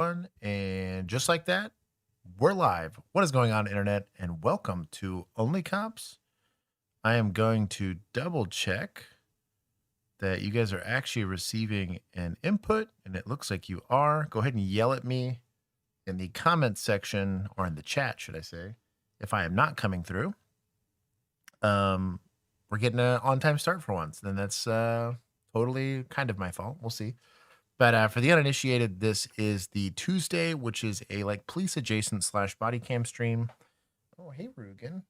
Fun. And just like that, we're live. What is going on, internet? And welcome to Only Cops. I am going to double check that you guys are actually receiving an input, and it looks like you are. Go ahead and yell at me in the comments section, or in the chat, should I say, if I am not coming through. We're getting an on-time start for once. Then that's totally kind of my fault. We'll see. But for the uninitiated, this is the Tuesday, which is a police adjacent / bodycam stream. Oh, hey, Rugen.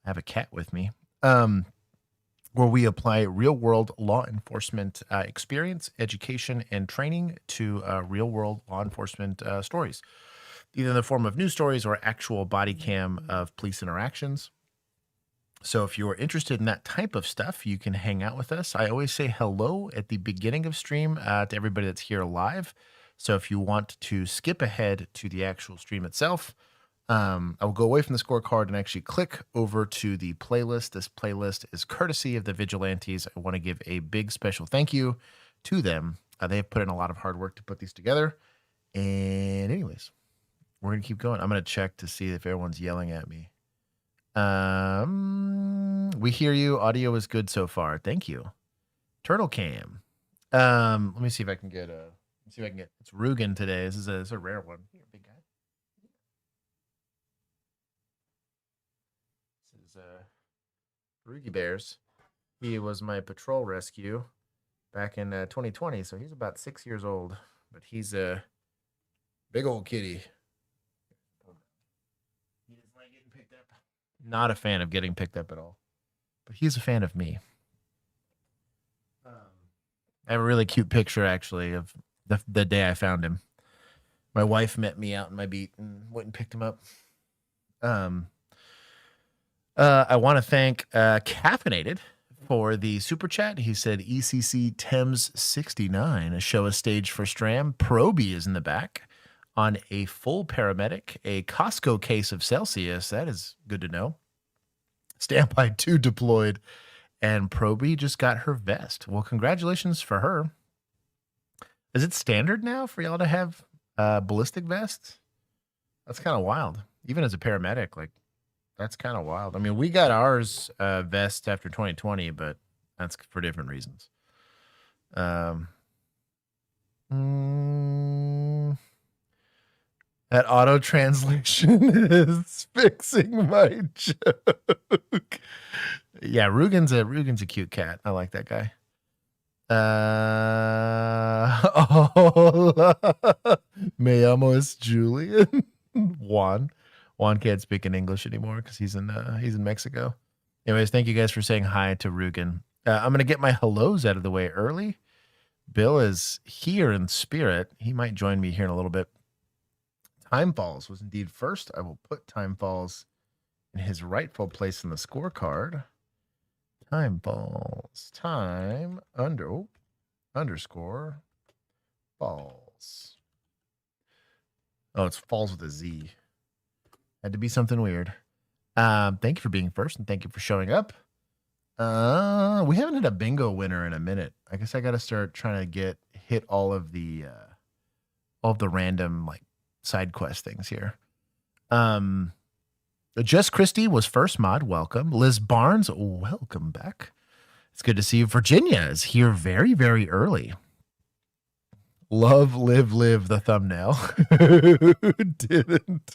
I have a cat with me. Where we apply real world law enforcement experience, education, and training to real world law enforcement stories, either in the form of news stories or actual body cam of police interactions. So if you're interested in that type of stuff, you can hang out with us. I always say hello at the beginning of stream to everybody that's here live. So if you want to skip ahead to the actual stream itself, I will go away from the scorecard and actually click over to the playlist. This playlist is courtesy of the Vigilantes. I want to give a big special thank you to them. They have put in a lot of hard work to put these together. And anyways, we're going to keep going. I'm going to check to see if everyone's yelling at me. We hear you. Audio is good so far. Thank you. Turtle Cam. Let me see if I can get it's Rugen today. This is a rare one. Here, big guy. This is Rugy Bears. He was my patrol rescue back in 2020, so he's about 6 years old, but he's a big old kitty. He doesn't like getting picked up. Not a fan of getting picked up at all, but he's a fan of me. I have a really cute picture, actually, of the day I found him. My wife met me out in my beat and went and picked him up. I want to thank Caffeinated for the super chat. He said ECC Thames 69, a show a stage for Stram. Proby is in the back on a full paramedic, a Costco case of Celsius. That is good to know. Standby 2 deployed, and Proby just got her vest. Well, congratulations for her. Is it standard now for y'all to have ballistic vests? That's kind of wild. Even as a paramedic, that's kind of wild. I mean, we got ours vest after 2020, but that's for different reasons. That auto translation is fixing my joke. Yeah, Rugen's a cute cat. I like that guy. Hola. Me llamo es Julian. Juan can't speak in English anymore because he's in Mexico. Anyways, thank you guys for saying hi to Rugen. I'm gonna get my hellos out of the way early. Bill is here in spirit. He might join me here in a little bit. Time Falls was indeed first. I will put Time Falls in his rightful place in the scorecard. Time Falls. Time underscore Falls. Oh, it's Falls with a Z. Had to be something weird. Thank you for being first, and thank you for showing up. We haven't had a bingo winner in a minute. I guess I got to start trying to hit all of the random side quest things here. Just Christie was first mod. Welcome. Liz Barnes, welcome back. It's good to see you. Virginia is here very, very early. Love, live the thumbnail. Didn't.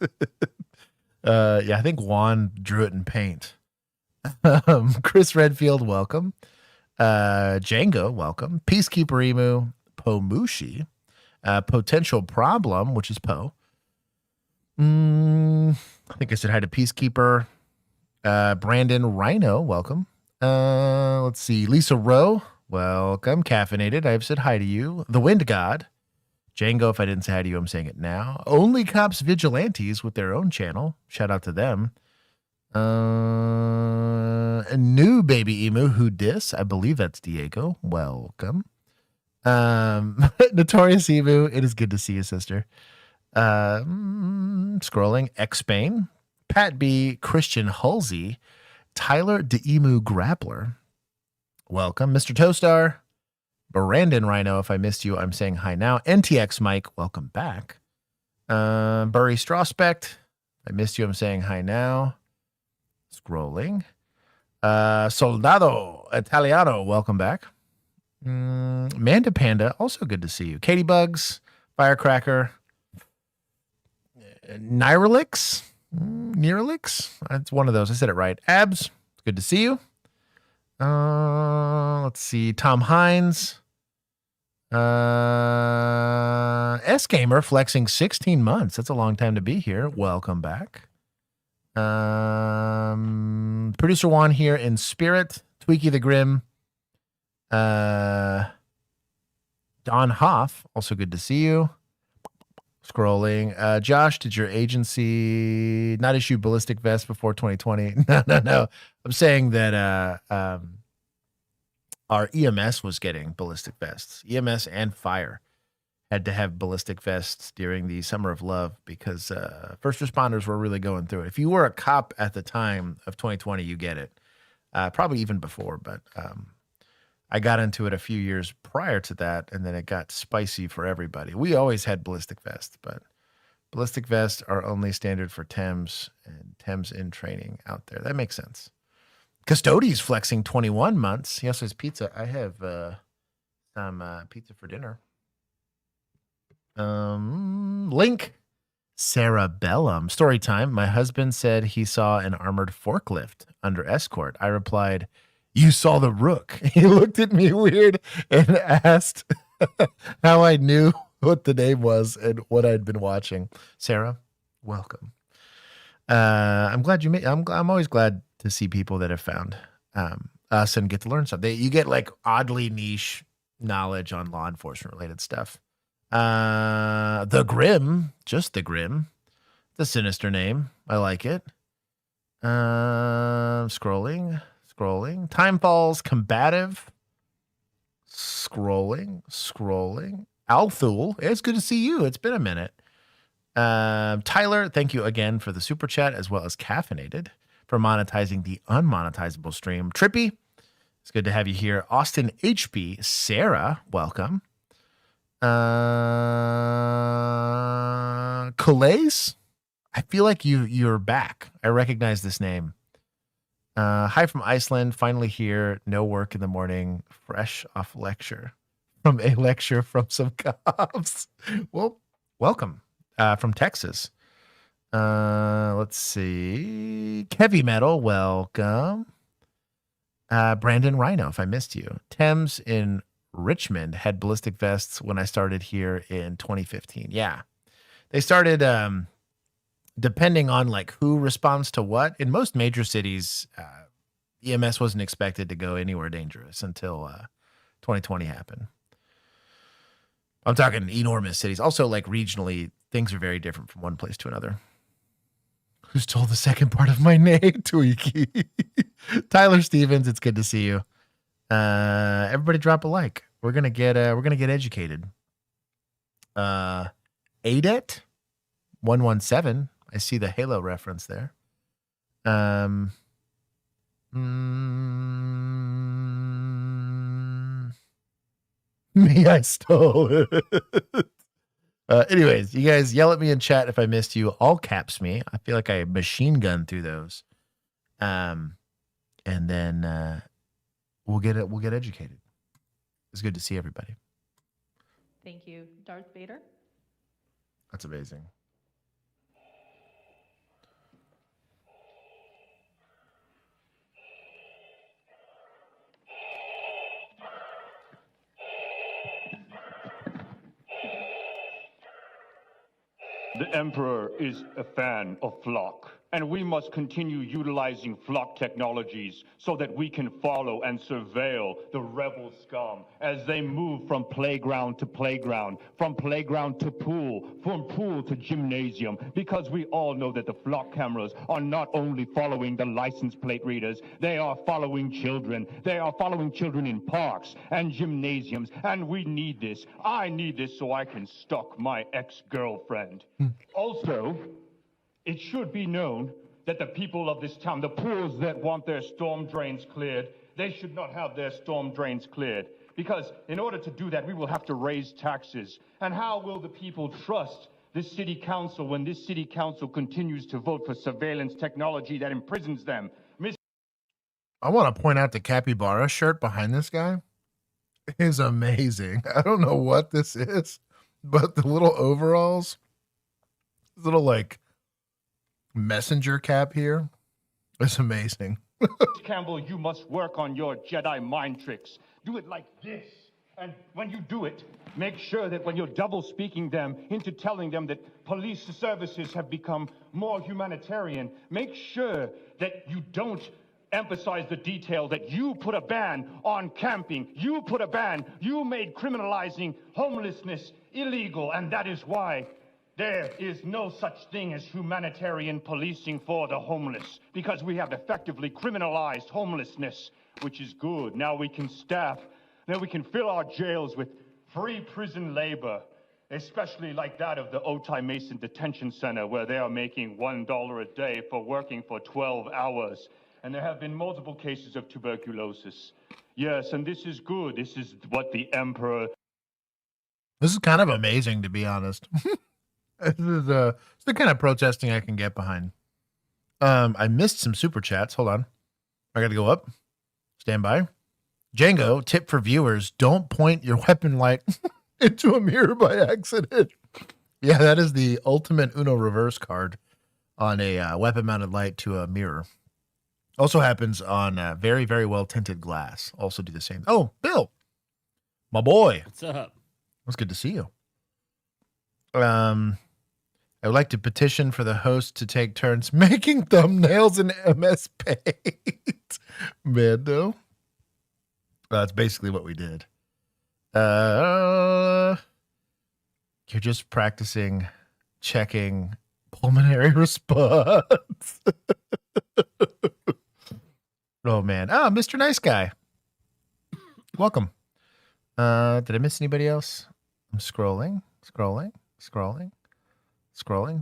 Yeah, I think Juan drew it in paint. Chris Redfield, welcome. Django, welcome. Peacekeeper Emu, Pomushi. Potential Problem, which is Poe. I think I said hi to Peacekeeper. Brandon Rhino, welcome. Let's see. Lisa Rowe, welcome. Caffeinated, I've said hi to you. The Wind God. Django, if I didn't say hi to you, I'm saying it now. Only Cops Vigilantes with their own channel. Shout out to them. A new baby emu, who dis? I believe that's Diego. Welcome. Notorious Emu, it is good to see you, sister. Scrolling, X Spain, Pat B, Christian Halsey, Tyler the Emu Grappler. Welcome, Mr. Toastar. Brandon Rhino, if I missed you, I'm saying hi now. NTX Mike, welcome back. Burry Strawspect. I missed you. I'm saying hi now. Scrolling. Soldado Italiano. Welcome back. Manda Panda. Also good to see you. Katie Bugs. Firecracker. Nirelix. That's one of those. I said it right. Abs. Good to see you. Let's see. Tom Hines. S Gamer flexing 16 months. That's a long time to be here. Welcome back. Producer Juan here in spirit. Tweaky the Grim. Don Hoff. Also good to see you. Scrolling. Josh, did your agency not issue ballistic vests before 2020? No. I'm saying that our EMS was getting ballistic vests. EMS and fire had to have ballistic vests during the Summer of Love because first responders were really going through it. If you were a cop at the time of 2020, you get it. Probably even before, but I got into it a few years prior to that, and then it got spicy for everybody. We always had ballistic vests, but ballistic vests are only standard for TEMS and TEMS in training out there. That makes sense. Custodes flexing 21 months. He also has pizza. I have some pizza for dinner. Link. Cerebellum. Story time. My husband said he saw an armored forklift under escort. I replied, "You saw the Rook." He looked at me weird and asked how I knew what the name was and what I'd been watching. Sarah, welcome. I'm glad you made. I'm always glad to see people that have found us and get to learn something. You get like oddly niche knowledge on law enforcement related stuff. The Grim, just the Grim, the sinister name. I like it. Scrolling. Time falls combative. Scrolling. Althul, it's good to see you. It's been a minute. Tyler, thank you again for the super chat as well as Caffeinated for monetizing the unmonetizable stream. Trippy, it's good to have you here. Austin HB, Sarah, welcome. Calais, I feel like you're back. I recognize this name. Hi from Iceland, finally here. No work in the morning, fresh off lecture from some cops. Well, welcome from Texas. Let's see. Heavy Metal, welcome. Brandon Rhino, if I missed you. Thames in Richmond had ballistic vests when I started here in 2015. Yeah. They started depending on like who responds to what. In most major cities, EMS wasn't expected to go anywhere dangerous until 2020 happened. I'm talking enormous cities. Also, like regionally, things are very different from one place to another. Who stole the second part of my name? Tweaky. Tyler Stevens, it's good to see you. Everybody drop a like. We're gonna get educated. Adet 117. I see the Halo reference there. Me, I stole it. Anyways, you guys yell at me in chat if I missed you. All caps me. I feel like I machine gun through those. And then we'll get educated. It's good to see everybody. Thank you. Darth Vader. That's amazing. The Emperor is a fan of Flock, and we must continue utilizing Flock technologies so that we can follow and surveil the rebel scum as they move from playground to playground, from playground to pool, from pool to gymnasium, because we all know that the Flock cameras are not only following the license plate readers, they are following children. They are following children in parks and gymnasiums, and we need this. I need this so I can stalk my ex-girlfriend. Also, it should be known that the people of this town, the pools that want their storm drains cleared, they should not have their storm drains cleared. Because in order to do that, we will have to raise taxes. And how will the people trust this city council, when this city council continues to vote for surveillance technology that imprisons them. I want to point out the capybara shirt behind this guy is amazing. I don't know what this is, but the little overalls, this little like messenger cap here is amazing. Campbell, you must work on your Jedi mind tricks. Do it like this. And when you do it, make sure that when you're double speaking them into telling them that police services have become more humanitarian, make sure that you don't emphasize the detail that you put a ban on camping. You put a ban. You made criminalizing homelessness illegal, and that is why there is no such thing as humanitarian policing for the homeless, because we have effectively criminalized homelessness, which is good. Now we can staff, now we can fill our jails with free prison labor, especially like that of the Otay Mason Detention Center, where they are making $1 a day for working for 12 hours. And there have been multiple cases of tuberculosis. Yes, and this is good. This is what the Emperor... This is kind of amazing, to be honest. This is it's the kind of protesting I can get behind. I missed some super chats. Hold on. I got to go up. Stand by. Django, tip for viewers, don't point your weapon light into a mirror by accident. Yeah, that is the ultimate Uno reverse card on a weapon-mounted light to a mirror. Also happens on very, very well-tinted glass. Also do the same. Oh, Bill, my boy. What's up? It's good to see you. I would like to petition for the host to take turns making thumbnails in MS Paint. Mando. That's basically what we did. You're just practicing checking pulmonary response. Oh, man. Ah, Mr. Nice Guy. Welcome. Did I miss anybody else? I'm scrolling.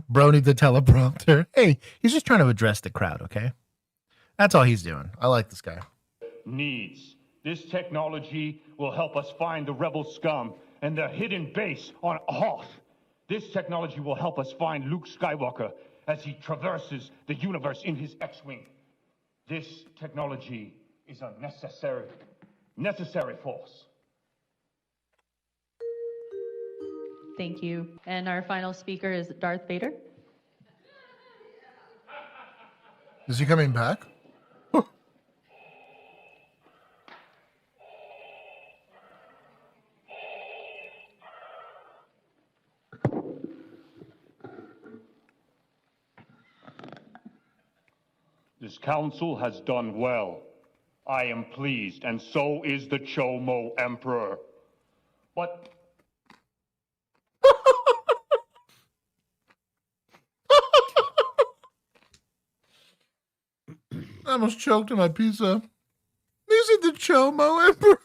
Bro needs a teleprompter. Hey, he's just trying to address the crowd, okay? That's all he's doing. I like this guy. Needs. This technology will help us find the rebel scum and their hidden base on Hoth. This technology will help us find Luke Skywalker as he traverses the universe in his X-Wing. This technology is a necessary force. Thank you. And our final speaker is Darth Vader. Is he coming back? This council has done well. I am pleased, and so is the Chomo Emperor. But I almost choked on my pizza. These are the Chomo Emperor.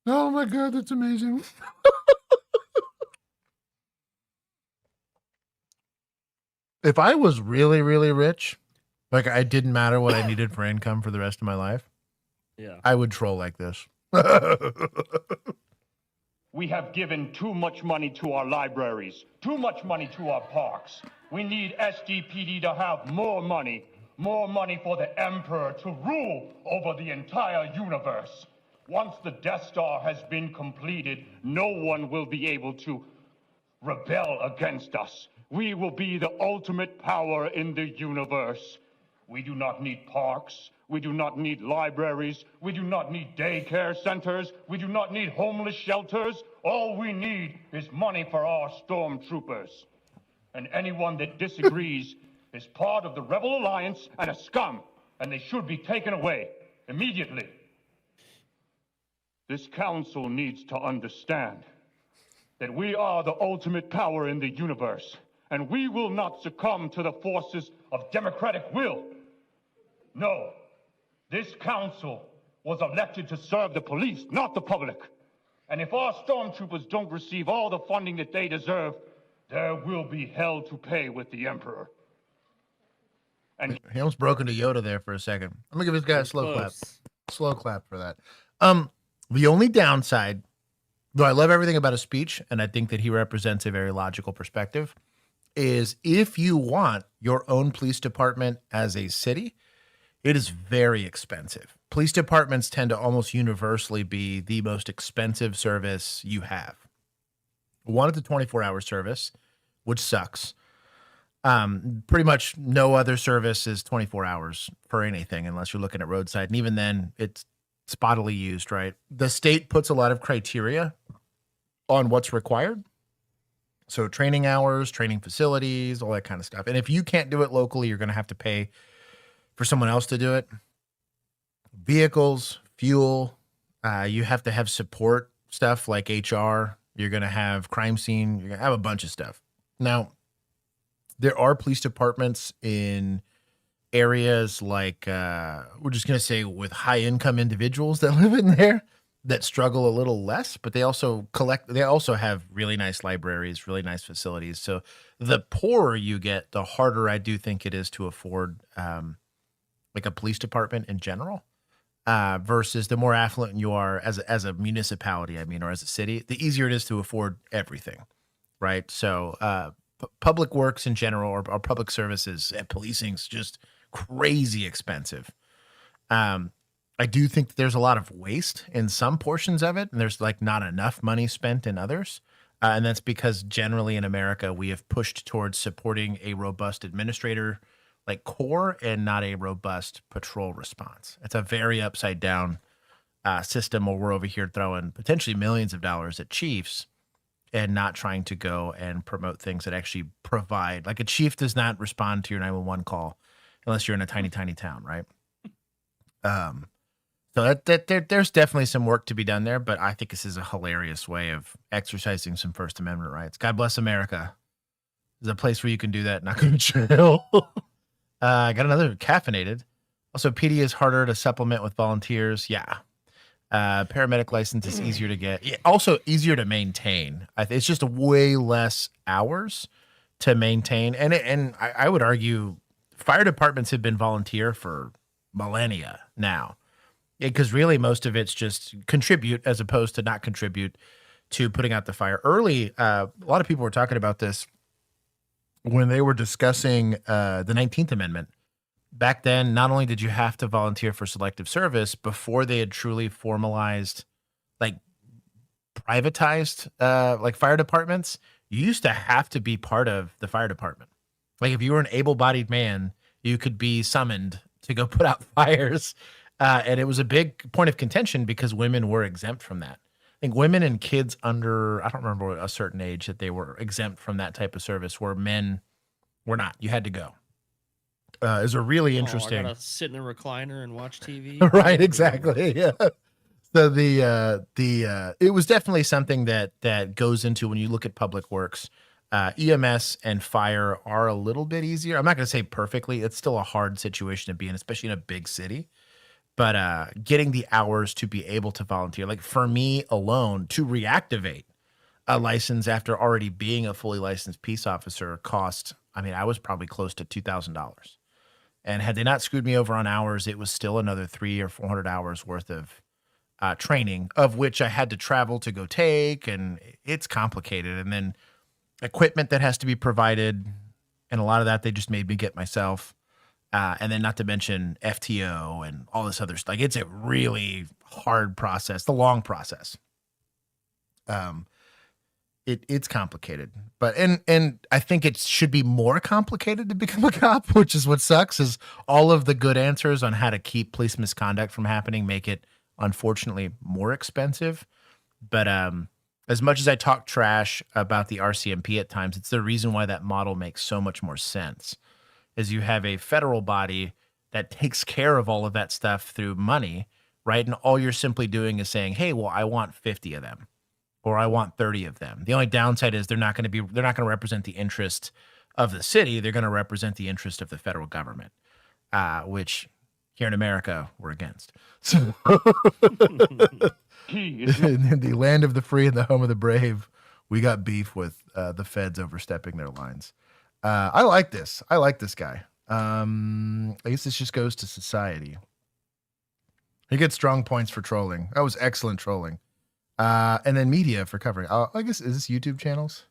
Oh my god, that's amazing. If I was really, really rich, like I didn't matter what I needed for income for the rest of my life, Yeah. I would troll like this. we have given too much money to our libraries, too much money to our parks. We need SDPD to have more money for the Emperor to rule over the entire universe. Once the Death Star has been completed, no one will be able to rebel against us. We will be the ultimate power in the universe. We do not need parks. We do not need libraries. We do not need daycare centers. We do not need homeless shelters. All we need is money for our stormtroopers. And anyone that disagrees is part of the Rebel Alliance and a scum, and they should be taken away immediately. This council needs to understand that we are the ultimate power in the universe, and we will not succumb to the forces of democratic will. No, this council was elected to serve the police, not the public. And if our stormtroopers don't receive all the funding that they deserve, there will be hell to pay with the Emperor. And He almost broke into Yoda there for a second. I'm gonna give this guy a slow clap. Close. Slow clap for that. The only downside though I love everything about his speech, and I think that he represents a very logical perspective, is if you want your own police department as a city, it is very expensive. Police departments tend to almost universally be the most expensive service you have. One, it's a 24-hour service, which sucks. Pretty much no other service is 24 hours for anything unless you're looking at roadside. And even then, it's spottily used, right? The state puts a lot of criteria on what's required. So training hours, training facilities, all that kind of stuff. And if you can't do it locally, you're going to have to pay for someone else to do it. Vehicles, fuel, you have to have support stuff like HR. You're going to have crime scene. You're going to have a bunch of stuff. Now, there are police departments in areas like, we're just going to say with high income individuals that live in there that struggle a little less, but they also have really nice libraries, really nice facilities. So the poorer you get, the harder I do think it is to afford like a police department in general, versus the more affluent you are as a municipality, I mean, or as a city, the easier it is to afford everything, right? So public works in general, or public services and policing's just crazy expensive. I do think that there's a lot of waste in some portions of it, and there's like not enough money spent in others. And that's because generally in America, we have pushed towards supporting a robust administrator like core and not a robust patrol response. It's a very upside down system where we're over here throwing potentially millions of dollars at chiefs and not trying to go and promote things that actually provide. Like a chief does not respond to your 911 call unless you're in a tiny, tiny town, right? So there's definitely some work to be done there, but I think this is a hilarious way of exercising some First Amendment rights. God bless America. There's a place where you can do that, not go to jail. I got another caffeinated. Also, PD is harder to supplement with volunteers. Yeah. Paramedic license is easier to get. Yeah, also easier to maintain. It's just way less hours to maintain. And I would argue fire departments have been volunteer for millennia now. Because really most of it's just contribute as opposed to not contribute to putting out the fire. Early, a lot of people were talking about this when they were discussing the 19th Amendment. Back then, not only did you have to volunteer for selective service, before they had truly formalized, like privatized, like fire departments, you used to have to be part of the fire department. Like if you were an able-bodied man, you could be summoned to go put out fires. And it was a big point of contention because women were exempt from that. I think women and kids under, I don't remember a certain age that they were exempt from that type of service, where men were not. You had to go. It was a really interesting. I gotta sit in a recliner and watch TV. Right, exactly. Yeah. So it was definitely something that goes into when you look at public works. EMS and fire are a little bit easier. I'm not going to say perfectly. It's still a hard situation to be in, especially in a big city. But getting the hours to be able to volunteer, like for me alone, to reactivate a license after already being a fully licensed peace officer cost, I was probably close to $2,000. And had they not screwed me over on hours, it was still another 300 or 400 hours worth of training, of which I had to travel to go take. And it's complicated. And then equipment that has to be provided. And a lot of that they just made me get myself. And then not to mention FTO and all this other stuff. Like it's a really hard process, the long process. It's complicated, but and I think it should be more complicated to become a cop, which is what sucks. Is all of the good answers on how to keep police misconduct from happening make it unfortunately more expensive. But as much as I talk trash about the RCMP at times, it's the reason why that model makes so much more sense. Is you have a federal body that takes care of all of that stuff through money, right? And all you're simply doing is saying, hey, well, I want 50 of them, or I want 30 of them. The only downside is they're not going to represent the interest of the city. They're going to represent the interest of the federal government, which here in America, we're against. So in the land of the free and the home of the brave, we got beef with the feds overstepping their lines. I like this. I like this guy. I guess this just goes to society. He gets strong points for trolling. That was excellent trolling. And then media for covering. I guess, is this YouTube channels?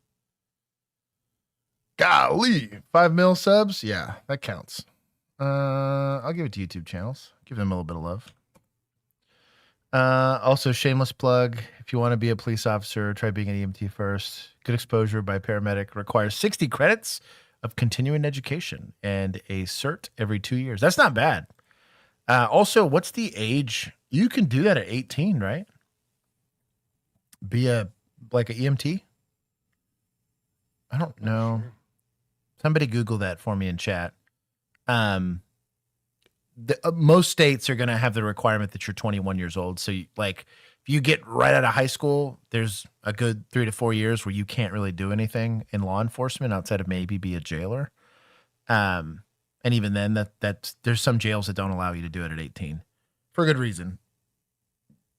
Golly, 5 mil subs. Yeah, that counts. I'll give it to YouTube channels. Give them a little bit of love. Also, shameless plug. If you want to be a police officer, try being an EMT first. Good exposure by paramedic requires 60 credits of continuing education and a cert every 2 years. That's not bad. Also, what's the age? You can do that at 18, right? Be an EMT? I don't know. Sure. Somebody Google that for me in chat. Most states are going to have the requirement that you're 21 years old. So if you get right out of high school, there's a good 3 to 4 years where you can't really do anything in law enforcement outside of maybe be a jailer. And even then there's some jails that don't allow you to do it at 18 for good reason.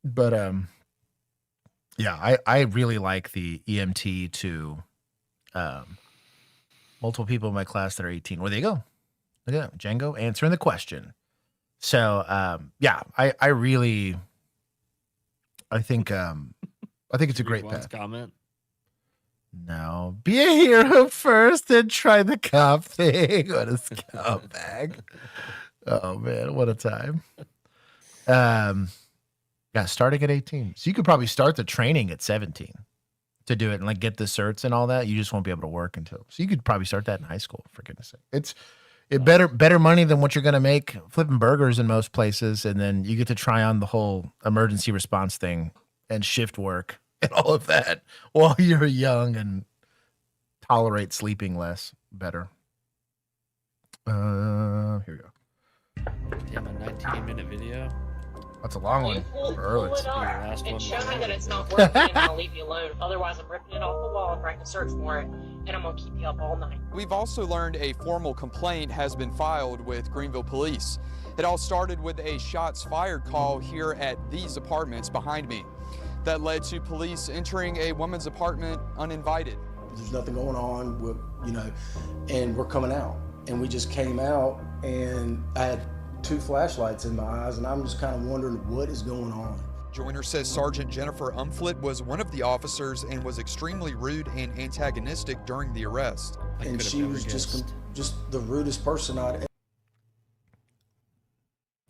But, yeah, I really like the EMT to, multiple people in my class that are 18. Where they go? Look at that. Django answering the question. So, yeah, I think it's a great path. Comment. No, be a hero first and try the cop thing. What a scumbag. Oh man, what a time. Yeah, starting at 18. So you could probably start the training at 17 to do it and get the certs and all that. You just won't be able to work until. So you could probably start that in high school, for goodness sake. It's better money than what you're going to make flipping burgers in most places. And then you get to try on the whole emergency response thing and shift work and all of that while you're young and tolerate sleeping less better. Here we go. Damn, a 19-minute video. That's a long one. Pull it up and show me that it's not working, and I'll leave you alone. Otherwise, I'm ripping it off the wall and writing a search warrant, and I'm going to keep you up all night. We've also learned a formal complaint has been filed with Greenville Police. It all started with a shots fired call here at these apartments behind me. That led to police entering a woman's apartment uninvited. There's nothing going on, and we're coming out. And we just came out, and I had 2 flashlights in my eyes, and I'm just kind of wondering what is going on. Joyner says Sergeant Jennifer Umflett was one of the officers and was extremely rude and antagonistic during the arrest. And she was just the rudest person I'd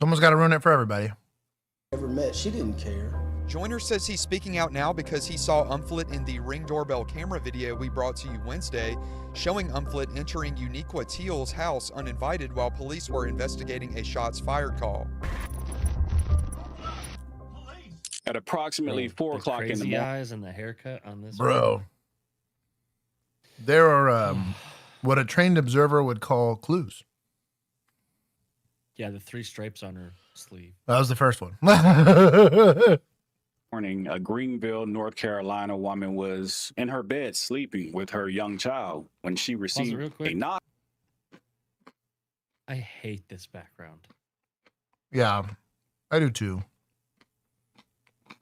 Someone's got to ruin it for everybody. ever met. She didn't care. Joyner says he's speaking out now because he saw Umflett in the Ring doorbell camera video we brought to you Wednesday, showing Umflett entering Uniqua Teal's house uninvited while police were investigating a shots fired call. At approximately 4 o'clock in the morning. Eyes and the haircut on this. Bro. One. There are what a trained observer would call clues. Yeah, the 3 stripes on her sleeve. That was the first one. Morning, a Greenville, North Carolina woman was in her bed sleeping with her young child when she received a knock. I hate this background. Yeah, I do too.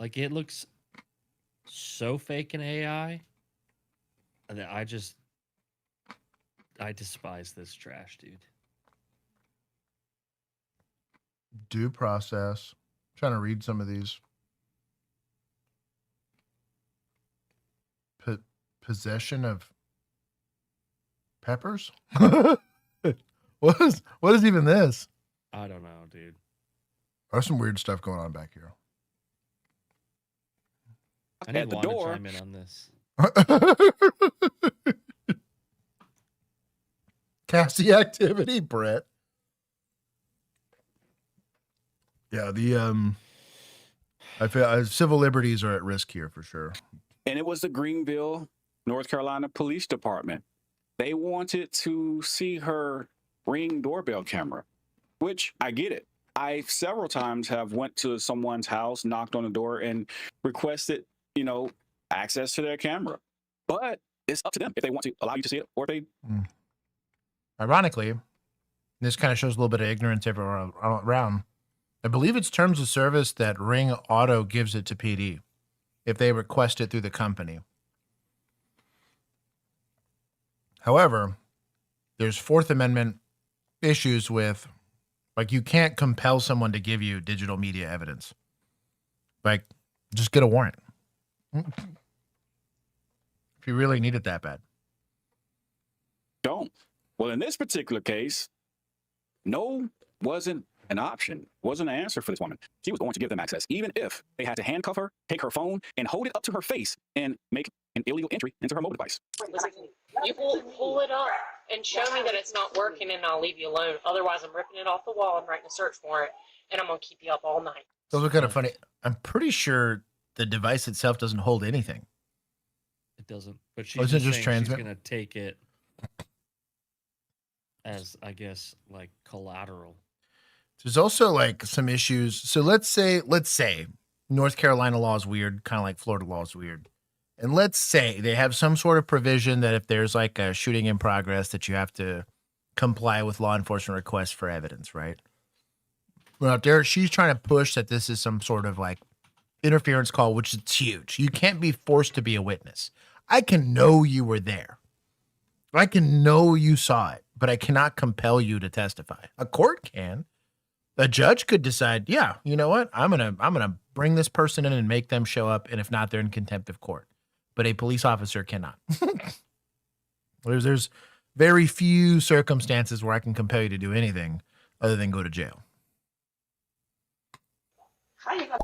It looks so fake in AI that I despise this trash, dude. Due process. I'm trying to read some of these. Possession of peppers? What is even this? I don't know, dude. There's some weird stuff going on back here. I need Juan to chime in on this. Cassie activity, Brett. Yeah, I feel civil liberties are at risk here for sure. And it was the Greenville, North Carolina Police Department. They wanted to see her Ring doorbell camera, which I get it. I several times have went to someone's house, knocked on the door, and requested, access to their camera. But it's up to them if they want to allow you to see it or if they. Ironically, this kind of shows a little bit of ignorance everywhere around. I believe it's terms of service that Ring Auto gives it to PD if they request it through the company. However, there's Fourth Amendment issues with, you can't compel someone to give you digital media evidence. Just get a warrant. If you really need it that bad. Don't. Well, in this particular case, no wasn't an option, wasn't an answer for this woman. She was going to give them access, even if they had to handcuff her, take her phone, and hold it up to her face and make an illegal entry into her mobile device. You pull it up and show me that it's not working, and I'll leave you alone. Otherwise, I'm ripping it off the wall and writing a search warrant, and I'm going to keep you up all night. Those are kind of funny. I'm pretty sure the device itself doesn't hold anything. It doesn't. But she's Isn't it just saying transmit? she's going to take it as, I guess, like collateral. There's also like some issues. So let's say North Carolina law is weird, kind of like Florida law is weird. And let's say they have some sort of provision that if there's like a shooting in progress that you have to comply with law enforcement requests for evidence, right? Well, out there, she's trying to push that this is some sort of like interference call, which is huge. You can't be forced to be a witness. I can know you were there. I can know you saw it, but I cannot compel you to testify. A court can. A judge could decide, yeah, you know what? I'm gonna bring this person in and make them show up, and if not, they're in contempt of court. But a police officer cannot. There's very few circumstances where I can compel you to do anything other than go to jail.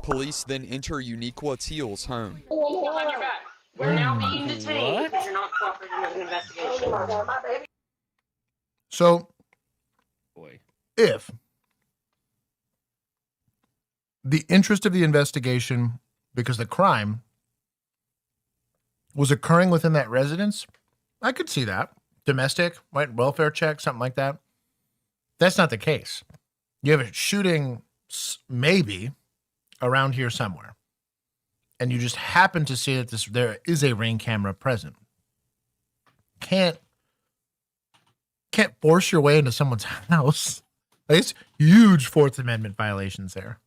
Police then enter Uniqua Teal's home. Behind your back. We're now being detained What? because you're not cooperating with an investigation. So Boy. if the interest of the investigation, because the crime was occurring within that residence, I could see that. Domestic, right? Welfare check, something like that. That's not the case. You have a shooting maybe around here somewhere, and you just happen to see that there is a Ring camera present. Can't force your way into someone's house. It's huge Fourth Amendment violations there.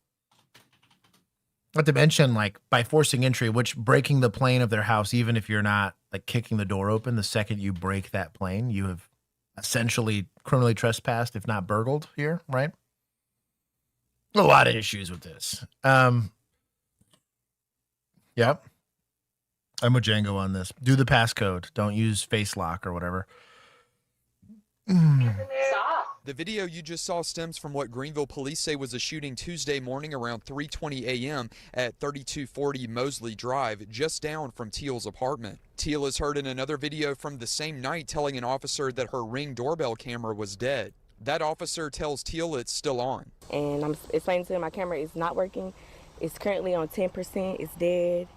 Not to mention, like, by forcing entry, which breaking the plane of their house, even if you're not like kicking the door open, the second you break that plane, you have essentially criminally trespassed, if not burgled here, right? A lot of issues with this. Yep. I'm with Django on this. Do the passcode. Don't use face lock or whatever. Stop. The video you just saw stems from what Greenville police say was a shooting Tuesday morning around 3:20 a.m. at 3240 Mosley Drive, just down from Teal's apartment. Teal is heard in another video from the same night telling an officer that her Ring doorbell camera was dead. That officer tells Teal it's still on. And I'm explaining to him my camera is not working. It's currently on 10%. It's dead.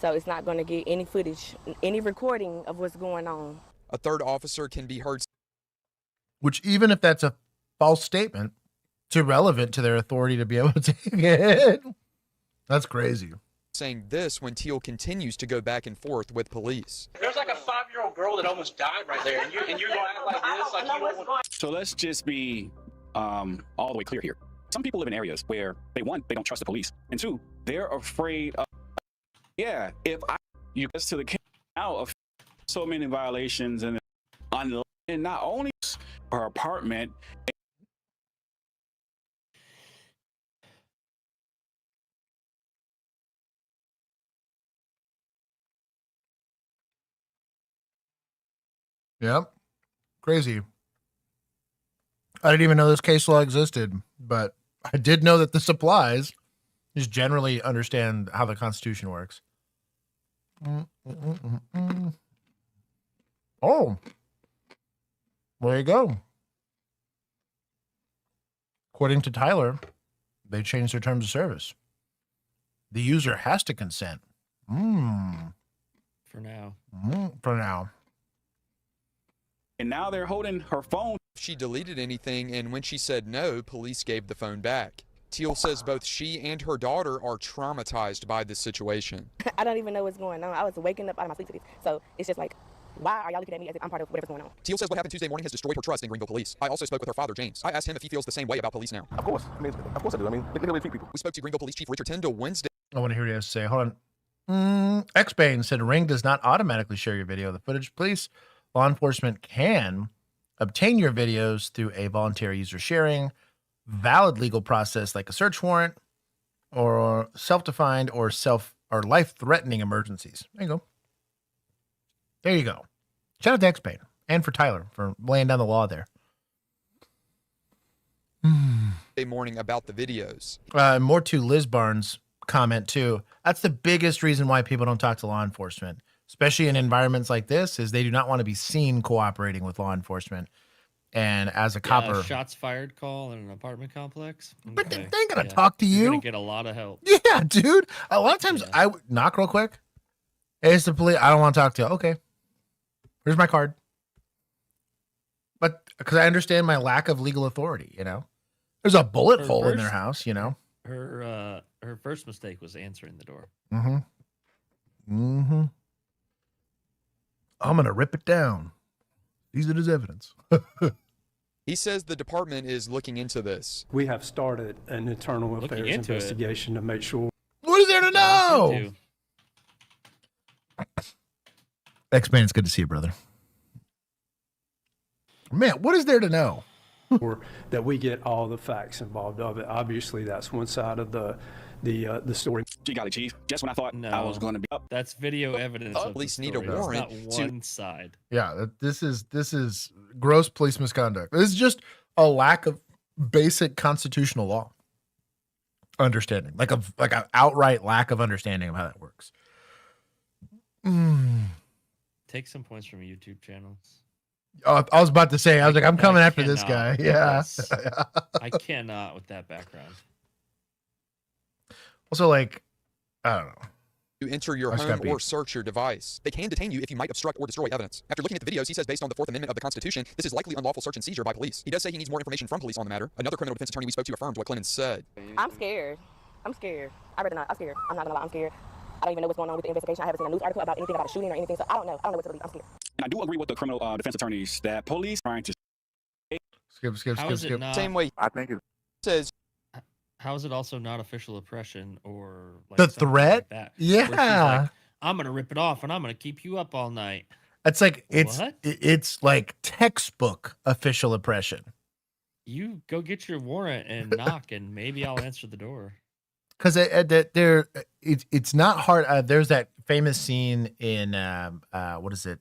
So it's not going to get any footage, any recording of what's going on. A third officer can be heard. Which, even if that's a false statement, it's irrelevant to their authority to be able to take it. That's crazy. Saying this when Teal continues to go back and forth with police. There's like a 5-year-old girl that almost died right there, and you're gonna act like this, like you don't want. So let's just be all the way clear here. Some people live in areas where they don't trust the police, and two, they're afraid of. Yeah, if you get to the camp out of so many violations and not only her apartment. Yep. Crazy. I didn't even know this case law existed, but I did know that this applies. Just generally understand how the Constitution works. Oh. There you go. According to Tyler, they changed their terms of service. The user has to consent. For now. For now. And now they're holding her phone. She deleted anything, and when she said no, police gave the phone back. Teal says both she and her daughter are traumatized by this situation. I don't even know what's going on. I was waking up out of my sleep to this. So it's just like, why are y'all looking at me as if I'm part of whatever's going on? Teal says what happened Tuesday morning has destroyed her trust in Greenville police. I also spoke with her father, James. I asked him if he feels the same way about police now. Of course. I mean, of course I do. I mean, look at the way they treat people. We spoke to Greenville Police Chief Richard Tyndall Wednesday. I want to hear what he has to say. Hold on. X-Bane said Ring does not automatically share your video. The footage police, law enforcement can obtain your videos through a voluntary user sharing, valid legal process like a search warrant, or self-defined or or life-threatening emergencies. There you go. There you go. Shout out to X-Pain and for Tyler for laying down the law there. Morning about the videos. More to Liz Barnes' comment too. That's the biggest reason why people don't talk to law enforcement, especially in environments like this, is they do not want to be seen cooperating with law enforcement. And as a copper, shots fired call in an apartment complex. But they ain't gonna talk to You're you. gonna get a lot of help. Yeah, dude. A lot of times I would knock real quick. Hey, it's the police. I don't want to talk to you. Okay. Here's my card. But because I understand my lack of legal authority, you know. There's a bullet hole in their house, you know. Her first mistake was answering the door. Mm-hmm. Mm-hmm. I'm gonna rip it down. Use it as evidence. He says the department is looking into this. We have started an internal affairs investigation to make sure. What is there to know? X-Man, it's good to see you, brother. Man, what is there to know? That we get all the facts involved of it. Obviously, that's one side of the story. You got it, Chief. Just when I thought I was going to be up. That's video evidence. Of police the need a story. warrant. It's not one side. Yeah, this is gross police misconduct. This is just a lack of basic constitutional law understanding, like an outright lack of understanding of how that works. Take some points from YouTube channels. Oh, I was about to say, I was like, I'm coming after this guy. Yeah. I cannot with that background. Also, like, I don't know. To enter your home or search your device. They can detain you if you might obstruct or destroy evidence. After looking at the videos, he says based on the 4th Amendment of the Constitution, this is likely unlawful search and seizure by police. He does say he needs more information from police on the matter. Another criminal defense attorney we spoke to affirmed what Clemens said. I'm scared. I'm scared. I rather not. I'm scared. I'm not gonna lie. I'm scared. I don't even know what's going on with the investigation. I haven't seen a news article about anything about a shooting or anything, so I don't know. I don't know what to believe. I'm scared. And I do agree with the criminal defense attorneys that police trying to skip. Same way. I think it says. How is it also not official oppression or like the something threat? Like that, yeah. Like, I'm gonna rip it off and I'm gonna keep you up all night. It's like it's like textbook official oppression. You go get your warrant and knock, and maybe I'll answer the door. Because it's not hard. There's that famous scene in what is it,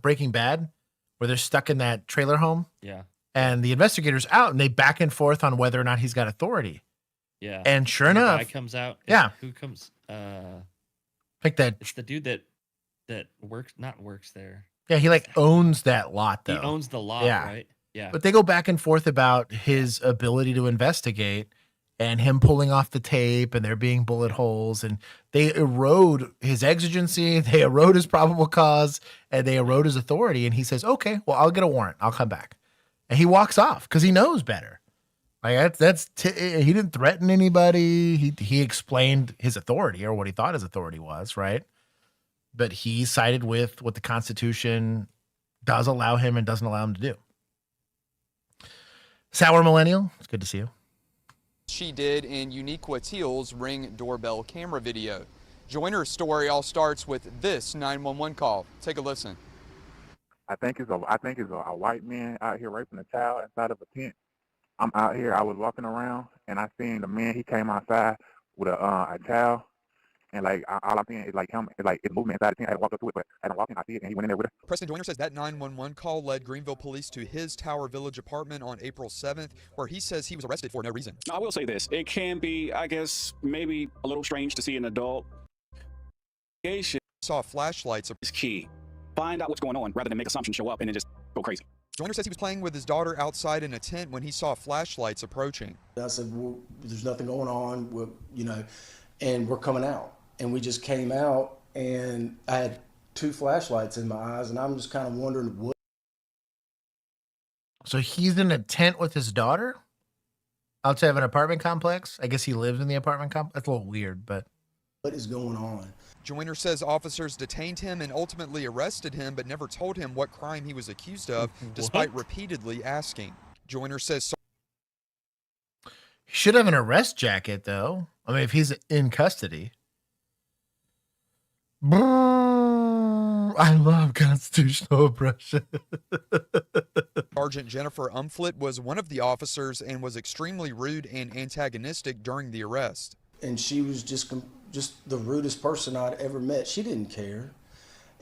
Breaking Bad, where they're stuck in that trailer home. Yeah. And the investigator's out, and they back and forth on whether or not he's got authority. Yeah. And sure enough, the guy comes out. Yeah. Who comes? Like that. It's the dude that works there. Yeah, he like owns that lot though. He owns the lot, yeah. right? Yeah. But they go back and forth about his ability to investigate and him pulling off the tape and there being bullet holes, and they erode his exigency, they erode his probable cause, and they erode his authority. And he says, okay, well, I'll get a warrant. I'll come back. And he walks off because he knows better. Like he didn't threaten anybody. He explained his authority or what he thought his authority was, right? But he sided with what the Constitution does allow him and doesn't allow him to do. Sour Millennial, it's good to see you. She did in Uniqua Teal's Ring doorbell camera video. Joyner's story all starts with this 911 call. Take a listen. I think it's a white man out here raping a child inside of a tent. I'm out here. I was walking around and I seen the man. He came outside with a child, and like all I'm seeing is like him. It's like it's movement inside the tent. I had to walk up to it, but as I'm walking, I see it, and he went in there with her. Preston Joyner says that 911 call led Greenville police to his Tower Village apartment on April 7th, where he says he was arrested for no reason. I will say this: it can be, I guess, maybe a little strange to see an adult. Saw flashlights is key. Find out what's going on rather than make assumptions show up and then just go crazy. Joyner says he was playing with his daughter outside in a tent when he saw flashlights approaching. I said, well, there's nothing going on, and we're coming out. And we just came out, and I had 2 flashlights in my eyes, and I'm just kind of wondering what. So he's in a tent with his daughter outside of an apartment complex. I guess he lives in the apartment complex. That's a little weird, but. What is going on? Joyner says officers detained him and ultimately arrested him, but never told him what crime he was accused of, despite repeatedly asking. Joyner says he should have an arrest jacket, though. I mean, if he's in custody. I love constitutional oppression. Sergeant Jennifer Umflett was one of the officers and was extremely rude and antagonistic during the arrest. And she was just just the rudest person I'd ever met. She didn't care.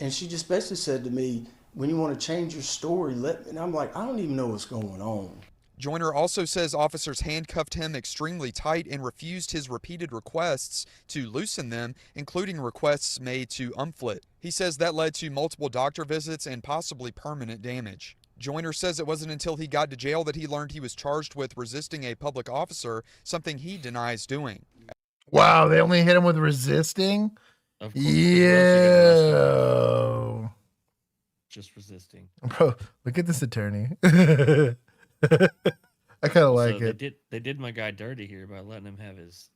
And she just basically said to me, when you want to change your story, let me. And I'm like, I don't even know what's going on. Joyner also says officers handcuffed him extremely tight and refused his repeated requests to loosen them, including requests made to Umflit. He says that led to multiple doctor visits and possibly permanent damage. Joyner says it wasn't until he got to jail that he learned he was charged with resisting a public officer, something he denies doing. Wow, they only hit him with resisting? Of course, Yeah. just resisting. Bro, look at this attorney. I kind of like it. They did my guy dirty here by letting him have his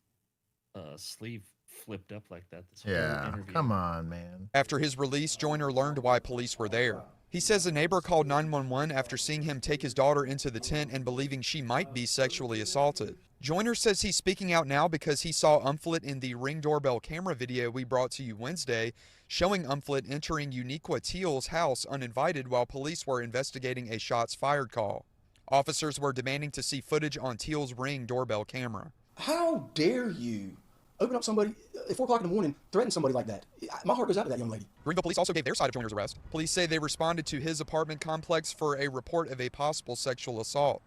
sleeve flipped up like that. This whole interview. Come on, man. After his release, Joyner learned why police were there. He says a neighbor called 911 after seeing him take his daughter into the tent and believing she might be sexually assaulted. Joyner says he's speaking out now because he saw Umflit in the Ring doorbell camera video we brought to you Wednesday, showing Umflit entering Uniqua Teal's house uninvited while police were investigating a shots fired call. Officers were demanding to see footage on Teal's Ring doorbell camera. How dare you open up somebody at 4 o'clock in the morning, threaten somebody like that? My heart goes out to that young lady. Greenville police also gave their side of Joyner's arrest. Police say they responded to his apartment complex for a report of a possible sexual assault.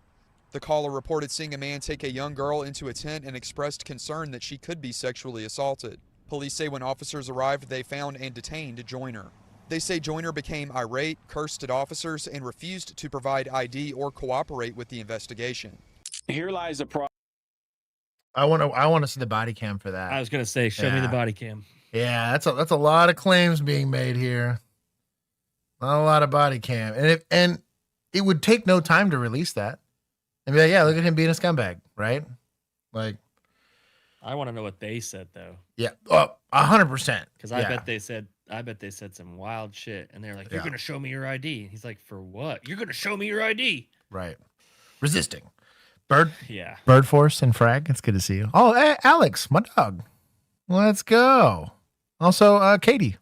The caller reported seeing a man take a young girl into a tent and expressed concern that she could be sexually assaulted. Police say when officers arrived, they found and detained Joyner. They say Joyner became irate, cursed at officers, and refused to provide ID or cooperate with the investigation. Here lies the problem. I want to see the body cam for that. I was gonna say, show me the body cam. Yeah, that's a lot of claims being made here. Not a lot of body cam, and it would take no time to release that. And be like, yeah, look at him being a scumbag, right? Like, I want to know what they said though. Yeah, 100%. Because I bet they said some wild shit, and they're like, "You're gonna show me your ID." And he's like, "For what? You're gonna show me your ID?" Right. Resisting. Bird Force and Frag. It's good to see you. Oh, hey, Alex, my dog. Let's go. Also, Katie.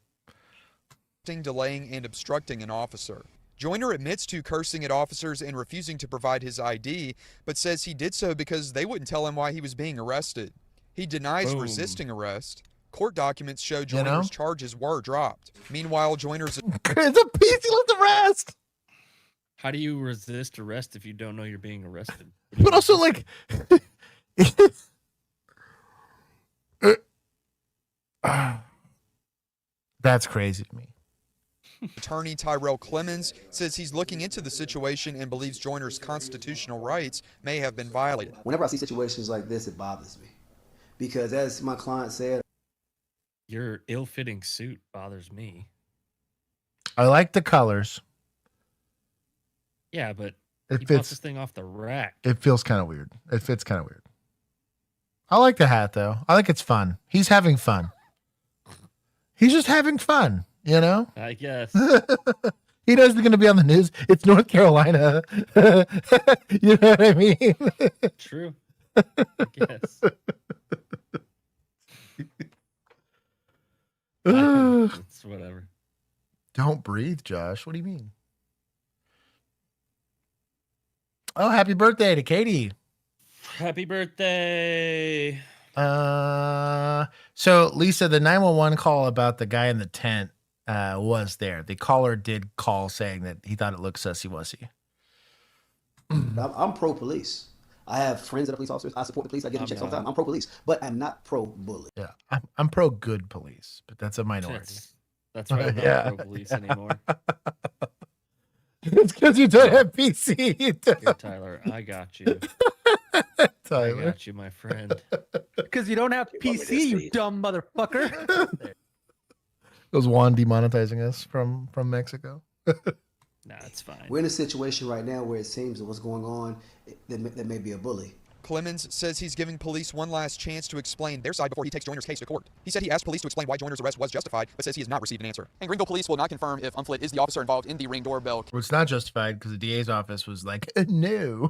Delaying and obstructing an officer. Joyner admits to cursing at officers and refusing to provide his ID, but says he did so because they wouldn't tell him why he was being arrested. He denies resisting arrest. Court documents show Joyner's charges were dropped. Meanwhile, Joyner's it's a peaceful arrest. How do you resist arrest if you don't know you're being arrested? But also, like, that's crazy to me. Attorney Tyrell Clemens says he's looking into the situation and believes Joyner's constitutional rights may have been violated. Whenever I see situations like this, it bothers me. Because as my client said, your ill-fitting suit bothers me. I like the colors. Yeah, but he bought fits this thing off the rack. It feels kind of weird. It fits kind of weird. I like the hat, though. I think it's fun. He's having fun. He's just having fun, you know? I guess. He knows they're going to be on the news. It's North Carolina. You know what I mean? True. I guess. It's whatever. Don't breathe, Josh. What do you mean? Oh, happy birthday to Katie. Happy birthday. So Lisa, the 911 call about the guy in the tent was there. The caller did call saying that he thought it looked sussy-wussy. I'm pro-police. I have friends that are police officers. I support the police. I get them checks all the time. I'm pro-police, but I'm not pro-bully. Yeah, I'm pro-good police, but that's a minority. That's right. I'm not pro-police anymore. It's because you don't have PC. Here, Tyler, I got you. Tyler. I got you, my friend. Because you don't have PC, you dumb motherfucker. Was Juan demonetizing us from Mexico? Nah, it's fine. We're in a situation right now where it seems that what's going on, there may be a bully. Clemens says he's giving police one last chance to explain their side before he takes Joyner's case to court. He said he asked police to explain why Joyner's arrest was justified, but says he has not received an answer. And Greenville police will not confirm if Umflit is the officer involved in the Ring doorbell. Well, it's not justified because the DA's office was like, no.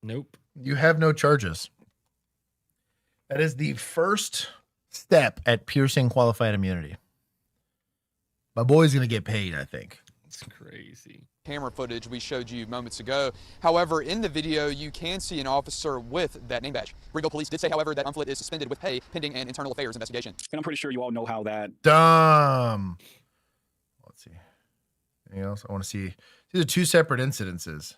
Nope. You have no charges. That is the first step at piercing qualified immunity. My boy's going to get paid, I think. It's crazy. camera footage we showed you moments ago. However, in the video, you can see an officer with that name badge. Greenville Police did say, however, that Umflett is suspended with pay pending an internal affairs investigation. And I'm pretty sure you all know how that. Dumb. Let's see. Anything else? I want to see. These are two separate incidences.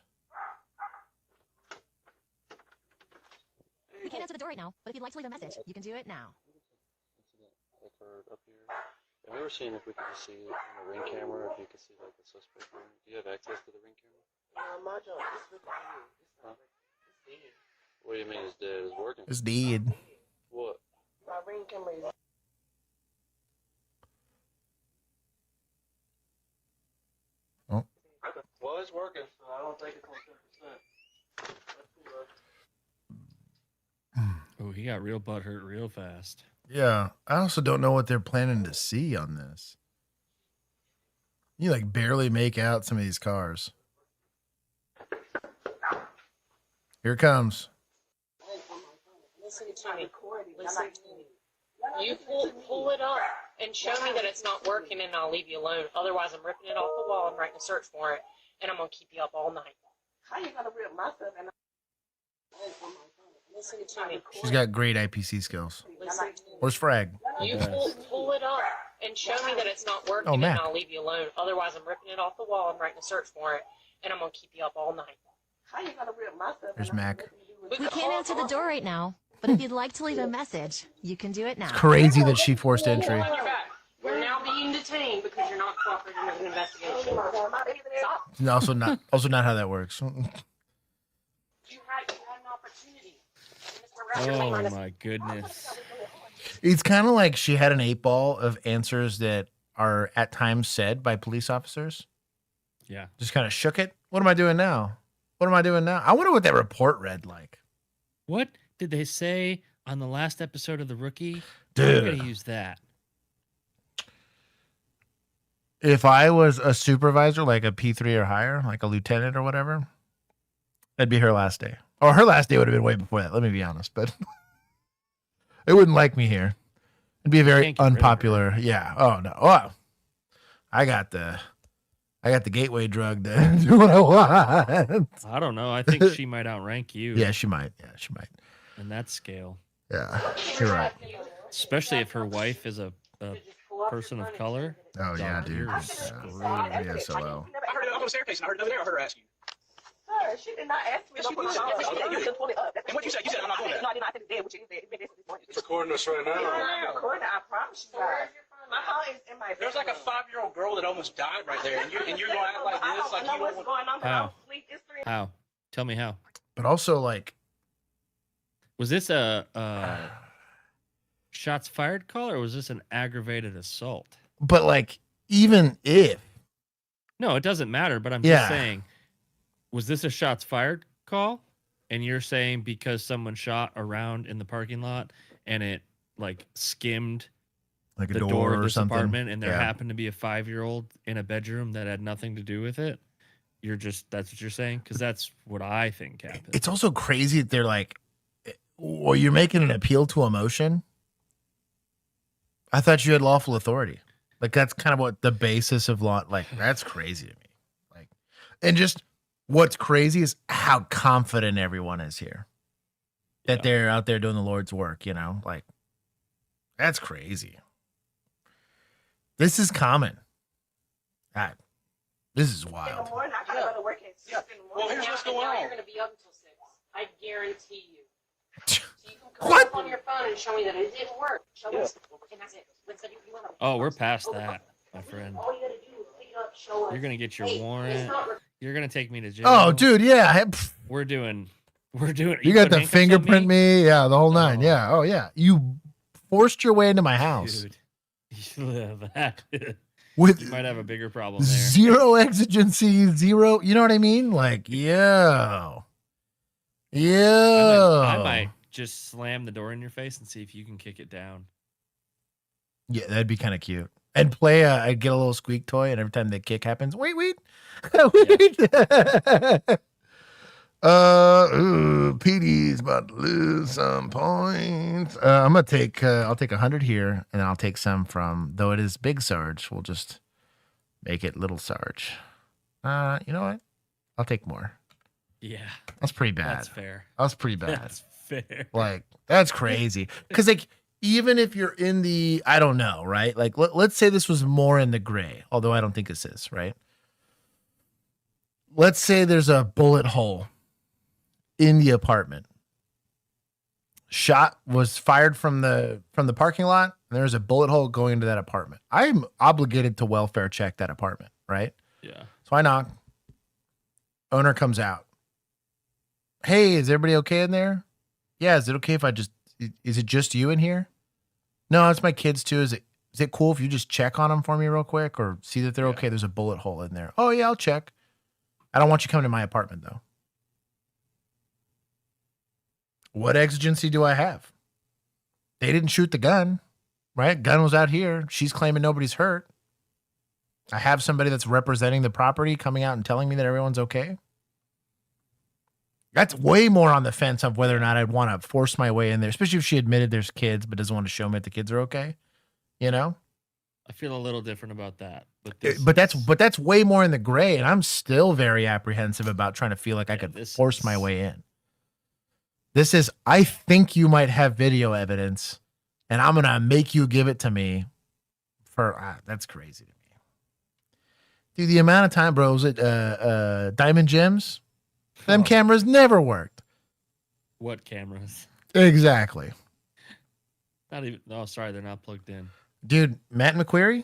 We can't answer the door right now, but if you'd like to leave a message, you can do it now. Up here. And we were seeing if we could just see it on the ring camera, if you could see like the suspect. Do you have access to the ring camera? My job is with you. Huh? What do you mean it's dead? It's working. It's dead. What? My ring camera is. Oh. Well, it's working, so I don't think it's on 10%. Oh, he got real butthurt real fast. Yeah. I also don't know what they're planning to see on this. You like barely make out some of these cars. Here it comes. Listen to me. Listen to me. You pull it up and show me that it's not working, and I'll leave you alone. Otherwise, I'm ripping it off the wall and writing a search warrant, and I'm gonna keep you up all night. How you gonna rip my stuff and Listen to me. She's got great IPC skills. Listen to me. Where's Frag? You pull it up and show me that it's not working, Oh, and Mac. I'll leave you alone. Otherwise, I'm ripping it off the wall and writing a search warrant, and I'm gonna keep you up all night. how you gonna rip my stuff? There's Mac. We can't answer the door right now, but if you'd like to leave a message, you can do it now. Crazy that she forced entry. On your back. You're now being detained because you're not cooperating with an investigation. Stop. Also not how that works. You had an opportunity. Oh my goodness. It's kind of like she had an 8-ball of answers that are at times said by police officers. Yeah. Just kind of shook it. What am I doing now? What am I doing now? I wonder what that report read like. What did they say on the last episode of The Rookie? Dude. We're going to use that. If I was a supervisor, like a P3 or higher, like a lieutenant or whatever, that'd be her last day. Or her last day would have been way before that. Let me be honest, but it wouldn't like me here. It'd be a very Can't get rid of her. unpopular. Yeah. Oh no. Oh, I got the gateway drug to do what I want. I don't know. I think she might outrank you. Yeah, she might. Yeah, she might. In that scale. Yeah, you're right. Especially if her wife is a person of color. Oh yeah, dude. You're Yeah. screwed. Yeah, so low. I heard it on the staircase, and I heard it over there. I heard her ask you. Sir, she did not ask me. Yes, she did. Yes, she did. You just pulled it up. And what you said? You said I'm not doing that. No, I did not. I said it did. What you said. It's recording us right now. I'm recording. I promise you guys. My phone is in my. There's like a 5-year-old girl that almost died right there, and you're gonna act like this, like I you know what's don't. going on. How? I'm asleep. It's 3. How? Tell me how. But also, like, Was this a shots fired call or was this an aggravated assault? but like, even if No, it doesn't matter, but I'm Yeah. just saying, was this a shots fired call? And you're saying because someone shot around in the parking lot and it like skimmed like a the door, door of or this something, apartment and there yeah. happened to be a 5-year-old in a bedroom that had nothing to do with it? That's what you're saying? Because that's what I think happened. It's also crazy that they're like, well, you're making an appeal to emotion. I thought you had lawful authority. Like, that's kind of what the basis of law, like, that's crazy to me. Like, and just what's crazy is how confident everyone is here that they're out there doing the Lord's work, you know, like, that's crazy. This is common. God, this is wild. I gotta go to work at 6 in the Well, morning. here's what's going Now on. you're going to be up until 6. I guarantee you. So you can come up on your phone and show me that it didn't work. Show me, and that's it. Let's say you want to. Oh, we're past that, my friend. All you got to do is pick it up, show us. You're gonna get your Hey, warrant. it's not You're gonna take me to jail. Oh, dude, yeah. We're doing. You got put the handcuffs on fingerprint me? me, yeah, the whole nine. Yeah. Oh, yeah. You forced your way into my house Dude, with you might have a bigger problem there. zero exigency, zero. You know what I mean? Like, yeah. I might just slam the door in your face and see if you can kick it down. Yeah, that'd be kind of cute. And play. I'd get a little squeak toy, and every time the kick happens, wait. PD's about to lose some points. I'm gonna take. I'll take 100 here, and I'll take some from. Though it is Big Sarge, we'll just make it Little Sarge. You know what? I'll take more. Yeah. That's pretty bad. That's fair. That's pretty bad. That's fair. Like, that's crazy. Because, like, even if you're in the, I don't know, right? Like, let's say this was more in the gray, although I don't think this is, right? Let's say there's a bullet hole in the apartment. Shot was fired from the parking lot, and there's a bullet hole going into that apartment. I'm obligated to welfare check that apartment, right? Yeah. So I knock. Owner comes out. Hey, is everybody okay in there? Yeah, is it okay if is it just you in here? No, it's my kids too. Is it cool if you just check on them for me real quick or see that they're okay? There's a bullet hole in there. Oh yeah, I'll check. I don't want you coming to my apartment though. What exigency do I have? They didn't shoot the gun, right? Gun was out here. She's claiming nobody's hurt. I have somebody that's representing the property coming out and telling me that everyone's okay. That's way more on the fence of whether or not I'd want to force my way in there, especially if she admitted there's kids but doesn't want to show me that the kids are okay. You know? I feel a little different about that. But that's way more in the gray, and I'm still very apprehensive about trying to feel like I could force my way in. This is, I think you might have video evidence, and I'm going to make you give it to me for, that's crazy to me. Dude, the amount of time, bro, was it Diamond Gems? Them cameras never worked. What cameras? Exactly. Not even, oh, sorry, they're not plugged in. Dude, Matt McQuarrie?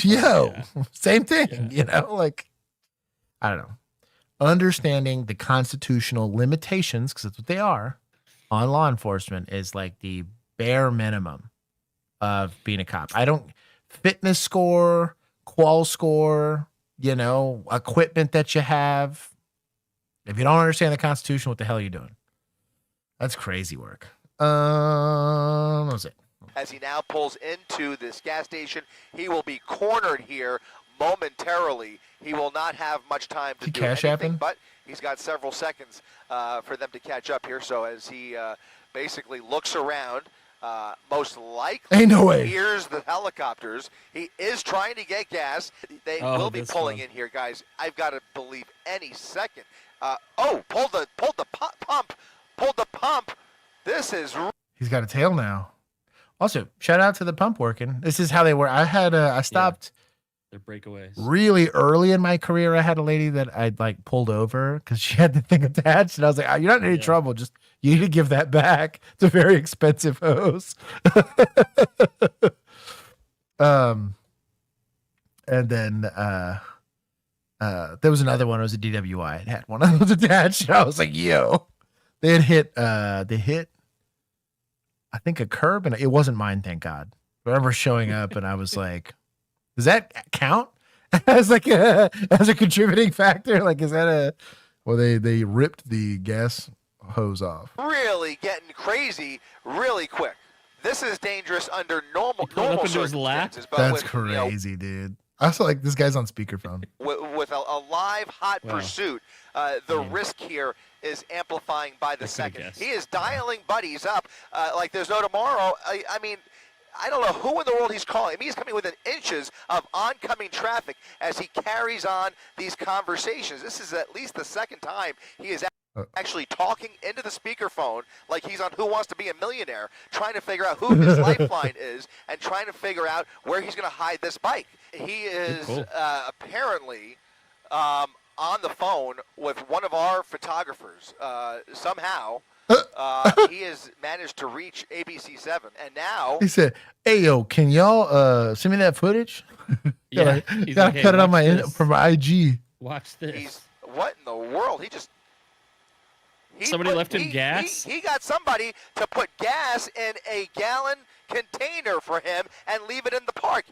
Yo, same thing, you know, like, I don't know. Understanding the constitutional limitations, because that's what they are, on law enforcement is like the bare minimum of being a cop. I don't, fitness score, qual score, you know, equipment that you have. If you don't understand the Constitution, what the hell are you doing? That's crazy work. What was it? As he now pulls into this gas station, he will be cornered here momentarily. He will not have much time to do cash anything, happen? but he's got several seconds for them to catch up here. So as he basically looks around, most likely Ain't no way. hears the helicopters. He is trying to get gas. They will be pulling in here, guys. I've got to believe any second. Pulled the pump. This is. He's got a tail now. Also, shout out to the pump working. This is how they were. I stopped. They're breakaways. Really early in my career, I had a lady that I'd like pulled over because she had the thing attached, and I was like, "You're not in any trouble. Just you need to give that back. It's a very expensive hose." And then there was another one. It was a DWI. It had one of those attached. I was like, "Yo," they had hit. They hit. I think a curb, and it wasn't mine. Thank God. I remember showing up, and I was like, does that count as like as a contributing factor? Like, is that a? Well, they ripped the gas hose off. Really getting crazy, really quick. This is dangerous under normal circumstances. But That's with, crazy, dude. I also like this guy's on speakerphone. With a live hot pursuit, the risk here is amplifying by the second. He is dialing buddies up like there's no tomorrow. I mean, I don't know who in the world he's calling. I mean, he's coming within inches of oncoming traffic as he carries on these conversations. This is at least the second time he is actually talking into the speakerphone like he's on Who Wants to Be a Millionaire, trying to figure out who his lifeline is and trying to figure out where he's going to hide this bike. He is apparently on the phone with one of our photographers. Somehow, he has managed to reach ABC7, and now He said, "Hey yo, can y'all send me that footage? Yeah, gotta he's like, "Hey, cut it on watch my this. from my IG." Watch this. what in the world? Somebody left him gas? He got somebody to put gas in a gallon container for him and leave it in the park.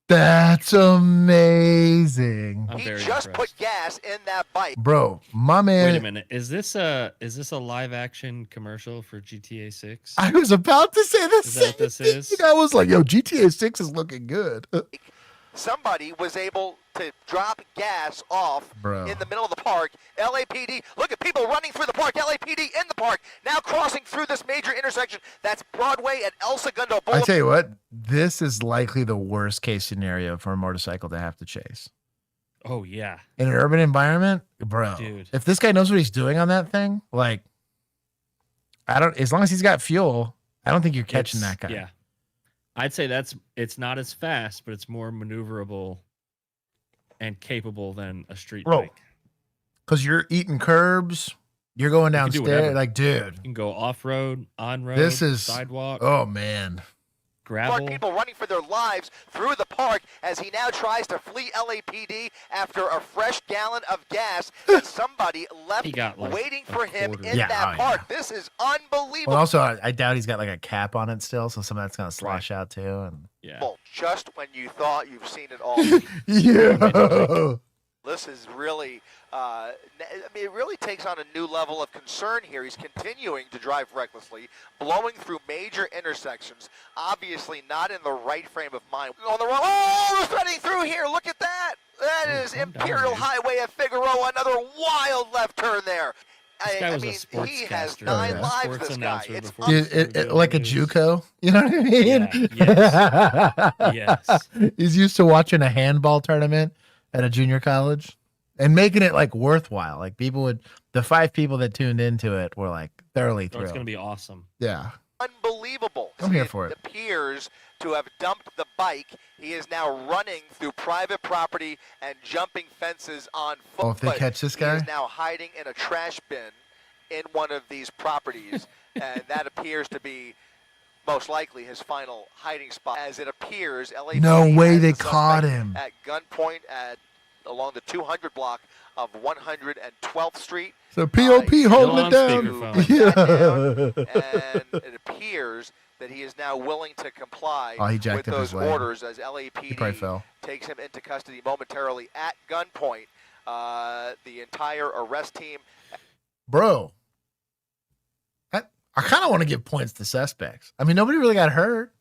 That's amazing, He just put gas in that bike. bro. My man. Wait a minute. Is this a live action commercial for GTA 6? I was about to say the Is that what this same is? thing. I was like, "Yo, GTA 6 is looking good." Somebody was able to drop gas off Bro. in the middle of the park. LAPD, look at people running through the park. LAPD in the park, now crossing through this major intersection. That's Broadway and El Segundo I Boulevard. tell you what, this is likely the worst case scenario for a motorcycle to have to chase. Oh yeah. In an urban environment, bro. Dude. If this guy knows what he's doing on that thing, like, as long as he's got fuel, I don't think you're catching that guy. Yeah. I'd say it's not as fast, but it's more maneuverable and capable than a street bike. Because you're eating curbs, you're going You can do downstairs, whatever. like, dude. You can go off-road, on-road, This is sidewalk. Oh man. Gravel. People running for their lives through the park as he now tries to flee LAPD after a fresh gallon of gas that somebody left waiting for him in that park. This is unbelievable. Well, also, I doubt he's got like a cap on it still, so some of that's gonna slosh out too. And Just when you thought you've seen it all. yeah. This is really, I mean, it really takes on a new level of concern here. He's continuing to drive recklessly, blowing through major intersections, obviously not in the right frame of mind. On the wrong, we're threading through here. Look at that. That is Imperial Highway at Figueroa. Another wild left turn there. This guy was I a mean, he has sportscaster. 9 lives, Sports this guy. It's Like a JUCO, you know what I mean? Yes. He's used to watching a handball tournament at a junior college and making it like worthwhile. Like the 5 people that tuned into it were like thoroughly Oh, thrilled. it's gonna be awesome. Yeah. unbelievable. I'm here for it. Appears to have dumped the bike. He is now running through private property and jumping fences on foot. Oh, if they catch this guy? He is now hiding in a trash bin in one of these properties, and that appears to be most likely his final hiding spot. As it appears, LAPD No way has they the caught suspect him. at gunpoint along the 200 block of 112th Street. So POP holding it down. And it appears that he is now willing to comply Oh, he with jacked up those his leg. orders as He probably LAPD fell. takes him into custody momentarily at gunpoint. The entire arrest team. Bro, I kind of want to give points to suspects. I mean, nobody really got hurt.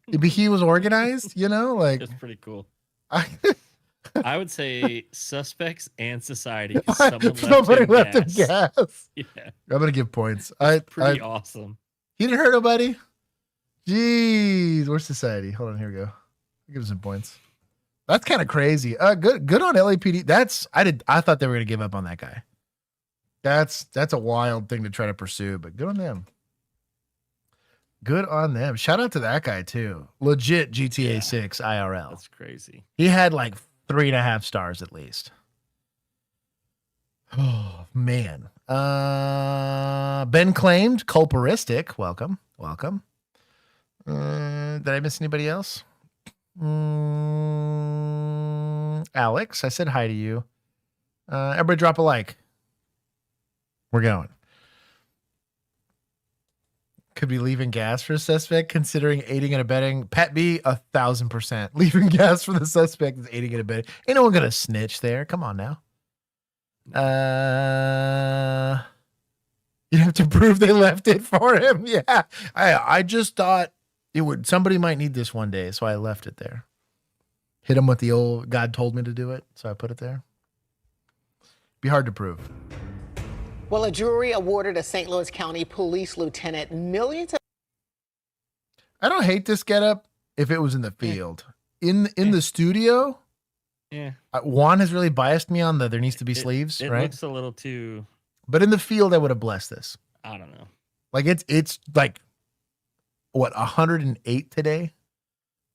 But he was organized, you know? Like, It's pretty cool. I would say suspects and society. 'Cause somebody left him gas. gas. Yeah. I'm gonna give points. Pretty awesome. He didn't hurt nobody. Jeez, where's society? Hold on, here we go. I'll give him some points. That's kind of crazy. Good on LAPD. I thought they were gonna give up on that guy. That's a wild thing to try to pursue, but good on them. Good on them. Shout out to that guy too. Legit GTA 6 IRL. That's crazy. He had like 3.5 stars at least. Oh man. Ben claimed culparistic. Welcome. Did I miss anybody else? Alex, I said hi to you. Everybody drop a like. We're going. Could be leaving gas for a suspect, considering aiding and abetting. Pat B, 1,000%. Leaving gas for the suspect is aiding and abetting. Ain't no one gonna snitch there. Come on now. You have to prove they left it for him. Yeah. I just thought somebody might need this one day, so I left it there. Hit him with the old God told me to do it, so I put it there. Be hard to prove. Well, a jury awarded a St. Louis County police lieutenant millions of... I don't hate this getup if it was in the field. In the studio, Yeah. Juan has really biased me on there needs to be sleeves, It right? looks a little too. But in the field, I would have blessed this. I don't know. Like it's like what 108 today,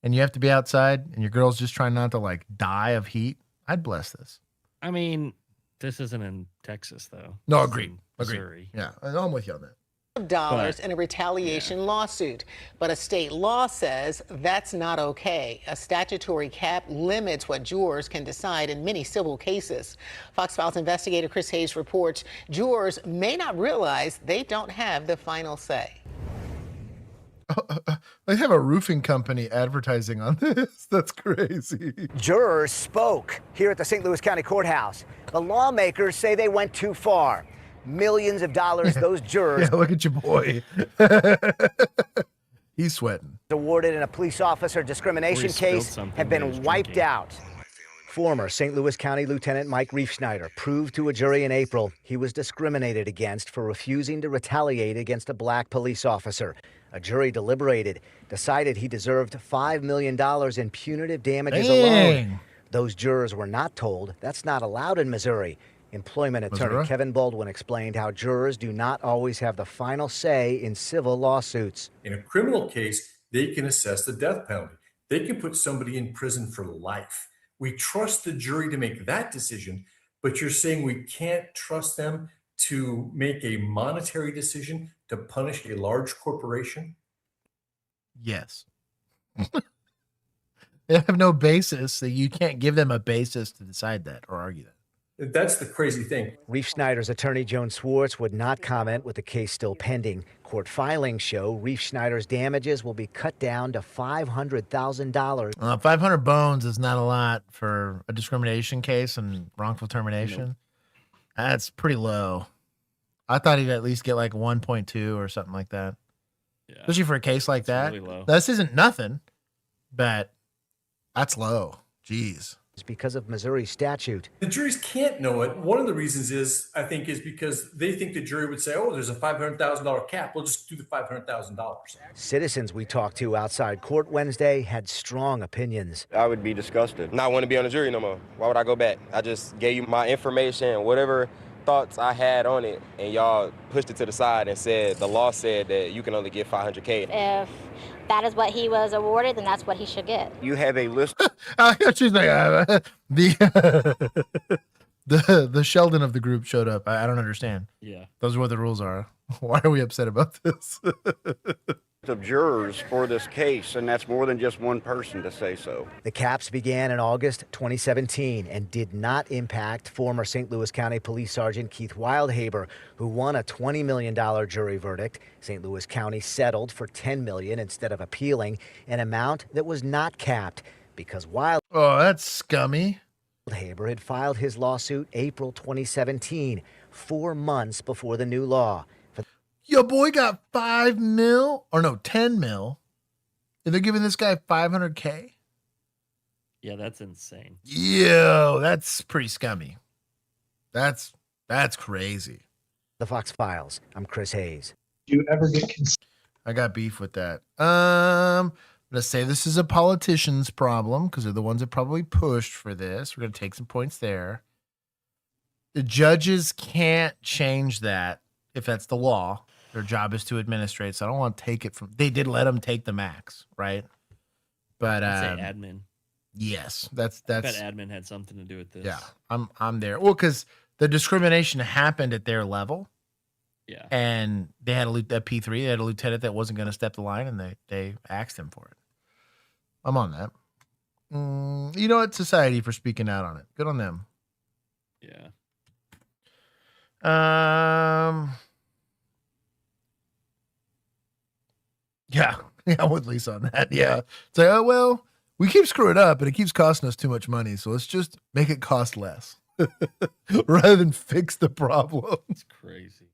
and you have to be outside, and your girl's just trying not to like die of heat. I'd bless this. I mean, this isn't in Texas though. No, This is agreed. in Agreed. Missouri. Yeah, I'm with you on that. dollars in a retaliation lawsuit. But a state law says that's not okay. A statutory cap limits what jurors can decide in many civil cases. Fox Files investigator Chris Hayes reports jurors may not realize they don't have the final say. They have a roofing company advertising on this. That's crazy. Jurors spoke here at the St. Louis County Courthouse. The lawmakers say they went too far. Millions of dollars those jurors Yeah, look at your boy. He's sweating. awarded in a police officer discrimination case have been wiped out. Former St. Louis County Lieutenant Mike Riefschneider proved to a jury in April he was discriminated against for refusing to retaliate against a black police officer. A jury deliberated, decided he deserved $5 million in punitive damages alone. Those jurors were not told that's not allowed in Missouri. Employment attorney Missouri? Kevin Baldwin explained how jurors do not always have the final say in civil lawsuits. In a criminal case, they can assess the death penalty. They can put somebody in prison for life. We trust the jury to make that decision, but you're saying we can't trust them to make a monetary decision to punish a large corporation? Yes. They have no basis. That you can't give them a basis to decide that or argue that. That's the crazy thing. Reef Schneider's attorney, Joan Swartz, would not comment with the case still pending. Court filings show Reef Schneider's damages will be cut down to $500,000. 500 bones is not a lot for a discrimination case and wrongful termination. Nope. That's pretty low. I thought he'd at least get like 1.2 or something like that. Yeah. Especially for a case like that. Really low. This isn't nothing, but that's low. Jeez. It's because of Missouri statute. The juries can't know it. One of the reasons is because they think the jury would say, oh, there's a $500,000 cap. We'll just do the $500,000. Citizens we talked to outside court Wednesday had strong opinions. I would be disgusted. Not want to be on the jury no more. Why would I go back? I just gave you my information and whatever thoughts I had on it, and y'all pushed it to the side and said the law said that you can only get $500K. If that is what he was awarded, then that's what he should get. You have a list. She's like, the Sheldon of the group showed up. I don't understand. Yeah. Those are what the rules are. Why are we upset about this? Of jurors for this case, and that's more than just one person to say so. The caps began in August 2017 and did not impact former St. Louis County Police Sergeant Keith Wildhaber, who won a $20 million jury verdict. St. Louis County settled for $10 million instead of appealing, an amount that was not capped because Oh, that's scummy. Wildhaber had filed his lawsuit April 2017, 4 months before the new law. Your boy got 5 mil or no 10 mil. And they're giving this guy 500K. Yeah, that's insane. Yo, that's pretty scummy. That's crazy. The Fox Files. I'm Chris Hayes. Do you ever get I got beef with that. Let's say this is a politician's problem because they're the ones that probably pushed for this. We're going to take some points there. The judges can't change that if that's the law. Their job is to administrate, so I don't want to take it from. They did let them take the max, right? But I'd say admin. Yes, that's. I bet admin had something to do with this. Yeah, I'm there. Well, because the discrimination happened at their level. Yeah, and they had a P3. They had a lieutenant that wasn't going to step the line, and they axed him for it. I'm on that. You know what? Society for speaking out on it. Good on them. Yeah. Yeah, I'm with Lisa on that. Yeah. It's like, oh, well, we keep screwing up and it keeps costing us too much money. So let's just make it cost less rather than fix the problem. It's crazy.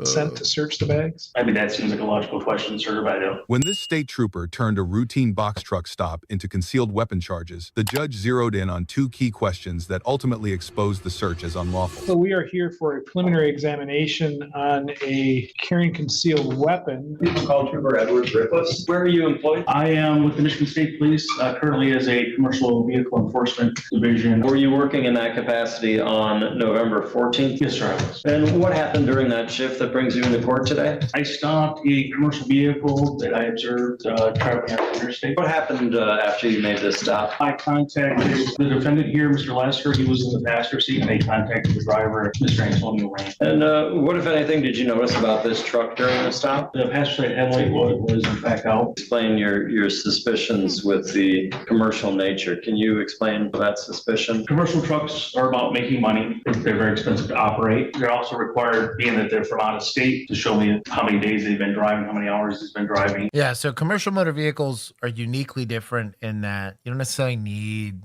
Sent to search the bags? I mean, that seems like a logical question, sir, but I don't. When this state trooper turned a routine box truck stop into concealed weapon charges, the judge zeroed in on 2 key questions that ultimately exposed the search as unlawful. So we are here for a preliminary examination on a carrying concealed weapon. Call Trooper Edwards Rickless. Where are you employed? I am with the Michigan State Police, currently as a commercial vehicle enforcement division. Were you working in that capacity on November 14th? Yes, sir, I was. And what happened during that shift that brings you into court today? I stopped a commercial vehicle that I observed traveling on the interstate. What happened after you made this stop? I contacted the defendant here, Mr. Lasker. He was in the passenger seat, and they contacted the driver, Mr. Antonio Rain. And what, if anything, did you notice about this truck during the stop? The passenger side headlight was in fact out. Explain your suspicions with the commercial nature. Can you explain that suspicion? Commercial trucks are about making money. They're very expensive to operate. They're also required, being that they're from out of state, to show me how many days they've been driving, how many hours he's been driving. Yeah, so commercial motor vehicles are uniquely different in that you don't necessarily need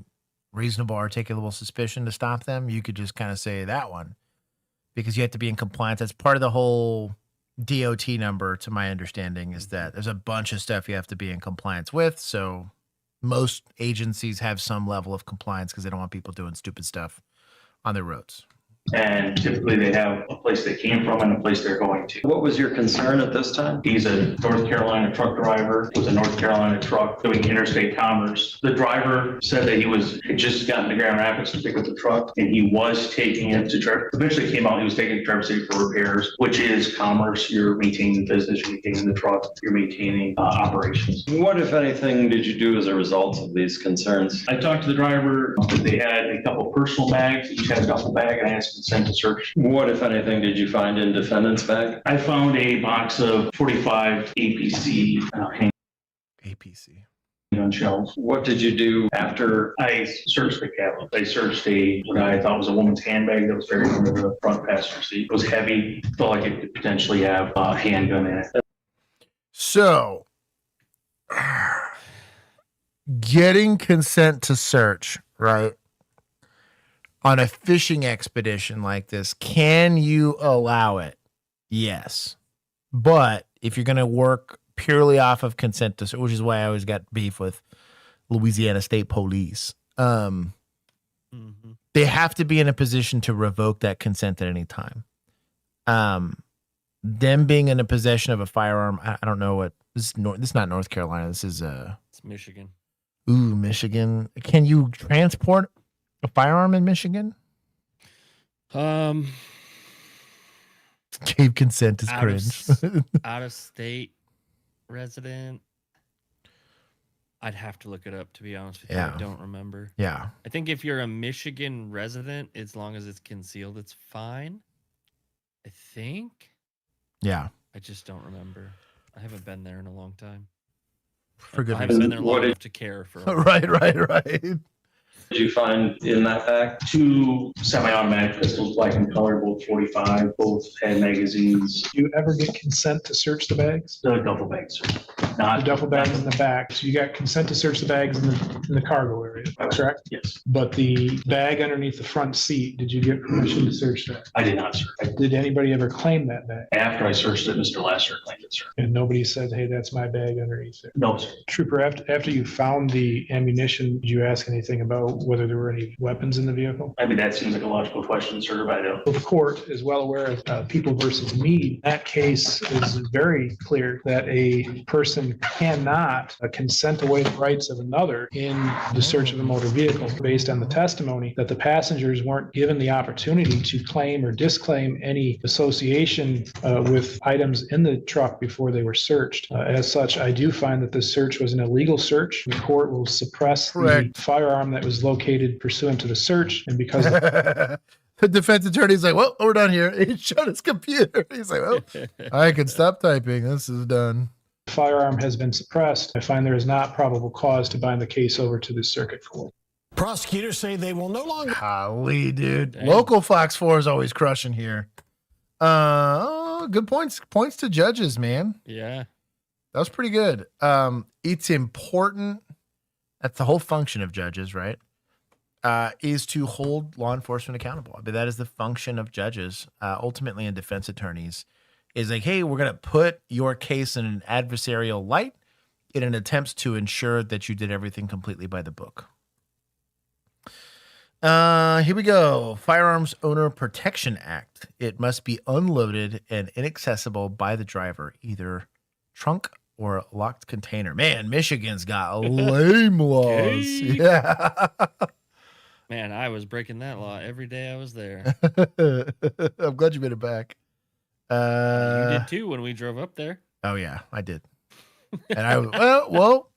reasonable articulable suspicion to stop them. You could just kind of say that one because you have to be in compliance. That's part of the whole DOT number, to my understanding, is that there's a bunch of stuff you have to be in compliance with. So most agencies have some level of compliance because they don't want people doing stupid stuff on their roads. And typically they have a place they came from and a place they're going to. What was your concern at this time? He's a North Carolina truck driver. It was a North Carolina truck doing interstate commerce. The driver said that had just gotten to Grand Rapids to pick up the truck, and he was taking it to Traverse. Eventually came out, he was taking it to Traverse City for repairs, which is commerce. You're maintaining the business, you're maintaining the truck, you're maintaining operations. What, if anything, did you do as a result of these concerns? I talked to the driver. They had a couple personal bags. Each had a duffel bag, and I asked consent to search. What, if anything, did you find in defendant's bag? I found a box of 45 APC APC on shelves. What did you do after? I searched the cabinet. I searched what I thought was a woman's handbag that was buried under the front passenger seat. It was heavy. Felt like it could potentially have a handgun in it. So, getting consent to search, right? On a fishing expedition like this, can you allow it? Yes. But if you're going to work purely off of consent to search, which is why I always got beef with Louisiana State Police, they have to be in a position to revoke that consent at any time. Them being in a possession of a firearm, I don't know what this is not North Carolina. This is it's Michigan. Ooh, Michigan. Can you transport a firearm in Michigan? Gave consent is cringe. Out of state resident. I'd have to look it up, to be honest with you. I don't remember. Yeah. I think if you're a Michigan resident, as long as it's concealed, it's fine. I think. Yeah. I just don't remember. I haven't been there in a long time. For good I haven't been there long enough to care for. Right. Did you find in that bag? 2 semi-automatic pistols, black in color, both 45, both had magazines. Do you ever get consent to search the bags? The duffel bags, The duffel bags in the back. So you got consent to search the bags in the cargo area, correct? Yes. But the bag underneath the front seat, did you get permission to search that? I did not, sir. Did anybody ever claim that bag? After I searched it, Mr. Lasser claimed it, sir. And nobody said, hey, that's my bag underneath it? No, sir. Trooper, after you found the ammunition, did you ask anything about whether there were any weapons in the vehicle? I mean, that seems like a logical question, sir, but I don't. The court is well aware of People versus Meade. That case is very clear that a person cannot consent away the rights of another in the search of a motor vehicle based on the testimony that the passengers weren't given the opportunity to claim or disclaim any association with items in the truck before they were searched. As such, I do find that this search was an illegal search. The court will suppress the firearm that was located pursuant to the search, and because the defense attorney's like, well, we're done here. He shut his computer. He's like, well, I can stop typing. This is done. The firearm has been suppressed. I find there is not probable cause to bind the case over to the circuit court. Prosecutors say they will no longer. Golly, dude. Dang. Local Fox 4 is always crushing here. Good points. Points to judges, man. Yeah. That was pretty good. It's important. That's the whole function of judges, right? Is to hold law enforcement accountable. But that is the function of judges, ultimately, and defense attorneys, is like, hey, we're going to put your case in an adversarial light in an attempt to ensure that you did everything completely by the book. Here we go. Firearms Owner Protection Act. It must be unloaded and inaccessible by the driver, either trunk or locked container. Man, Michigan's got lame laws. Yeah. Man, I was breaking that law every day I was there. I'm glad you made it back. You did too when we drove up there. Oh yeah, I did. And I well,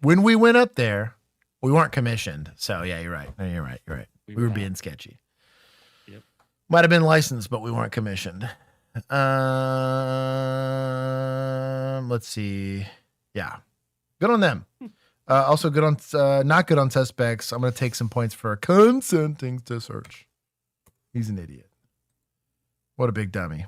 when we went up there, we weren't commissioned. So yeah, you're right. No, you're right. We were being sketchy. Yep. Might have been licensed, but we weren't commissioned. Let's see. Yeah, good on them. Also good on, not good on suspects. I'm going to take some points for consenting to search. He's an idiot. What a big dummy.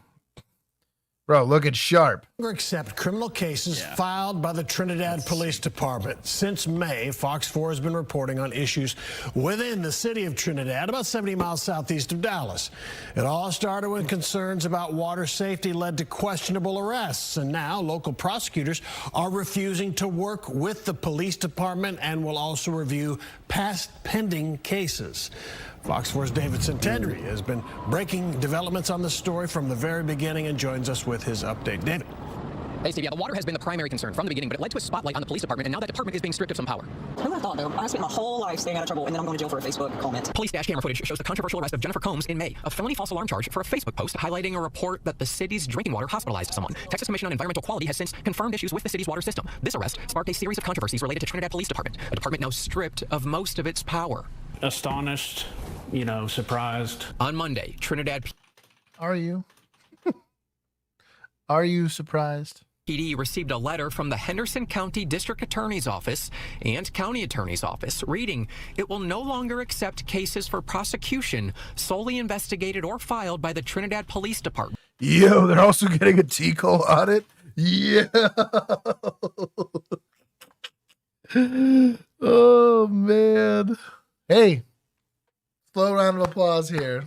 Bro, look at Sharp. Accept criminal cases filed by the Trinidad Police Department. Since May, Fox 4 has been reporting on issues within the city of Trinidad, about 70 miles southeast of Dallas. It all started when concerns about water safety led to questionable arrests, and now local prosecutors are refusing to work with the police department and will also review past pending cases. Fox 4's David Centendry has been breaking developments on the story from the very beginning and joins us with his update. David. Hey, Steve, yeah, the water has been the primary concern from the beginning, but it led to a spotlight on the police department, and now that department is being stripped of some power. Who would have thought, though? I spent my whole life staying out of trouble, and then I'm going to jail for a Facebook comment. Police dash camera footage shows the controversial arrest of Jennifer Combs in May, a felony false alarm charge for a Facebook post highlighting a report that the city's drinking water hospitalized someone. Texas Commission on Environmental Quality has since confirmed issues with the city's water system. This arrest sparked a series of controversies related to Trinidad Police Department, a department now stripped of most of its power. Astonished, surprised. On Monday, Trinidad... Are you? Are you surprised? PD received a letter from the Henderson County District Attorney's Office and County Attorney's Office reading, it will no longer accept cases for prosecution solely investigated or filed by the Trinidad Police Department. Yo, they're also getting a TCO audit? Yeah. Oh, man. Hey, slow round of applause here.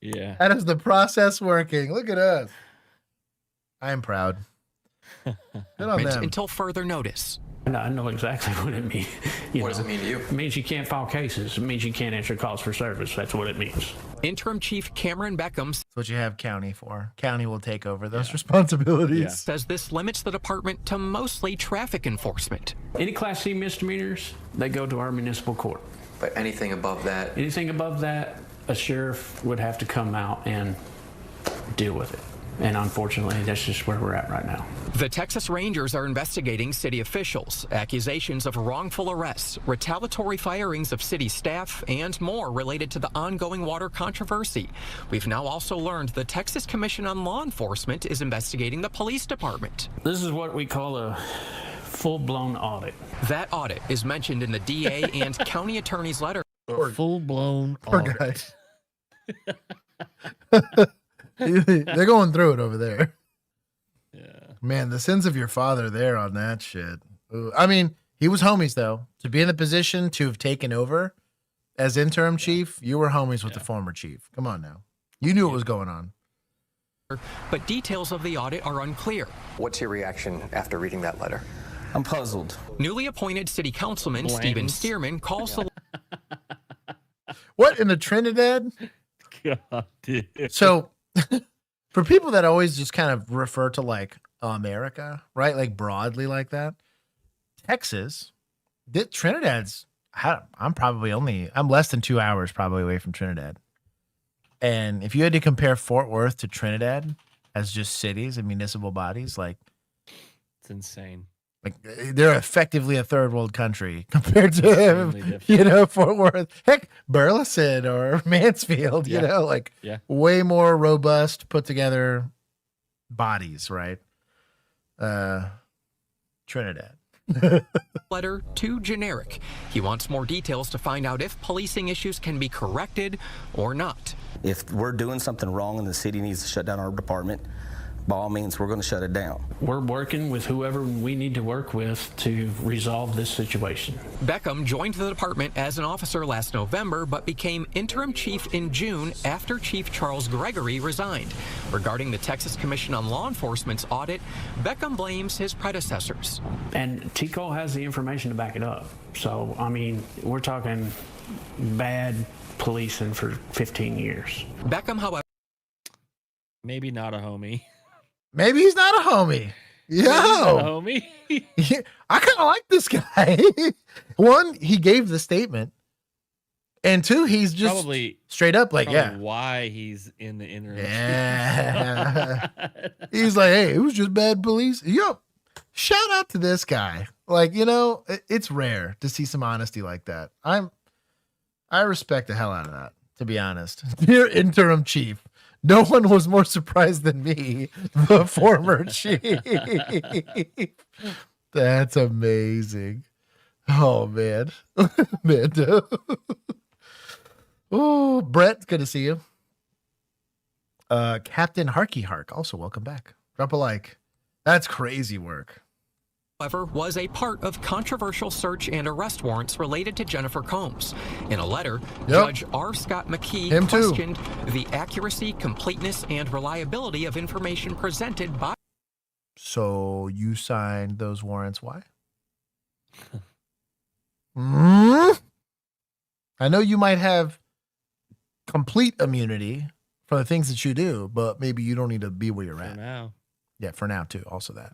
Yeah. That is the process working. Look at us. I am proud. Good on them. Until further notice. I know exactly what it means. What does it mean to you? It means you can't file cases. It means you can't answer calls for service. That's what it means. Interim Chief Cameron Beckham. That's what you have county for. County will take over those responsibilities. Says this limits the department to mostly traffic enforcement. Any Class C misdemeanors, they go to our municipal court. But anything above that? Anything above that, a sheriff would have to come out and deal with it. And unfortunately, that's just where we're at right now. The Texas Rangers are investigating city officials, accusations of wrongful arrests, retaliatory firings of city staff, and more related to the ongoing water controversy. We've now also learned the Texas Commission on Law Enforcement is investigating the police department. This is what we call a full-blown audit. That audit is mentioned in the DA and county attorney's letter. Full-blown Poor audit. guy. They're going through it over there. Yeah. Man, the sins of your father there on that shit. Ooh. I mean, he was homies, though. To be in the position to have taken over as interim chief, you were homies with the former chief. Come on now. You knew what was going on. But details of the audit are unclear. What's your reaction after reading that letter? I'm puzzled. Newly appointed city councilman Stephen Stearman calls the... What, in the Trinidad? God, dude. So... For people that always just kind of refer to like America, right? Like broadly like that. Texas, Trinidad's, I'm less than 2 hours probably away from Trinidad. And if you had to compare Fort Worth to Trinidad as just cities and municipal bodies, like it's insane. Like they're effectively a third world country compared to, Fort Worth. Heck, Burleson or Mansfield, way more robust, put together bodies, right? Trinidad. Letter too generic. He wants more details to find out if policing issues can be corrected or not. If we're doing something wrong and the city needs to shut down our department, by all means, we're going to shut it down. We're working with whoever we need to work with to resolve this situation. Beckham joined the department as an officer last November, but became interim chief in June after Chief Charles Gregory resigned. Regarding the Texas Commission on Law Enforcement's audit, Beckham blames his predecessors. And TCO has the information to back it up. So, I mean, we're talking bad policing for 15 years. Beckham, however, maybe not a homie. Maybe he's not a homie. Yo, not a homie. I kind of like this guy. One, he gave the statement, and two, he's just probably straight up like, why he's in the interim. Yeah, he's like, hey, it was just bad police. Yo, shout out to this guy. Like, it's rare to see some honesty like that. I respect the hell out of that, to be honest. Dear interim chief. No one was more surprised than me, the former chief. That's amazing. Oh, man. Mando. Oh, Brett, good to see you. Captain Harky Hark, also welcome back. Drop a like. That's crazy work. Was a part of controversial search and arrest warrants related to Jennifer Combs. In a letter, Judge R. Scott McKee questioned the accuracy, completeness, and reliability of information presented by... So you signed those warrants, why? I know you might have complete immunity for the things that you do, but maybe you don't need to be where you're at. Now. Yeah, for now too. Also that.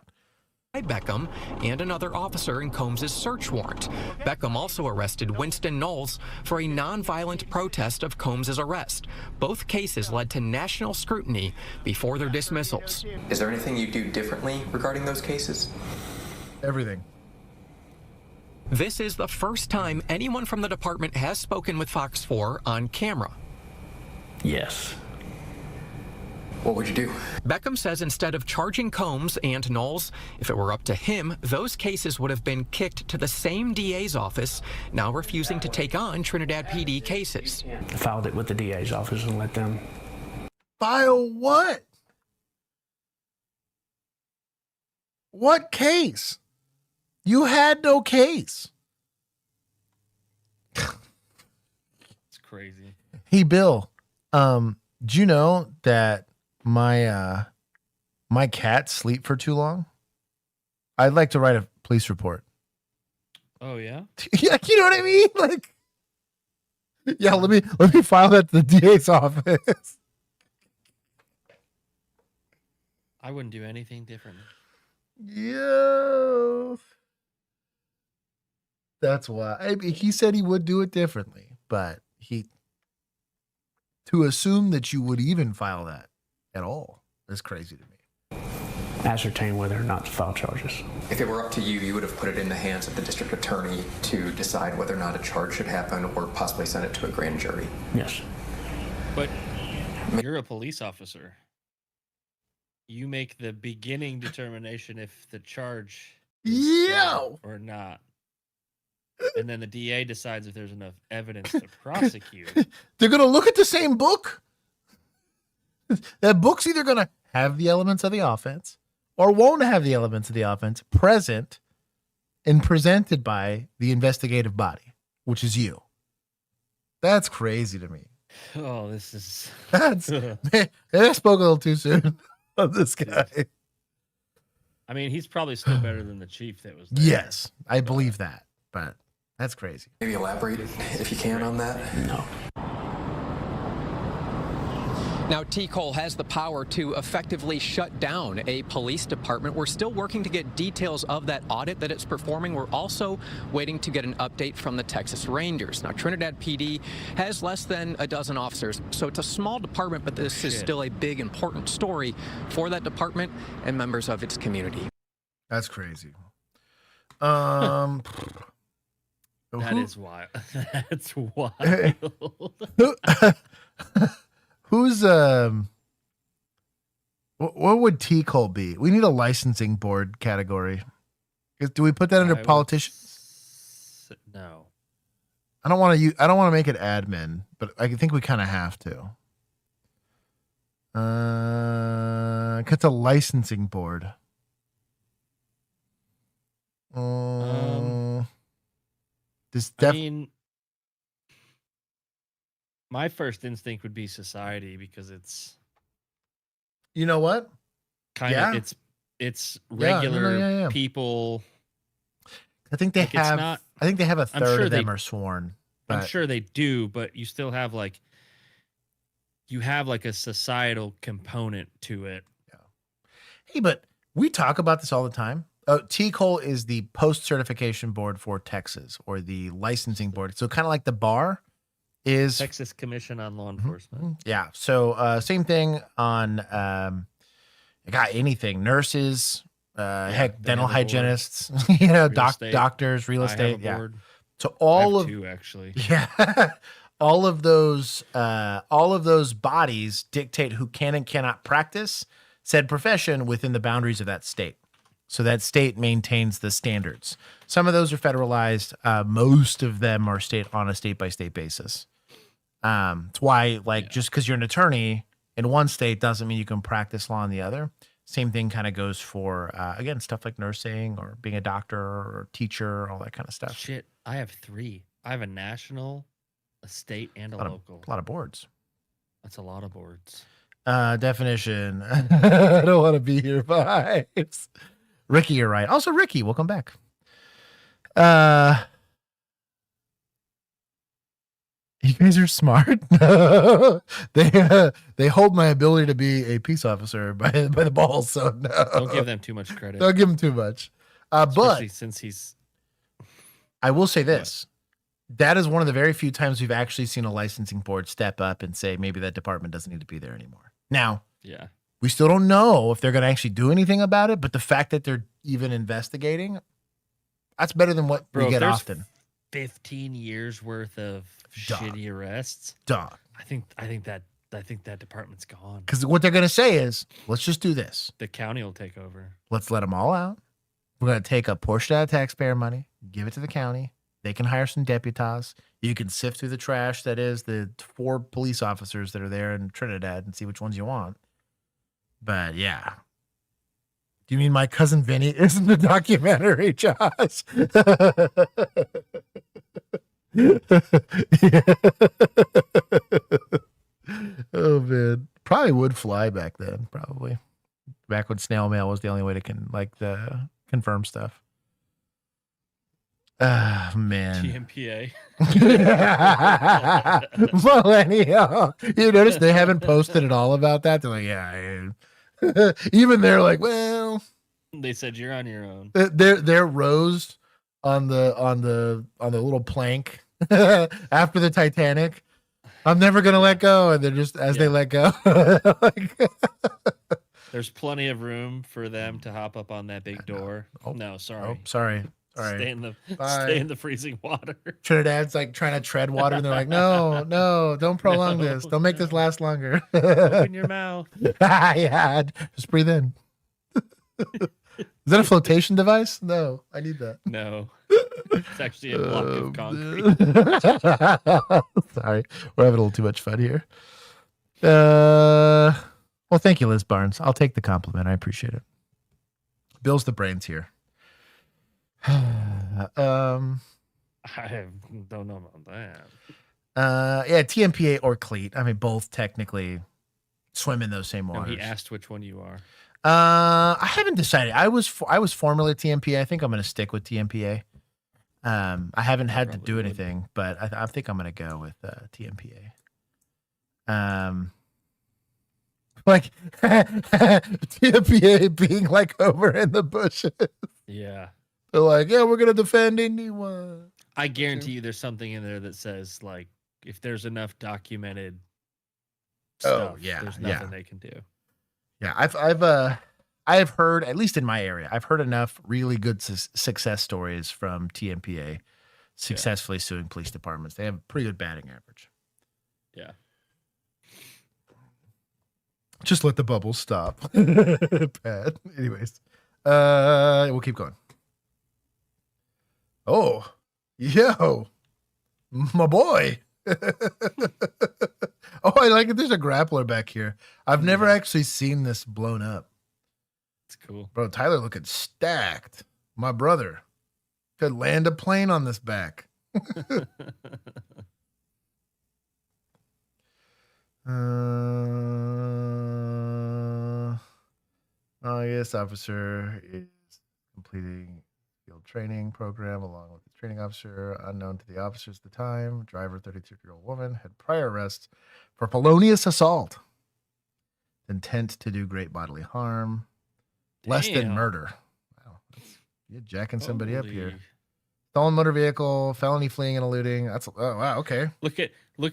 Beckham and another officer in Combs' search warrant. Beckham also arrested Winston Knowles for a nonviolent protest of Combs' arrest. Both cases led to national scrutiny before their dismissals. Is there anything you do differently regarding those cases? Everything. This is the first time anyone from the department has spoken with Fox 4 on camera. Yes. What would you do? Beckham says instead of charging Combs and Knowles, if it were up to him, those cases would have been kicked to the same DA's office, now refusing to take on Trinidad PD cases. I filed it with the DA's office and let them. File what? What case? You had no case. It's crazy. Hey, Bill, do you know that my cats sleep for too long? I'd like to write a police report. Oh yeah? Yeah, you know what I mean? Like, yeah, let me file that to the DA's office. I wouldn't do anything different. Yeah. That's why. I mean, he said he would do it differently, but to assume that you would even file that at all is crazy to me. Ascertain whether or not to file charges. If it were up to you, you would have put it in the hands of the district attorney to decide whether or not a charge should happen or possibly send it to a grand jury. Yes. But you're a police officer. You make the beginning determination if the charge is valid or not. And then the DA decides if there's enough evidence to prosecute. They're going to look at the same book. That book's either going to have the elements of the offense or won't have the elements of the offense present and presented by the investigative body, which is you. That's crazy to me. Oh, this is... Man, I spoke a little too soon of this guy. I mean, he's probably still better than the chief that was there. Yes, I believe that, but that's crazy. Maybe elaborate if you can on that? No. Now, T. Cole has the power to effectively shut down a police department. We're still working to get details of that audit that it's performing. We're also waiting to get an update from the Texas Rangers. Now, Trinidad PD has less than a dozen officers, so it's a small department, but this is still a big, important story for that department and members of its community. That's crazy. That is wild. That's wild. Who's what would T. Cole be? We need a licensing board category. Do we put that under politicians? No. I don't want to make it admin, but I think we kind of have to. It's a licensing board. I mean, my first instinct would be society because it's, you know what, kind of it's regular people. I think they have. I think they have a third of them are sworn. I'm sure they do, but you still have a societal component to it. Yeah. Hey, but we talk about this all the time. T. Cole is the post-certification board for Texas, or the licensing board. So kind of like the bar is Texas Commission on Law Enforcement. Yeah. So same thing on anything, nurses, dental hygienists, doctors, real estate. Yeah. So all of two, actually. Yeah. all of those bodies dictate who can and cannot practice said profession within the boundaries of that state. So that state maintains the standards. Some of those are federalized. Most of them are on a state-by-state basis. It's why, just because you're an attorney in one state doesn't mean you can practice law in the other. Same thing kind of goes for, again, stuff like nursing or being a doctor or teacher, all that kind of stuff. Shit, I have 3. I have a national, a state, and a local. A lot of boards. That's a lot of boards. Definition. I don't want to be here, vibes. Ricky, you're right. Also, Ricky, welcome back. You guys are smart. They hold my ability to be a peace officer by the balls. So no, don't give them too much credit. Don't give them too much. Especially but since he's. I will say this: that is one of the very few times we've actually seen a licensing board step up and say maybe that department doesn't need to be there anymore. Now, yeah, we still don't know if they're going to actually do anything about it. But the fact that they're even investigating, that's better than what we get often. 15 years worth of shitty arrests. Dog. I think that department's gone. Because what they're going to say is, let's just do this. The county will take over. Let's let them all out. We're going to take a portion out of taxpayer money, give it to the county. They can hire some deputies. You can sift through the trash that is the 4 police officers that are there in Trinidad and see which ones you want. But yeah. Do you mean my cousin Vinny isn't a documentary, Josh? Oh man, probably would fly back then. Probably back when snail mail was the only way to confirm stuff. Ah, man. TMPA. Millennial. You notice they haven't posted at all about that. They're like, yeah. Even they're like, well. They said you're on your own. They're rows on the little plank after the Titanic. I'm never gonna let go, and they're just they let go. There's plenty of room for them to hop up on that big door. Oh, no, sorry. Oh, sorry. All right. Stay in the freezing water. Trinidad's like trying to tread water, and they're like, no, don't prolong this. Don't make this last longer. Open your mouth. Yeah, just breathe in. Is that a flotation device? No, I need that. No, it's actually a block of concrete. Sorry, we're having a little too much fun here. Well, thank you, Liz Barnes. I'll take the compliment. I appreciate it. Bill's the brains here. I don't know about that. Yeah, TMPA or cleat. I mean, both technically swim in those same waters. No, he asked which one you are. I haven't decided. I was formerly TMPA. I think I'm going to stick with TMPA. I haven't had to do anything, but I think I'm going to go with TMPA. Like TMPA being like over in the bushes. Yeah. They're like, yeah, we're going to defend anyone. I guarantee you there's something in there that says, like, if there's enough documented stuff, there's nothing they can do. Yeah, I've heard, at least in my area, I've heard enough really good success stories from TMPA successfully suing police departments. They have a pretty good batting average. Yeah. Just let the bubbles stop. Bad. Anyways, we'll keep going. Oh, yo, my boy. Oh, I like it. There's a grappler back here. I've never actually seen this blown up. It's cool. Bro, Tyler looking stacked. My brother could land a plane on this back. Yes, officer is completing field training program along with the training officer. Unknown to the officers at the time, driver, 32-year-old woman, had prior arrests for felonious assault, intent to do great bodily harm, less than murder. Wow, you're jacking somebody up here. Stolen motor vehicle, felony fleeing and eluding. That's wow. Okay. Look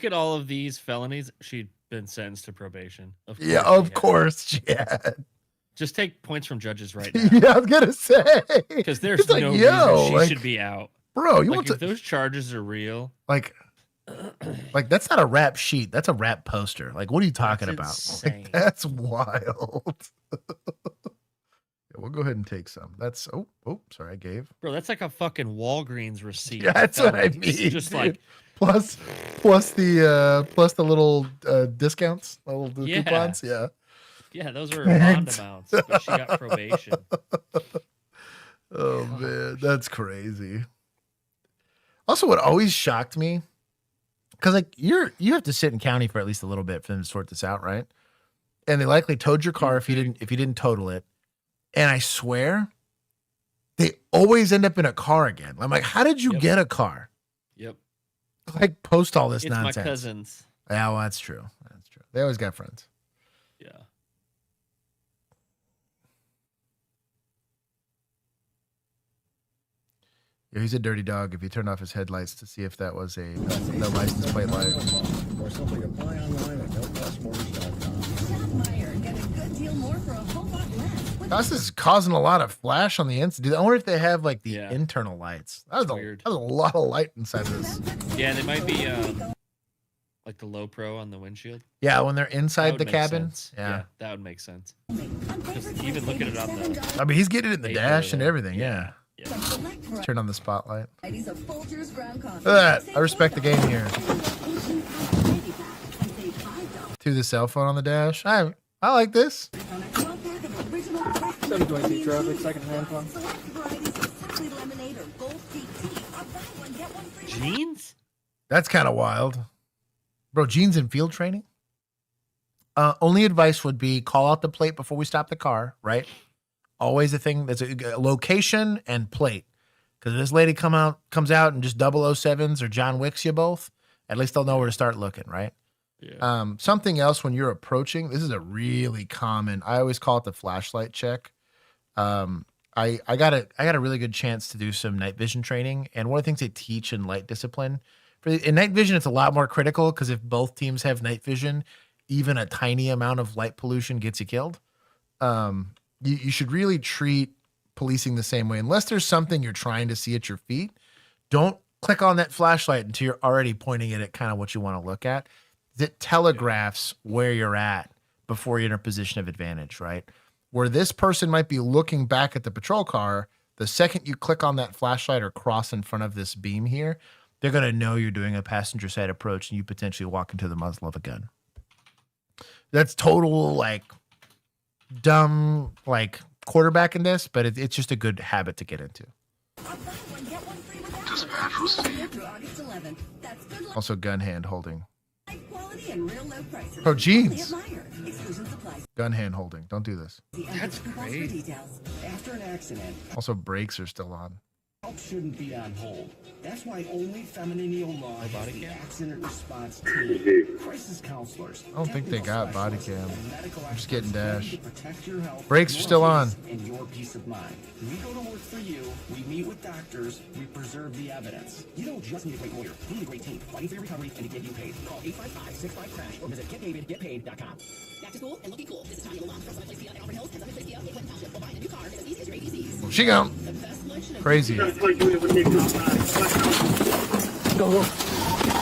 at all of these felonies. She'd been sentenced to probation. Of course she had. Just take points from judges right now. Yeah, I was gonna say because there's no reason she should be out, bro. You want if those charges are real? Like that's not a rap sheet. That's a rap poster. Like, what are you talking about? Like, that's wild. We'll go ahead and take some. That's sorry, I gave. Bro, that's like a fucking Walgreens receipt. Yeah, that's what I mean. Just like plus the little discounts, little coupons. Yeah. Yeah, those are bond amounts. But she got probation. Oh man, that's crazy. Also, what always shocked me, because like you have to sit in county for at least a little bit for them to sort this out, right? And they likely towed your car if you didn't total it. And I swear, they always end up in a car again. I'm like, how did you get a car? Yep. Like, post all this It's nonsense. my cousins. Yeah, well, that's true. That's true. They always got friends. Yeah. Yeah, he's a dirty dog if he turned off his headlights to see if that was a no license plate light. Or simply apply online at nocostmotors.com. Get a good deal more for a whole lot less. This is causing a lot of flash on the inside. I wonder if they have like the internal lights. That was a lot of light inside this. Yeah, they might be like the low pro on the windshield. Yeah, when they're inside the cabin. Yeah, that would make sense. Just even look at it on the. I mean, he's getting it in the dash and everything. Yeah. Turn on the spotlight. Ladies of Folgers ground coffee. Look at that. I respect the game here. To the cell phone on the dash. I like this. 720 traffic, second-hand one. Jeans? That's kind of wild. Bro, jeans in field training? Only advice would be call out the plate before we stop the car, right? Always a thing. That's a location and plate. Because if this lady comes out and just 007s or John Wicks you both, at least they'll know where to start looking, right? Yeah. Something else when you're approaching, this is a really common, I always call it the flashlight check. I got a really good chance to do some night vision training. And one of the things they teach in light discipline, in night vision, it's a lot more critical because if both teams have night vision, even a tiny amount of light pollution gets you killed. You should really treat policing the same way. Unless there's something you're trying to see at your feet, don't click on that flashlight until you're already pointing it at kind of what you want to look at. That telegraphs where you're at before you're in a position of advantage, right? Where this person might be looking back at the patrol car, the second you click on that flashlight or cross in front of this beam here, they're going to know you're doing a passenger side approach and you potentially walk into the muzzle of a gun. That's total, like, dumb, like, quarterback in this, but it's just a good habit to get into. Also, gun hand holding. Oh, jeans. Gun hand holding. Don't do this. That's great. After an accident, Also, brakes are still on. help shouldn't be on hold. That's why only Femininio Law has the accident response team, crisis counselors. I don't think they got body cam. I'm just getting dash. Protect your health, Brakes are your still on. peace, and your peace of mind. We go to work for you. We meet with doctors. We preserve the evidence. You don't just need a great lawyer. You need a great team fighting for your recovery and to get you paid. Call 855-65-CRASH or visit getpaid.com. Back to school and looking cool. This is Tommy Lalonde from Summit Place Kia in Auburn Hills and Summit Place Kia in Clinton Township. Or buying a new car is as easy as your ABCs. Well, she gone. Crazy. Go.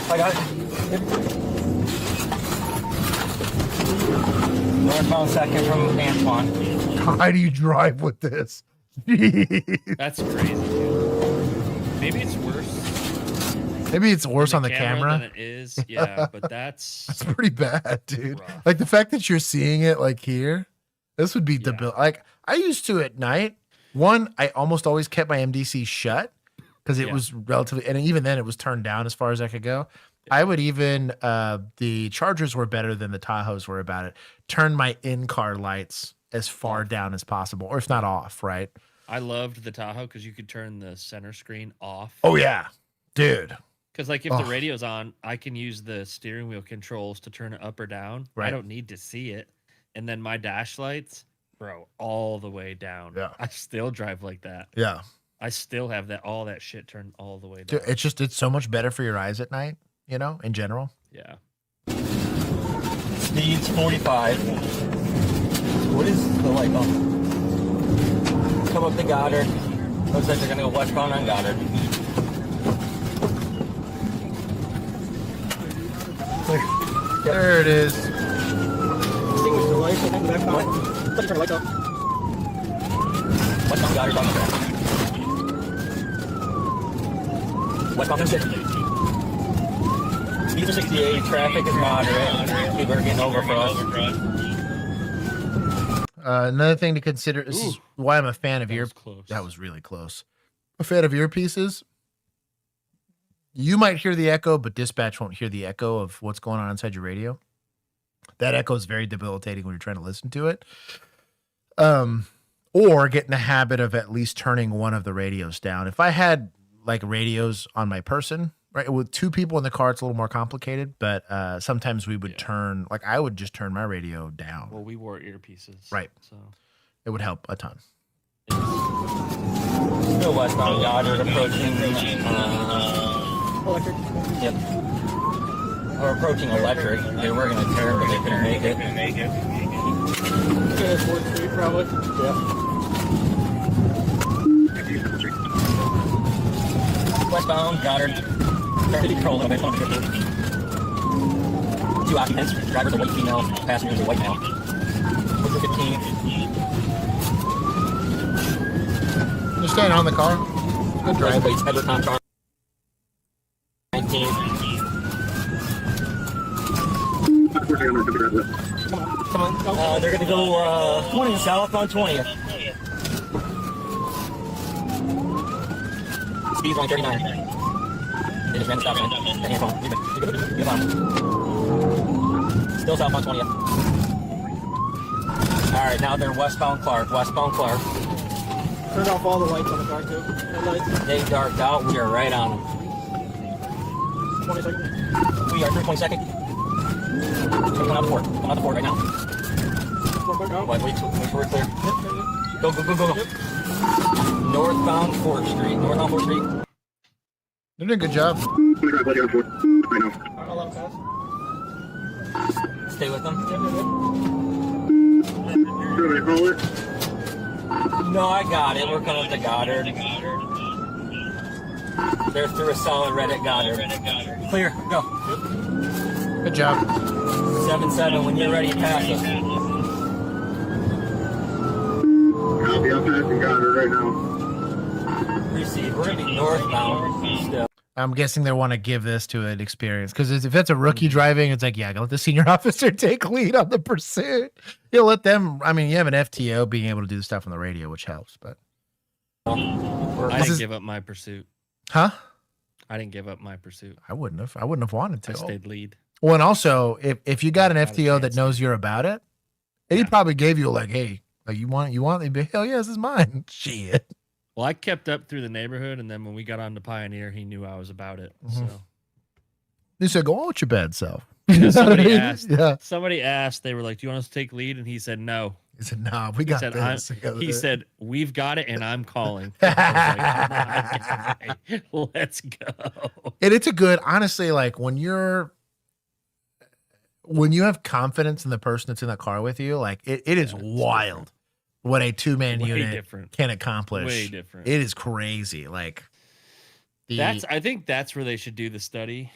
I got it. Northbound second from Antoine. How do you drive with this? That's crazy, dude. Maybe it's worse. Maybe it's worse on the camera than it is. Yeah, but that's pretty bad, dude. Like the fact that you're seeing it like here, this would be debil. Like I used to at night. One, I almost always kept my MDC shut because it was relatively, and even then it was turned down as far as I could go. I would even, the Chargers were better than the Tahoes were about it. Turn my in-car lights as far down as possible, or if not off, right? I loved the Tahoe because you could turn the center screen off. Oh yeah, dude. Because like if the radio's on, I can use the steering wheel controls to turn it up or down. Right. I don't need to see it. And then my dash lights, bro, all the way down. Yeah. I still drive like that. Yeah. I still have all that shit turned all the way down. Dude, it's so much better for your eyes at night, you know, in general. Yeah. Speed's 45. What is the light on? Come up the Goddard. Looks like they're gonna go westbound on Goddard. There it is. Extinguish the lights, I think, westbound. Let me turn the lights off. Westbound Goddard on the track. Westbound 60. Speeds are 68, traffic is moderate. People are getting over for us. Another thing to consider, this is why I'm a fan of that was really close. A fan of earpieces. You might hear the echo, but dispatch won't hear the echo of what's going on inside your radio. That echo is very debilitating when you're trying to listen to it. Or get in the habit of at least turning one of the radios down. If I had like radios on my person, Right. With two people in the car, it's a little more complicated, but sometimes we would turn, like I would just turn my radio down. Well, we wore earpieces. Right. So it would help a ton. Still westbound Goddard approaching electric. Yep. Or approaching electric. They were going to turn, but they couldn't make it. Good, 4th Street, probably. Yep. Westbound Goddard. Starting to control a little bit. Two occupants. Drivers a white female. Passengers a white male. Over 15. You're staying on the car. Good drive. Weights, Edward Tom, 19. Come on. They're going to go 20 south on 20th. Speed's only 39. They just ran the stop sign. The handphone. You're fine. Still south on 20th. All right, now they're westbound Clark. Westbound Clark. Turned off all the lights on the car, too. Headlights. They darked out. We are right on them. 20 seconds. We are through 22nd. Come out the fort. Come out the fort right now. Wait till we're clear. Go. Northbound 4th Street. Northbound 4th Street. They're doing a good job. Stay with them. No, I got it. We're coming to Goddard. They're through a solid red at Goddard. Clear. Go. Good job. 7-7. When you're ready, pass us. Copy. I'm passing Goddard right now. Receive. We're going to be northbound still. I'm guessing they want to give this to an experience because if it's a rookie driving, it's like, yeah, let the senior officer take lead on the pursuit. You'll let them. I mean, you have an FTO being able to do stuff on the radio, which helps. But I didn't give up my pursuit. Huh? I didn't give up my pursuit. I wouldn't have wanted to. I stayed lead. Well, and also, if you got an FTO that knows you're about it, and he probably gave you like, hey, like you want? He'd be, hell yeah, this is mine. Shit. Well, I kept up through the neighborhood, and then when we got on to Pioneer, he knew I was about it. So He said, go on with your bad self. somebody asked. Yeah. Somebody asked. They were like, "Do you want us to take lead?" And he said, "No." He said, "No, we got this." He said, "We've got it, and I'm calling." I was like, okay, let's go. And it's a good, honestly, like when you have confidence in the person that's in the car with you, like it is wild what a 2-man unit can accomplish. Way different. It is crazy. Like I think that's where they should do the study.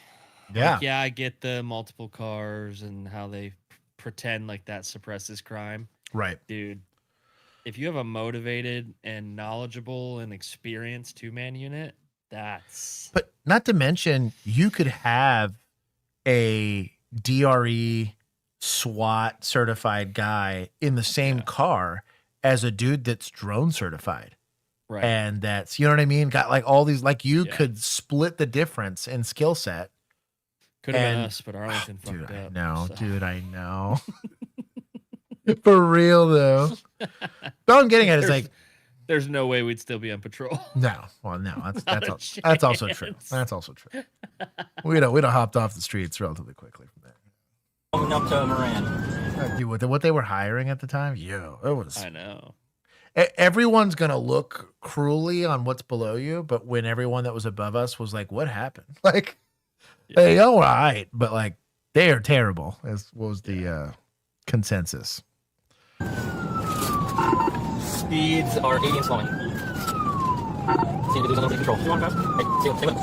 Yeah. Like, yeah, I get the multiple cars and how they pretend like that suppresses crime. Right. Dude, if you have a motivated and knowledgeable and experienced 2-man unit, that's... But not to mention, you could have a DRE SWAT certified guy in the same car as a dude that's drone certified. Right. And that's, you know what I mean? Got like all these, like you could split the difference in skill set. Could have been us, but Arlington fucked up. Dude, I know. For real, though. But all I'm getting at is like... There's no way we'd still be on patrol. No. Well, no. That's also true. That's also true. We'd have hopped off the streets relatively quickly from there. Coming up to Moran. Dude, what they were hiring at the time? Yo, it was... I know. Everyone's going to look cruelly on what's below you, but when everyone that was above us was like, what happened? Like... They all right, but like they are terrible. As was the consensus. Speeds are 80 and slowing. Seem to lose a little bit of control. Do you want to pass? Hey, stay with us.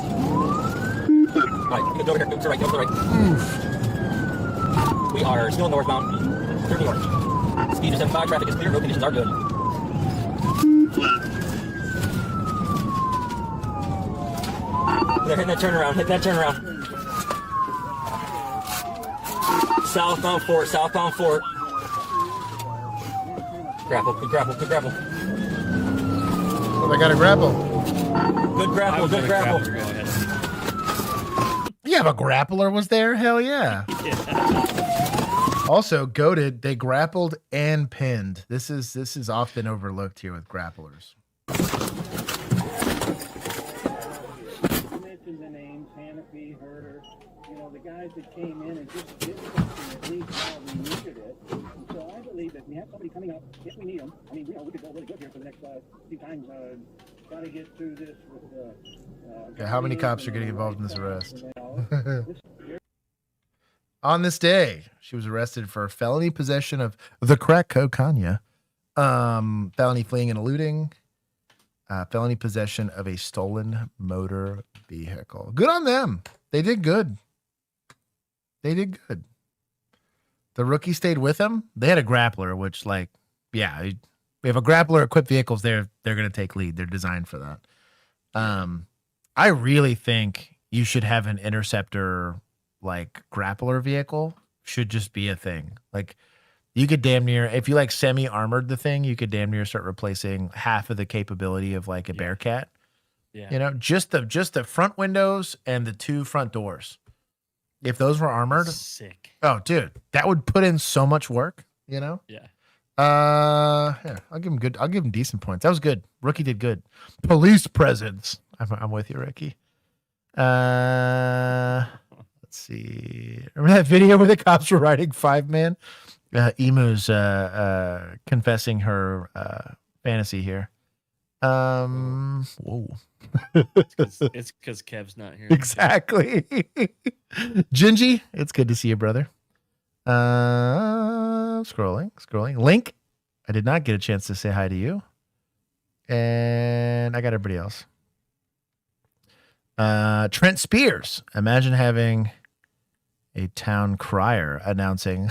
All right, go over here. Go to the right. Go to the right. We are still northbound. Through New York. Speed is 75. Traffic is clear. Road conditions are good. They're hitting that turnaround. Hit that turnaround. Southbound Fort. Grapple. Good grapple. Oh, I got a grapple. Good grapple. You have a grappler was there? Hell yeah. Also, goated, they grappled and pinned. This is often overlooked here with grapplers. guys that came in and just did something at least while we needed it. So I believe that we have somebody coming up if we need them. I mean, we could go really good here for the next few times. Got to get through this with. Yeah, how many cops are getting involved in this arrest? On this day, she was arrested for felony possession of the crack cocaine, felony fleeing and eluding, felony possession of a stolen motor vehicle. Good on them. They did good. They did good. The rookie stayed with them. They had a grappler, which, like, yeah, we have a grappler equipped vehicles. They're going to take lead. They're designed for that. I really think you should have an interceptor, like, grappler vehicle. Should just be a thing. Like, you could damn near, if you like semi-armored the thing, you could damn near start replacing half of the capability of like a Bearcat. Yeah. You know, just the front windows and the 2 front doors. If those were armored, sick. Oh, dude, that would put in so much work. You know. Yeah. Yeah, I'll give him good. I'll give him decent points. That was good. Rookie did good. Police presence. I'm with you, Ricky. Let's see. Remember that video where the cops were riding 5-man? Emu's confessing her fantasy here. Whoa. It's because Kev's not here. Exactly. Gingy, it's good to see you, brother. Scrolling. Link, I did not get a chance to say hi to you. And I got everybody else. Trent Spears, imagine having a town crier announcing,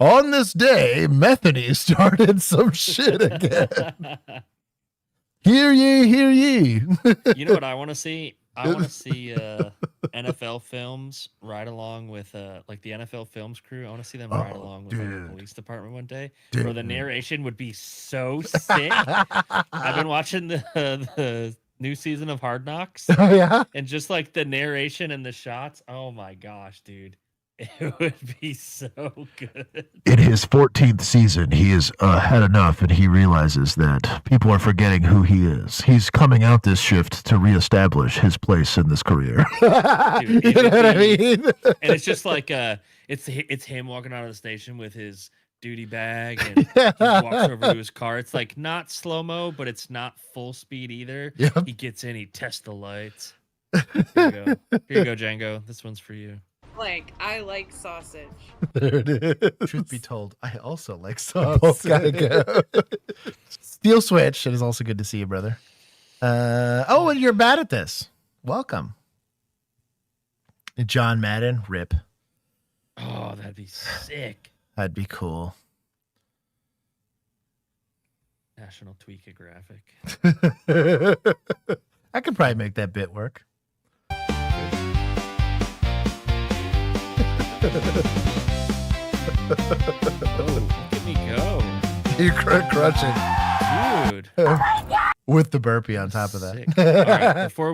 on this day, Metheny started some shit again. Hear ye, hear ye. You know what I want to see? I want to see NFL films ride along with like the NFL films crew. I want to see them ride along with the police department one day. Where the narration would be so sick. I've been watching the new season of Hard Knocks. Oh yeah. And just like the narration and the shots. Oh my gosh, dude. It would be so good. In his 14th season, he has had enough, and he realizes that people are forgetting who he is. He's coming out this shift to reestablish his place in this career. Dude, you know what I mean? And it's just like it's him walking out of the station with his duty bag, and he walks over to his car. It's like not slow-mo, but it's not full speed either. Yep. He gets in, he tests the lights. Here you go. Here you go, Django. This one's for you. Like, I like sausage. There it is. Truth be told, I also like sausage. Both gotta go. Steel Switch. It is also good to see you, brother. Oh, and you're bad at this. Welcome. John Madden, rip. Oh, that'd be sick. That'd be cool. National Tweakographic. I could probably make that bit work. Oh, look at me go. You're crushing. Dude. With the burpee on top of that. Sick. All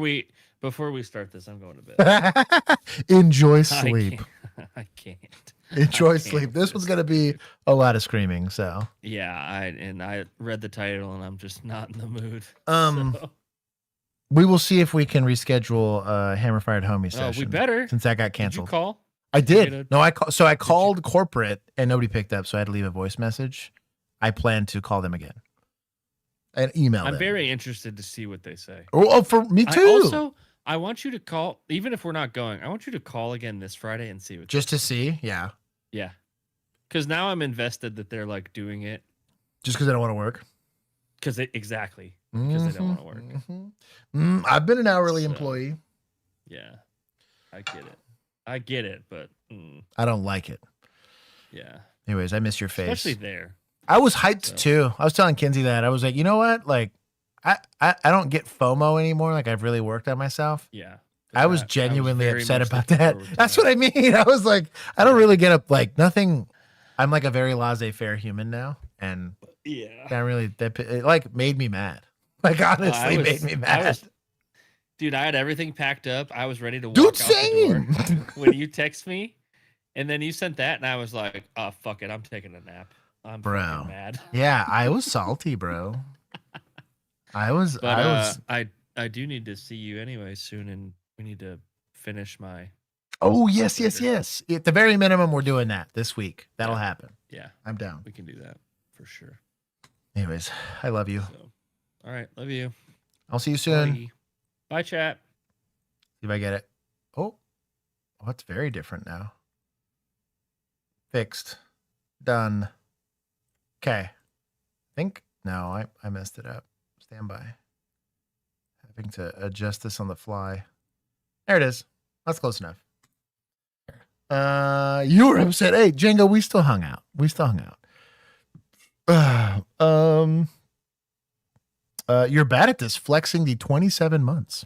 right, before we start this, I'm going to bed. Enjoy sleep. I can't. Enjoy sleep. This one's gonna be a lot of screaming, so. Yeah, I read the title and I'm just not in the mood. So. We will see if we can reschedule Hammer Fired Homie session. We better. Since that got canceled. Did you call? I did. No, I called corporate and nobody picked up, so I had to leave a voice message. I plan to call them again and email them. I'm very interested to see what they say. Oh, for me too. I want you to call, even if we're not going, I want you to call again this Friday and see what. Just to see, yeah. Yeah. Because now I'm invested that they're like doing it. Just because I don't want to work. Exactly. Because they don't want to work. I've been an hourly employee. Yeah, I get it, but I don't like it. Yeah. Anyways, I miss your face. Especially there. I was hyped too. I was telling Kinsey that. I was like, you know what? Like, I don't get FOMO anymore. Like, I've really worked on myself. Yeah. I was genuinely upset about that. That's what I mean. I was like, I don't really get up, like, nothing. I'm like a very laissez-faire human now. And yeah, it like made me mad. Like, honestly, made me mad. Dude, I had everything packed up. I was ready to walk out the door when you text me. And then you sent that, and I was like, oh, fuck it. I'm taking a nap. I'm fucking mad. Yeah, I was salty, bro. I do need to see you anyway soon, and we need to finish my Oh, yes. At the very minimum, we're doing that this week. That'll happen. Yeah. I'm down. We can do that for sure. Anyways, I love you. All right. Love you. I'll see you soon. Bye. Bye, chat. See if I get it. Oh, it's very different now. Fixed. Done. Okay. No, I messed it up. Stand by. Having to adjust this on the fly. There it is. That's close enough. You were upset. Hey, Django, we still hung out. You're bad at this, flexing the 27 months.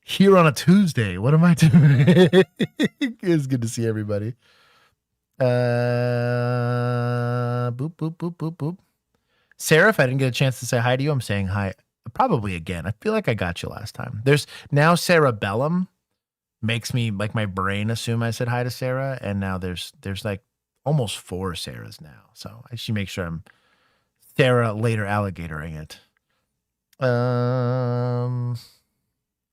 Here on a Tuesday. What am I doing? It's good to see everybody. Boop. Sarah, if I didn't get a chance to say hi to you, I'm saying hi probably again. I feel like I got you last time. There's now Cerebellum makes me, like, my brain assume I said hi to Sarah, and now there's like almost 4 Sarahs now. So I should make sure I'm Sarah later alligatoring it.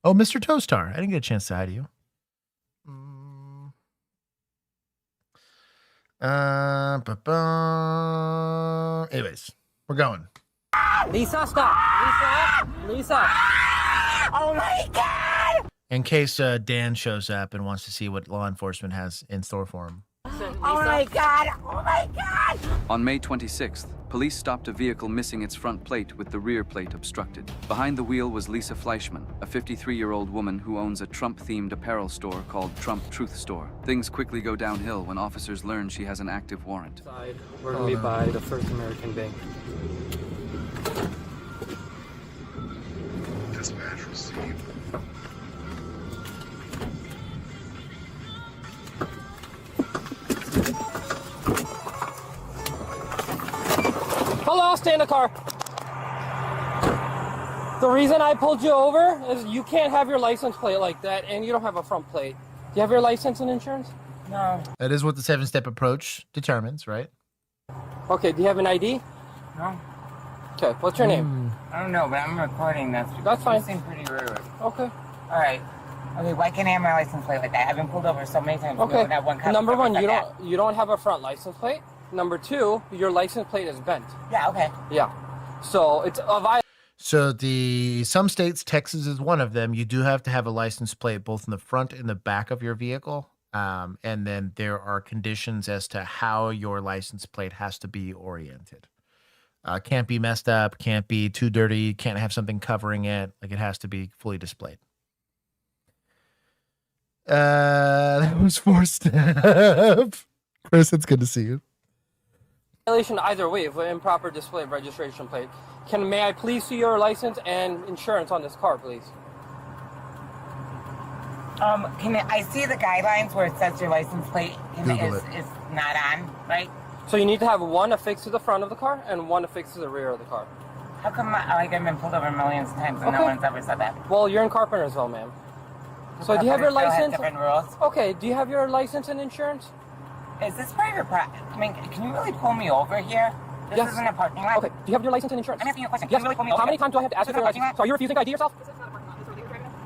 Oh, Mr. Toastar. I didn't get a chance to say hi to you. Anyways, we're going. Lisa, stop. Lisa. Oh my God. In case Dan shows up and wants to see what law enforcement has in store for him. Oh my God. On May 26th, police stopped a vehicle missing its front plate with the rear plate obstructed. Behind the wheel was Lisa Fleischman, a 53-year-old woman who owns a Trump-themed apparel store called Trump Truth Store. Things quickly go downhill when officers learn she has an active warrant. We're going to be by the First American Bank. Dispatch received. Hello, I'll stay in the car. The reason I pulled you over is you can't have your license plate like that, and you don't have a front plate. Do you have your license and insurance? No. That is what the 7-step approach determines, right? Okay, do you have an ID? No. Okay, what's your name? I don't know, but I'm recording this. That's fine. You seem pretty rude. Okay. All right. Okay, why can't I have my license plate like that? I've been pulled over so many times. Okay. That one cop Number one, like you don't have a front license plate. Number two, your license plate is bent. Yeah. Okay. Yeah. So it's a violation. So some states, Texas is one of them, you do have to have a license plate both in the front and the back of your vehicle. And then there are conditions as to how your license plate has to be oriented. Can't be messed up, can't be too dirty, can't have something covering it. Like, it has to be fully displayed. That was 4-step. Chris, it's good to see you. Violation either way of improper display of registration plate. May I please see your license and insurance on this car, please? I see the guidelines where it says your license plate is not on, right? So you need to have one affixed to the front of the car and one affixed to the rear of the car. How come I've been pulled over millions of times and no one's ever said that? Well, you're in Carpentersville, ma'am. So do you have your license? Different rules. Okay, do you have your license and insurance? Is this private property? I mean, can you really pull me over here? This isn't a parking lot. Okay, do you have your license and insurance? I'm asking you a question. Yes. Can you really pull me over? How many times do I have to ask you for your license? So are you refusing to ID yourself?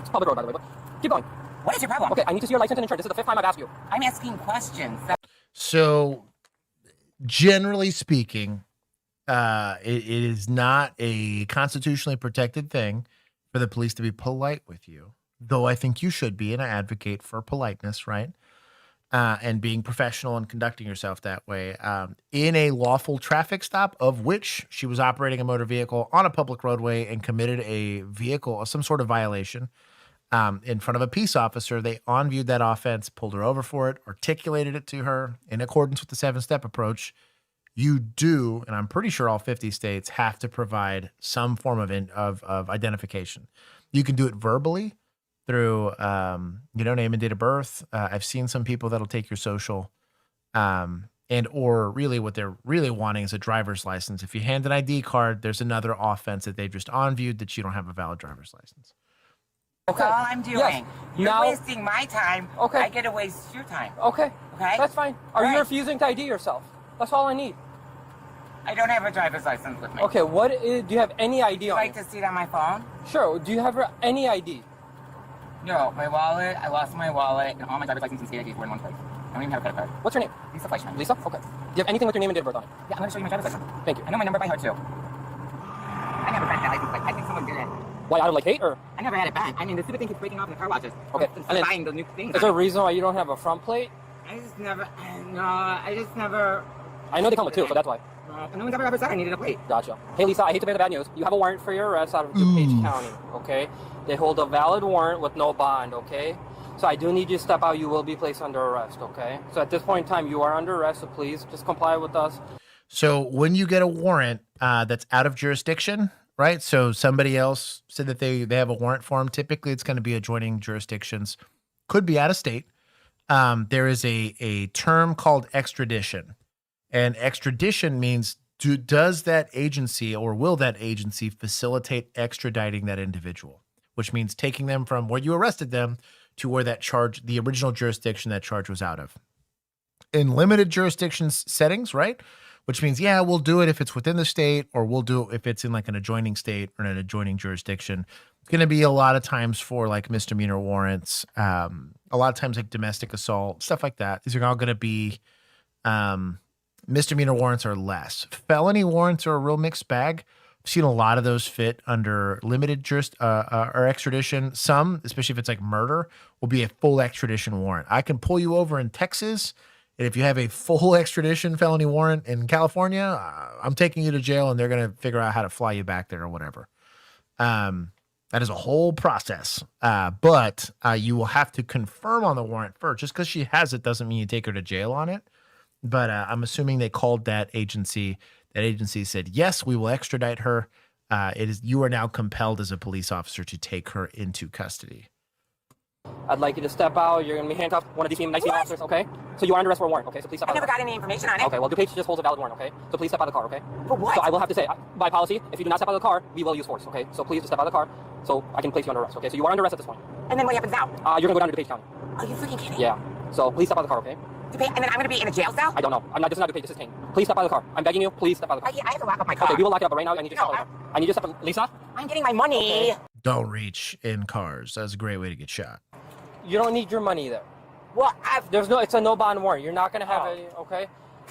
It's public road, by the way, but keep going. What is your problem? Okay, I need to see your license and insurance. This is the 5th time I've asked you. I'm asking questions. So, generally speaking, it is not a constitutionally protected thing for the police to be polite with you, though I think you should be, and I advocate for politeness, right? And being professional and conducting yourself that way. In a lawful traffic stop, of which she was operating a motor vehicle on a public roadway and committed some sort of violation in front of a peace officer, they on-viewed that offense, pulled her over for it, articulated it to her in accordance with the 7-step approach. You do, and I'm pretty sure all 50 states have to provide some form of identification. You can do it verbally through, name and date of birth. I've seen some people that'll take your social, or really what they're really wanting is a driver's license. If you hand an ID card, there's another offense that they've just on-viewed that you don't have a valid driver's license. Okay. That's all I'm doing. Yes. You're wasting my time. Okay. I get to waste your time. Okay. Okay? That's fine. Are you refusing to ID yourself? That's all I need. I don't have a driver's license with me. Okay, do you have any ID on you? Would you like to see it on my phone? Sure. Do you have any ID? No, my wallet. I lost my wallet and all my driver's license and state IDs were in one place. I don't even have a credit card. What's your name? Lisa Fleischman. Lisa? Okay. Do you have anything with your name and date of birth on it? Yeah, I'm going to show you my driver's license. Thank you. I know my number by heart, too. I never had that license. Like, I think someone did it. Why, out of like hate or? I never had it back. I mean, the stupid thing keeps breaking off in the car watches. Okay. And buying the new things. Is there a reason why you don't have a front plate? I just never. No, I just never. I know they come with two, so that's why. No one's ever said I needed a plate. Gotcha. Hey, Lisa, I hate to bear the bad news. You have a warrant for your arrest out of DuPage County, okay? They hold a valid warrant with no bond, okay? So I do need you to step out. You will be placed under arrest, okay? So at this point in time, you are under arrest, so please just comply with us. So when you get a warrant that's out of jurisdiction, right? So somebody else said that they have a warrant for them. Typically, it's going to be adjoining jurisdictions. Could be out of state. There is a term called extradition. And extradition means does that agency or will that agency facilitate extraditing that individual, which means taking them from where you arrested them to where that charge, the original jurisdiction that charge was out of. In limited jurisdictions settings, right? Which means, yeah, we'll do it if it's within the state, or we'll do it if it's in like an adjoining state or an adjoining jurisdiction. It's going to be a lot of times for like misdemeanor warrants, a lot of times like domestic assault, stuff like that. These are all going to be misdemeanor warrants are less. Felony warrants are a real mixed bag. I've seen a lot of those fit under limited or extradition. Some, especially if it's like murder, will be a full extradition warrant. I can pull you over in Texas, and if you have a full extradition felony warrant in California, I'm taking you to jail, and they're going to figure out how to fly you back there or whatever. That is a whole process. But you will have to confirm on the warrant first. Just because she has it doesn't mean you take her to jail on it. But I'm assuming they called that agency. That agency said, yes, we will extradite her. You are now compelled as a police officer to take her into custody. I'd like you to step out. You're going to be handcuffed. One of these nice officers, okay? So you are under arrest for a warrant, okay? So please step out. I never got any information on it. Okay, well, DuPage just holds a valid warrant, okay? So please step out of the car, okay? For what? So I will have to say, by policy, if you do not step out of the car, we will use force, okay? So please just step out of the car so I can place you under arrest, okay? So you are under arrest at this point. And then what happens now? You're going to go down to DuPage County. Are you freaking kidding? Yeah. So please step out of the car, okay? And then I'm going to be in a jail cell? I don't know. This is not DuPage. This is Kane. Please step out of the car. I'm begging you. Please step out of the car. I have to lock up my car. Okay, we will lock it up, but right now I need you to step out of the car. I need you to step out. Lisa? I'm getting my money. Okay. Don't reach in cars. That's a great way to get shot. You don't need your money there. Well, it's a no bond warrant. You're not going to have any, okay?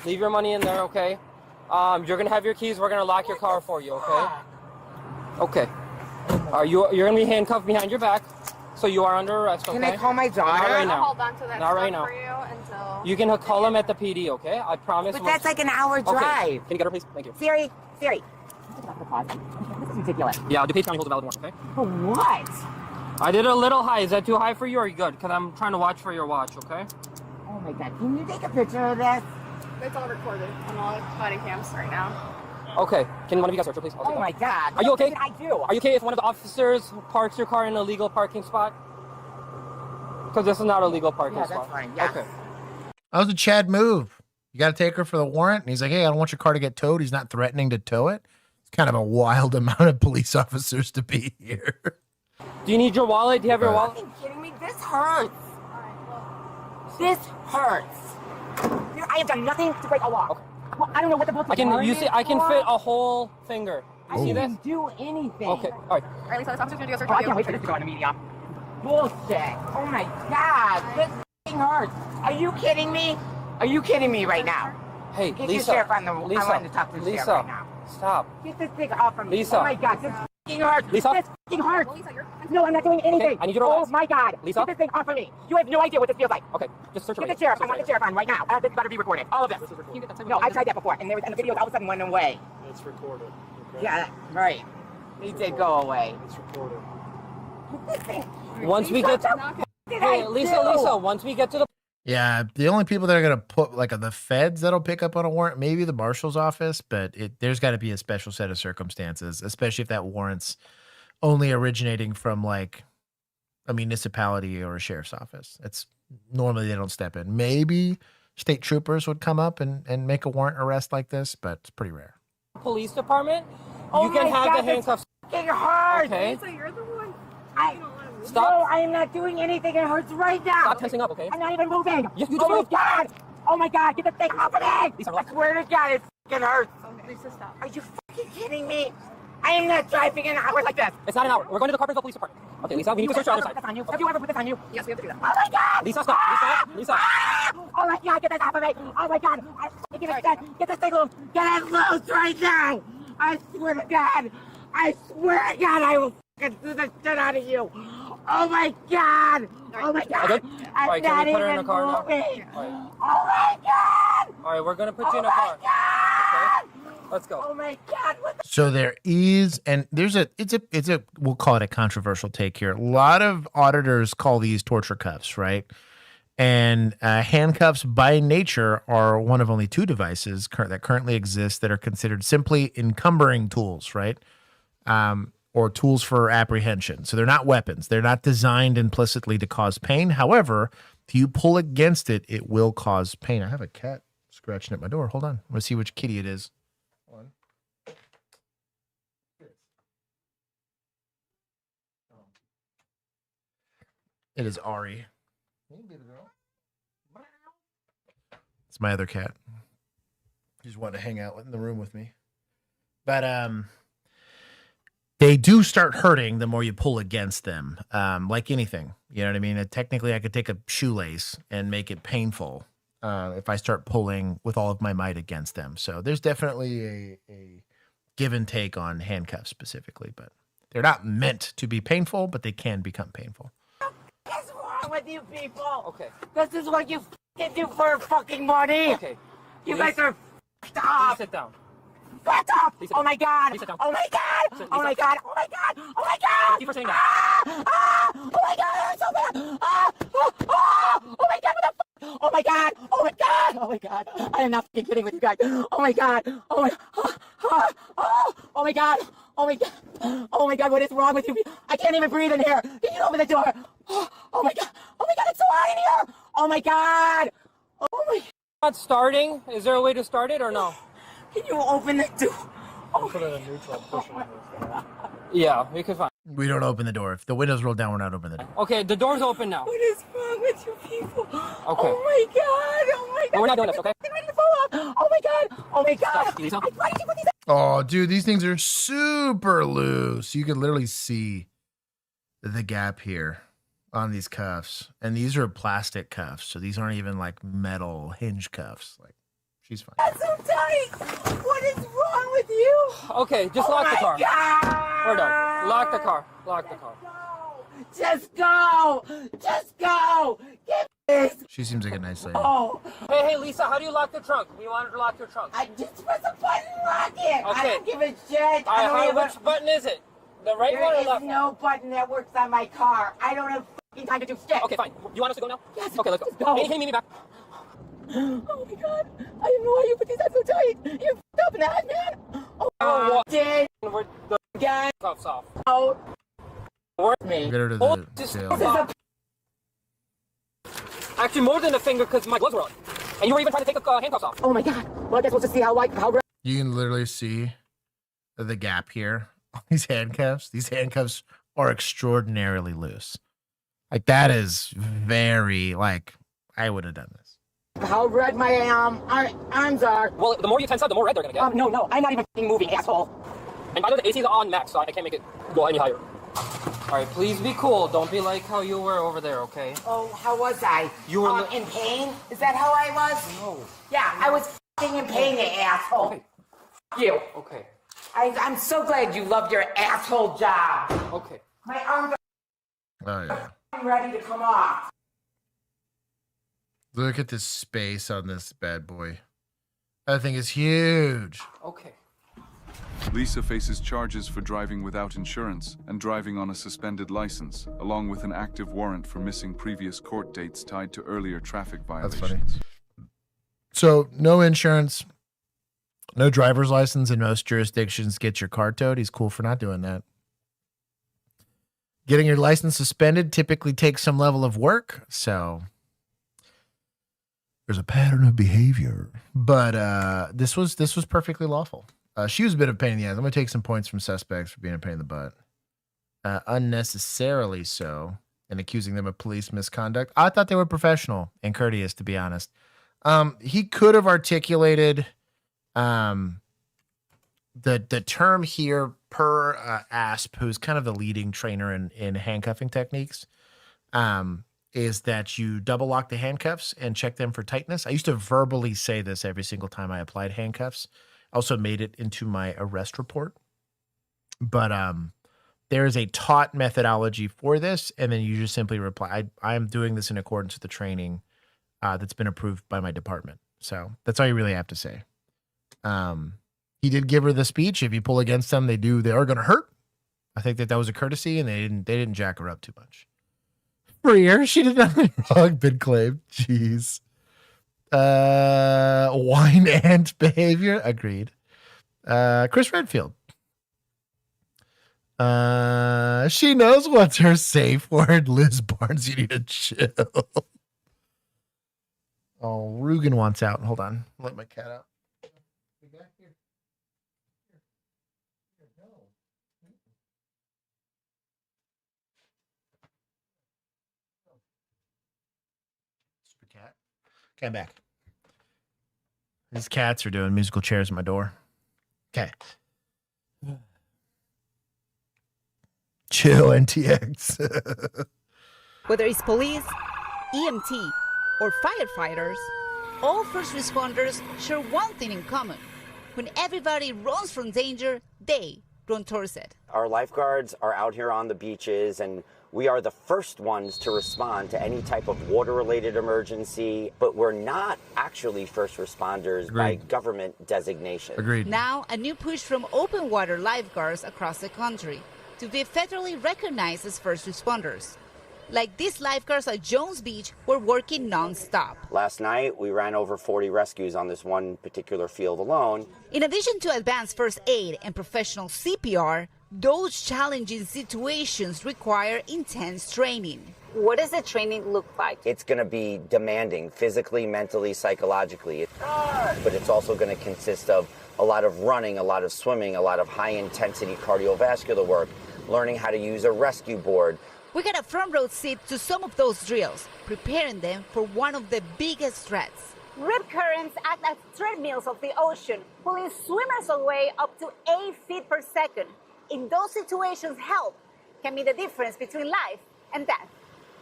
Leave your money in there, okay? You're going to have your keys. We're going to lock your car for you, okay? Okay. You're going to be handcuffed behind your back, so you are under arrest, okay? Can I call my daughter? Not right now. Hold on to that Not right stuff now. for you until... You can call them at the PD, okay? I promise. But that's like an hour drive. Okay. Can you get her, please? Thank you. Siri. This is ridiculous. Yeah, DuPage County holds a valid warrant, okay? For what? I did a little high. Is that too high for you, or are you good? Because I'm trying to watch for your watch, okay? Oh my God. Can you take a picture of this? It's all recorded on all bodycams right now. Okay. Can one of you guys search her, please? Oh my God. Are you okay? What did I do? Are you okay if one of the officers parks your car in a legal parking spot? Because this is not a legal parking spot. Yeah, that's fine. Yes. Okay. That was a Chad move. You got to take her for the warrant. And he's like, hey, I don't want your car to get towed. He's not threatening to tow it. It's kind of a wild amount of police officers to be here. Do you need your wallet? Do you have your wallet? Are you kidding me? This hurts. This hurts. I have done nothing to break a law. Okay. Well, I don't know what the book I can fit a whole finger. You see this? I didn't do anything. Okay. All right. All right, Lisa, this officer's going to go search Oh, for I you. can't wait for this to go on the media. Bullshit. Oh my God. This thing hurts. Are you kidding me? Are you kidding me right now? Hey, Get Lisa. your sheriff on the... Lisa. I want to talk to the sheriff right now. Stop. Get this thing off of me. Lisa. Oh my God. This thing hurts. Lisa. This thing hurts. Well, Lisa, you're... No, I'm not doing anything. Okay, I need you to Oh relax. my God. Lisa. Get this thing off of me. You have no idea what this feels like. Okay, just search her. Get the sheriff. I want the sheriff on right now. This better be recorded. All of this. No, I tried that before, and the video all of a sudden went away. It's recorded. Okay? Yeah, right. He did go away. It's recorded. Once we get to... Hey, Lisa, once we get to the... Yeah, the only people that are going to put, like, the feds that'll pick up on a warrant, maybe the marshal's office, but there's got to be a special set of circumstances, especially if that warrant's only originating from, like, a municipality or a sheriff's office. It's normally they don't step in. Maybe state troopers would come up and make a warrant arrest like this, but it's pretty rare. Police department, Oh you can my have God, the handcuffs. It hurts. Okay. Lisa, you're the one. Stop. No, I am not doing anything. It hurts right now. Stop tensing up, okay? I'm not even moving. Yes, you Oh my move. God. Oh my God. Get the thing off of me. Lisa, I swear to God, it fucking hurts. Lisa, stop. Are you fucking kidding me? I am not driving an hour like this. It's not an hour. We're going to the Carpenterville Police Department. Okay, Lisa, we need to search your other side. That's on you. Have you ever put this on you? Yes, we have to do that. Oh my God! Lisa, stop. Lisa. Ah! Oh my God, get this off of me. Oh my God. Get this thing loose. Get it loose right now. I swear to God. I swear to God, I will fucking do the shit out of you. Oh my God. Oh my God. Okay. All right, can we put her in a car now? Right. Oh my God. All right, we're going to put you in a car. Okay. Let's go. Oh my God. What the So there is, and there's it's a, we'll call it a controversial take here. A lot of auditors call these torture cuffs, right? And handcuffs by nature are one of only two devices that currently exist that are considered simply encumbering tools, right? Or tools for apprehension. So they're not weapons. They're not designed implicitly to cause pain. However, if you pull against it, it will cause pain. I have a cat scratching at my door. Hold on. Let's see which kitty it is. It is Ari. It's my other cat. He's wanting to hang out in the room with me. But they do start hurting the more you pull against them. Like anything. You know what I mean? Technically, I could take a shoelace and make it painful if I start pulling with all of my might against them. So there's definitely a give and take on handcuffs specifically. But they're not meant to be painful, but they can become painful. What's wrong with you people? Okay. This is what you do for fucking money. Okay. You guys are Please up. sit down. Fucked up. Please Oh my God. Please sit down. Oh my God. Sit, Oh my Lisa. God. Oh my God. Oh my God. Thank you for saying that. Oh my God. It hurts so bad. Oh my God. What the fuck? Oh my God. Oh my God. Oh my God. I am not fucking kidding with you guys. Oh my God. Oh my. Oh my God. Oh my God. Oh my God. What is wrong with you? I can't even breathe in here. Can you open the door? Oh my God. Oh my God. It's so hot in here. Oh my God. Oh my. Not starting. Is there a way to start it or no? Can you open the door? Oh. Put it in neutral, push it. Yeah, we can find. We don't open the door. If the windows roll down, we're not opening the door. Okay, the door's open now. What is wrong with you people? Okay. Oh my God. Oh my God. But we're not doing this, okay? I'm ready to fall off. Oh my God. Oh my God. Stop, Lisa. Why did you put these? Oh, dude, these things are super loose. You could literally see the gap here on these cuffs. And these are plastic cuffs. So these aren't even like metal hinge cuffs. Like, she's fine. That's so tight. What is wrong with you? Okay, just lock the car. God. We're done. Lock the car. Lock the car. Just go. Just go. Get this. She seems like a nice lady. Oh. Hey, Lisa, how do you lock the trunk? We wanted to lock your trunk. I just press a button and lock it. I Okay. don't give a shit. I don't even. Which button is it? The right one or There left? is no button that works on my car. I don't have fucking time to do shit. Okay, fine. You want us to go now? Yes. Okay, let's go. Just go. Hey, meet me back. Oh my God. I have no idea you put these on so tight. You're f***ed up in the head, man. Oh, did. We're the Get cuffs off. out. Work Get her to Hold the this jail. This is a Actually, more than a finger because my gloves were on. And you were even trying to take the handcuffs off. Oh my God. Well, I guess we'll just see how You can literally see the gap here on these handcuffs. These handcuffs are extraordinarily loose. Like, that is very, like, I wouldn't have done this. how red my arms are. Well, the more you tense up, the more red they're gonna get. No, I'm not even f***ing moving, asshole. And by the way, the AC is on max, so I can't make it go any higher. All right, please be cool. Don't be like how you were over there, okay? Oh, how was I? You were in pain? Is that how I was? No. Yeah, I was f***ing in pain, you asshole. Okay. F- you. Okay. I'm so glad you loved your asshole job. Okay. My arms Oh, yeah. are f***ing ready to come off. Look at this space on this bad boy. That thing is huge. Okay. Lisa faces charges for driving without insurance and driving on a suspended license, along with an active warrant for missing previous court dates tied to earlier traffic That's violations. funny. So, no insurance, no driver's license in most jurisdictions gets your car towed. He's cool for not doing that. Getting your license suspended typically takes some level of work, so there's a pattern of behavior. But this was perfectly lawful. She was a bit of a pain in the ass. I'm going to take some points from suspects for being a pain in the butt. Unnecessarily so, and accusing them of police misconduct. I thought they were professional and courteous, to be honest. He could have articulated the term here ASP, who's kind of the leading trainer in handcuffing techniques, is that you double lock the handcuffs and check them for tightness. I used to verbally say this every single time I applied handcuffs. Also made it into my arrest report. But there is a taught methodology for this, and then you just simply reply, I am doing this in accordance with the training that's been approved by my department. So that's all you really have to say. He did give her the speech. If you pull against them, they are going to hurt. I think that was a courtesy, and they didn't jack her up too much. Freer, she did nothing wrong. Been claimed. Jeez. Wine ant behavior. Agreed. Chris Redfield. She knows what's her safe word. Liz Barnes, you need to chill. Oh, Rugen wants out. Hold on. Let my cat out. Super cat. Okay, I'm back. These cats are doing musical chairs at my door. Okay. Chill, NTX. Whether it's police, EMT, or firefighters, all first responders share one thing in common. When everybody runs from danger, they run towards it. Our lifeguards are out here on the beaches, and we are the first ones to respond to any type of water-related emergency, but we're not actually first responders by government designation. Agreed. Now, a new push from open water lifeguards across the country to be federally recognized as first responders. Like these lifeguards at Jones Beach were working non-stop. Last night, we ran over 40 rescues on this one particular field alone. In addition to advanced first aid and professional CPR, those challenging situations require intense training. What does the training look like? It's going to be demanding physically, mentally, psychologically. But it's also going to consist of a lot of running, a lot of swimming, a lot of high-intensity cardiovascular work, learning how to use a rescue board. We got a front row seat to some of those drills, preparing them for one of the biggest threats. Rip currents act as treadmills of the ocean, pulling swimmers away up to 8 feet per second. In those situations, help can be the difference between life and death.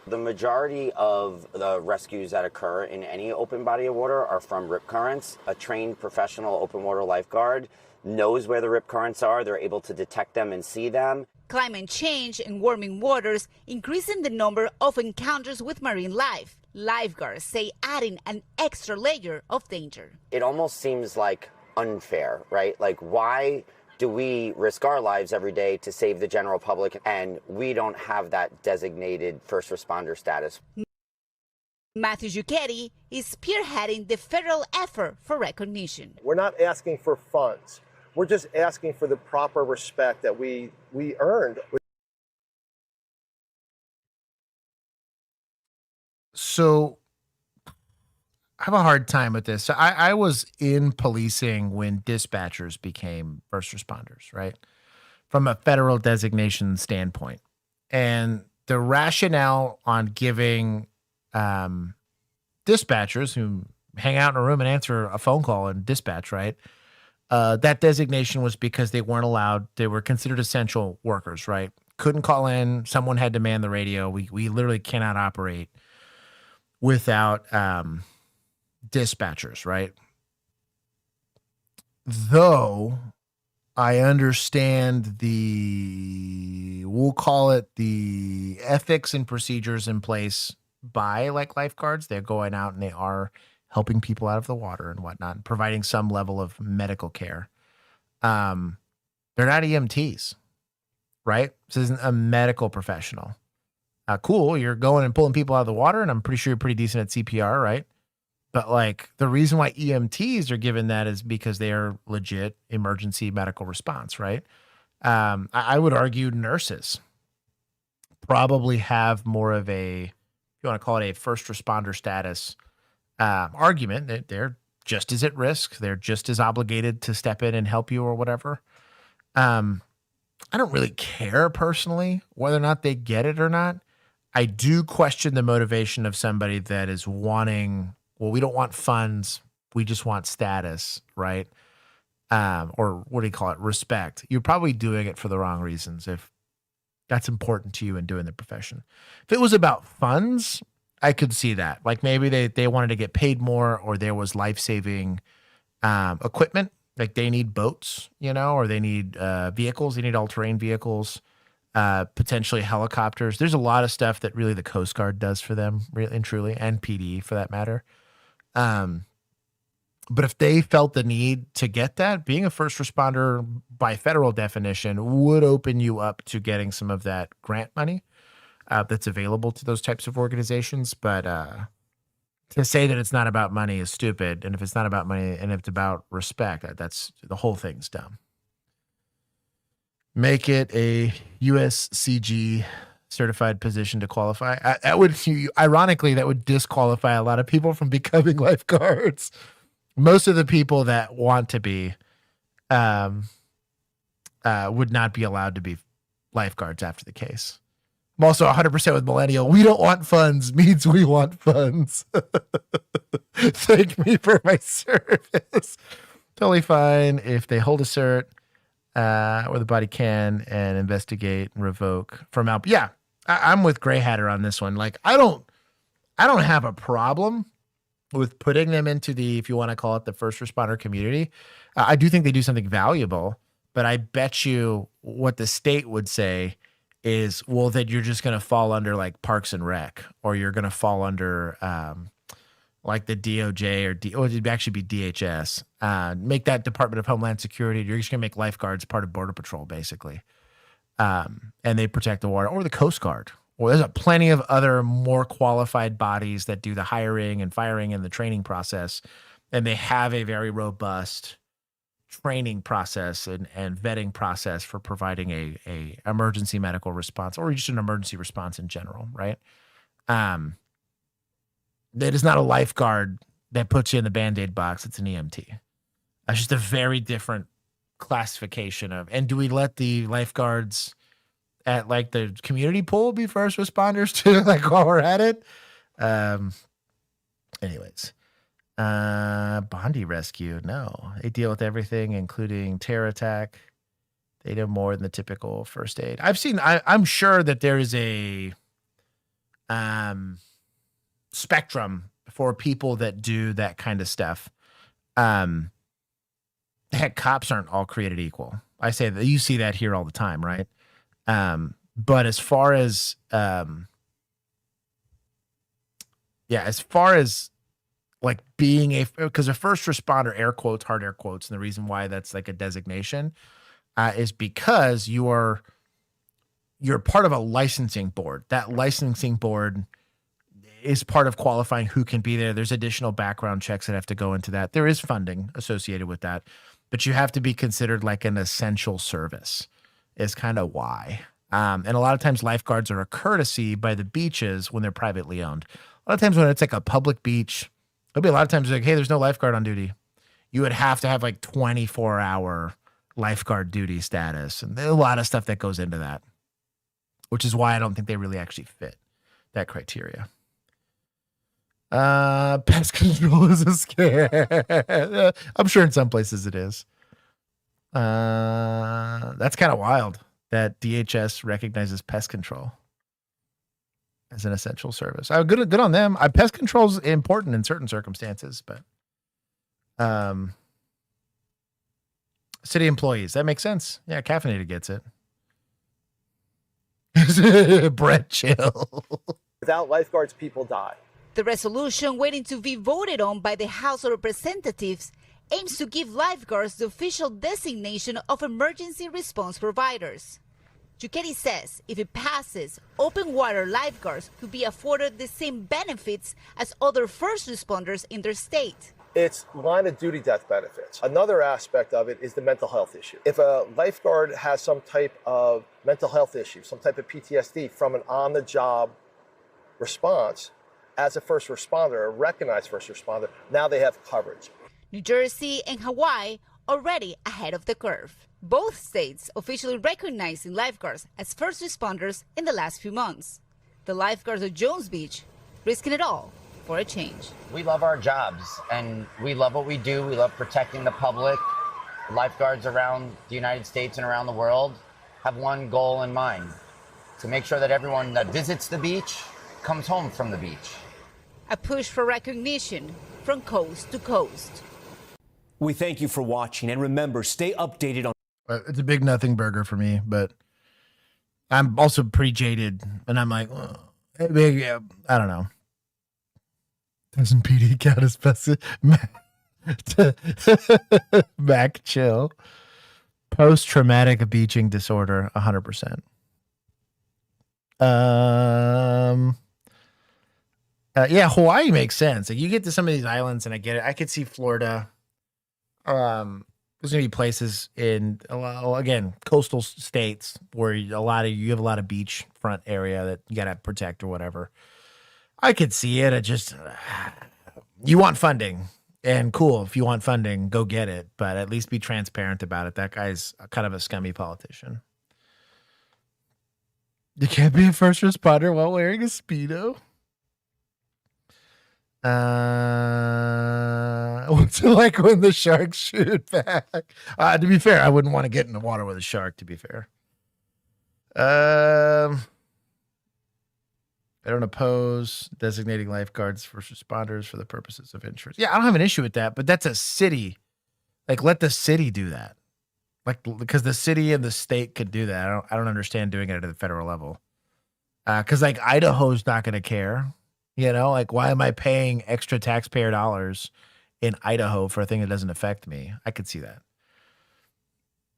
The majority of the rescues that occur in any open body of water are from rip currents. A trained professional open water lifeguard knows where the rip currents are. They're able to detect them and see them. Climate change and warming waters increasing the number of encounters with marine life. Lifeguards say adding an extra layer of danger. It almost seems like unfair, right? Like, why do we risk our lives every day to save the general public, and we don't have that designated first responder status? Matthew Zucchetti is spearheading the federal effort for recognition. We're not asking for funds. We're just asking for the proper respect that we earned. So I have a hard time with this. So I was in policing when dispatchers became first responders, right? From a federal designation standpoint. And the rationale on giving dispatchers who hang out in a room and answer a phone call and dispatch, right? That designation was because they weren't allowed, they were considered essential workers, right? Couldn't call in, someone had to man the radio. We literally cannot operate without dispatchers, right? Though I understand we'll call it the ethics and procedures in place by like lifeguards. They're going out and they are helping people out of the water and whatnot, and providing some level of medical care. They're not EMTs, right? This isn't a medical professional. Cool, you're going and pulling people out of the water, and I'm pretty sure you're pretty decent at CPR, right? But like the reason why EMTs are given that is because they are legit emergency medical response, right? I would argue nurses probably have more of a, if you want to call it a first responder status argument, that they're just as at risk. They're just as obligated to step in and help you or whatever. I don't really care personally whether or not they get it or not. I do question the motivation of somebody that is wanting, well, we don't want funds, we just want status, right? or what do you call it? Respect. You're probably doing it for the wrong reasons if that's important to you in doing the profession. If it was about funds, I could see that. Like maybe they wanted to get paid more, or there was life-saving equipment. Like they need boats, or they need vehicles. They need all-terrain vehicles, potentially helicopters. There's a lot of stuff that really the Coast Guard does for them, really and truly, and PD for that matter. But if they felt the need to get that, being a first responder by federal definition would open you up to getting some of that grant money that's available to those types of organizations. But to say that it's not about money is stupid. And if it's not about money and if it's about respect, that's the whole thing's dumb. Make it a USCG certified position to qualify. That would, ironically, that would disqualify a lot of people from becoming lifeguards. Most of the people that want to be would not be allowed to be lifeguards after the case. I'm also 100% with Millennial. We don't want funds means we want funds. Thank me for my service. Totally fine if they hold a cert or the body can and investigate and revoke from out. Yeah, I'm with Gray Hatter on this one. Like I don't have a problem with putting them into the, if you want to call it the first responder community. I do think they do something valuable, but I bet you what the state would say is, well, that you're just going to fall under like Parks and Rec, or you're going to fall under like the DOJ or it'd actually be DHS. Make that Department of Homeland Security. You're just going to make lifeguards part of Border Patrol, basically. And they protect the water, or the Coast Guard. Well, there's plenty of other more qualified bodies that do the hiring and firing and the training process. And they have a very robust training process and vetting process for providing a emergency medical response, or just an emergency response in general, right? That is not a lifeguard that puts you in the Band-Aid box. It's an EMT. That's just a very different classification of, and do we let the lifeguards at like the community pool be first responders too, like while we're at it? Anyways, Bondi rescue. No, they deal with everything, including terror attack. They do more than the typical first aid. I'm sure that there is a spectrum for people that do that kind of stuff. Heck, cops aren't all created equal. I say that you see that here all the time, right? But as far as like being because a first responder, air quotes, hard air quotes, and the reason why that's like a designation is because you're part of a licensing board. That licensing board is part of qualifying who can be there. There's additional background checks that have to go into that. There is funding associated with that, but you have to be considered like an essential service is kind of why. And a lot of times lifeguards are a courtesy by the beaches when they're privately owned. A lot of times when it's like a public beach, there'll be a lot of times like, hey, there's no lifeguard on duty. You would have to have like 24-hour lifeguard duty status. And there's a lot of stuff that goes into that, which is why I don't think they really actually fit that criteria. Pest control is a scam. I'm sure in some places it is. That's kind of wild that DHS recognizes pest control as an essential service. Good on them. Pest control is important in certain circumstances, but city employees, that makes sense. Yeah, caffeinated gets it. Brett, chill. Without lifeguards, people die. The resolution waiting to be voted on by the House of Representatives aims to give lifeguards the official designation of emergency response providers. Giuchetti says if it passes, open water lifeguards could be afforded the same benefits as other first responders in their state. It's line of duty death benefits. Another aspect of it is the mental health issue. If a lifeguard has some type of mental health issue, some type of PTSD from an on-the-job response, as a first responder, a recognized first responder, now they have coverage. New Jersey and Hawaii already ahead of the curve. Both states officially recognizing lifeguards as first responders in the last few months. The lifeguards of Jones Beach risking it all for a change. We love our jobs and we love what we do. We love protecting the public. Lifeguards around the United States and around the world have one goal in mind: to make sure that everyone that visits the beach comes home from the beach. A push for recognition from coast to coast. We thank you for watching, and remember, stay updated on. It's a big nothing burger for me, but I'm also pretty jaded, and I'm like, I don't know. Doesn't PD count as best? Back chill. Post-traumatic beaching disorder, 100%. Yeah, Hawaii makes sense. Like, you get to some of these islands, and I get it. I could see Florida. There's gonna be places in again coastal states where you have a lot of beach front area that you gotta protect or whatever. I could see it. You want funding, and cool. If you want funding, go get it. But at least be transparent about it. That guy's kind of a scummy politician. You can't be a first responder while wearing a Speedo. What's it like when the sharks shoot back? To be fair, I wouldn't want to get in the water with a shark, to be fair. I don't oppose designating lifeguards, first responders for the purposes of insurance. Yeah, I don't have an issue with that, but that's a city. Like, let the city do that. Like, because the city and the state could do that. I don't understand doing it at the federal level. Because like Idaho's not going to care. You know, like, why am I paying extra taxpayer dollars in Idaho for a thing that doesn't affect me? I could see that.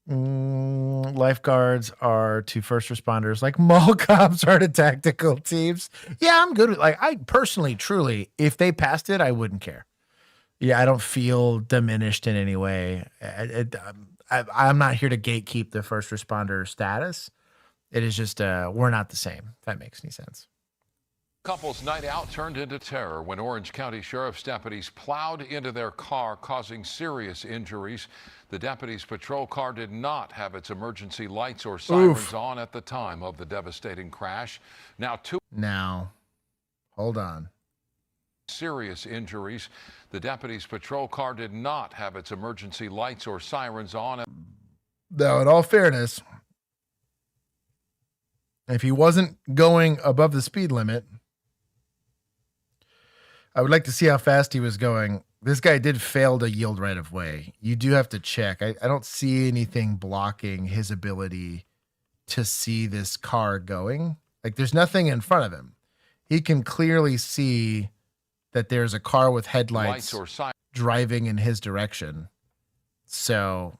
Lifeguards are to first responders like mall cops are to tactical teams. Yeah, I'm good with, like, I personally, truly, if they passed it, I wouldn't care. Yeah, I don't feel diminished in any way. I'm not here to gatekeep the first responder status. It is just, we're not the same, if that makes any sense. Couple's night out turned into terror when Orange County Sheriff's deputies plowed into their car, causing serious injuries. The deputies' patrol car did not have its emergency lights or sirens on at the time of the devastating crash. Now, hold on. Serious injuries. The deputies' patrol car did not have its emergency lights or sirens on. Now, in all fairness, if he wasn't going above the speed limit, I would like to see how fast he was going. This guy did fail to yield right of way. You do have to check. I don't see anything blocking his ability to see this car going. Like, there's nothing in front of him. He can clearly see that there's a car with headlights driving in his direction. So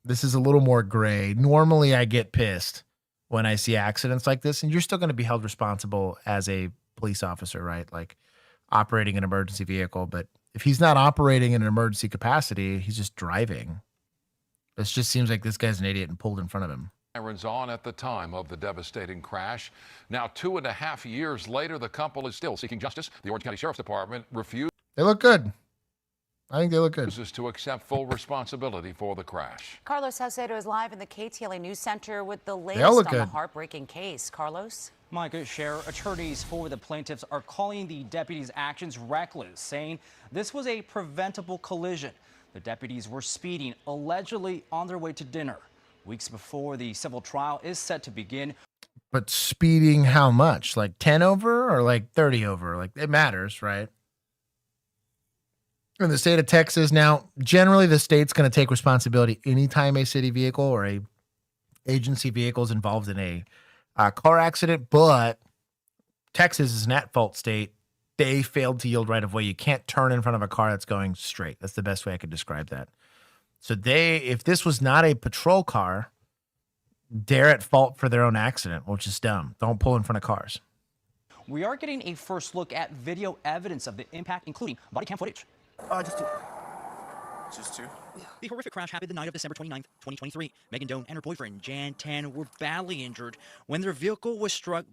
this is a little more gray. Normally I get pissed when I see accidents like this, and you're still going to be held responsible as a police officer, right? Like, operating an emergency vehicle. But if he's not operating in an emergency capacity, he's just driving. This just seems like this guy's an idiot and pulled in front of him. Sirens on at the time of the devastating crash. Now, 2.5 years later, the couple is still seeking justice. The Orange County Sheriff's Department refused. They look good. I think they look good. Refuses to accept full responsibility for the crash. Carlos Salcedo is live in the KTLA News Center with the latest on the heartbreaking case. Carlos? Micah, Cher, attorneys for the plaintiffs are calling the deputies' actions reckless, saying this was a preventable collision. The deputies were speeding, allegedly on their way to dinner. Weeks before the civil trial is set to begin. But speeding how much? Like 10 over or like 30 over? Like, it matters, right? In the state of Texas now, generally the state's going to take responsibility anytime a city vehicle or a agency vehicle is involved in a car accident, but Texas is an at-fault state. They failed to yield right of way. You can't turn in front of a car that's going straight. That's the best way I could describe that. So if this was not a patrol car, they're at fault for their own accident, which is dumb. Don't pull in front of cars. We are getting a first look at video evidence of the impact, including body cam footage. Just two. Just two? Yeah. The horrific crash happened the night of December 29th, 2023. Megan Doan and her boyfriend, Jan Tan, were badly injured when their vehicle was struck.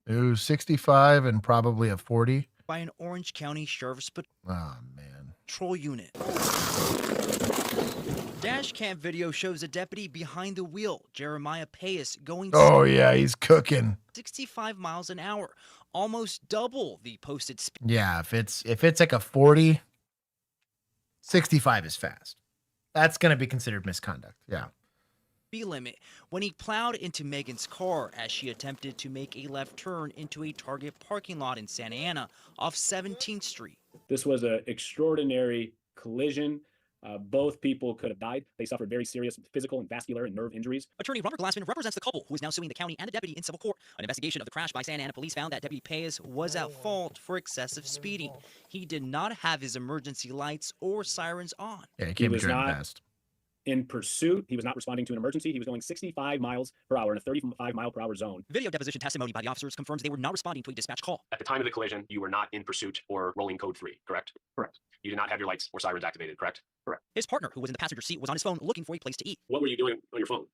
It was 65 and probably a 40. By an Orange County Sheriff's Patrol unit. Dash cam video shows a deputy behind the wheel, Jeremiah Payas, going. Oh yeah, he's cooking. 65 miles an hour, almost double the posted speed. Yeah, if it's like a 40, 65 is fast. That's going to be considered misconduct. Yeah. Speed limit when he plowed into Megan's car as she attempted to make a left turn into a Target parking lot in Santa Ana off 17th Street. This was an extraordinary collision. Both people could have died. They suffered very serious physical and vascular and nerve injuries. Attorney Robert Glassman represents the couple, who is now suing the county and the deputy in civil court. An investigation of the crash by Santa Ana police found that Deputy Paez was at fault for excessive speeding. He did not have his emergency lights or sirens on. Yeah, he was not fast. In pursuit. He was not responding to an emergency. He was going 65 miles per hour in a 35 mile per hour zone. Video deposition testimony by the officers confirms they were not responding to a dispatch call. At the time of the collision, you were not in pursuit or rolling code 3, correct? Correct. You did not have your lights or sirens activated, correct? Correct. His partner, who was in the passenger seat, was on his phone looking for a place to eat. What were you doing on your phone?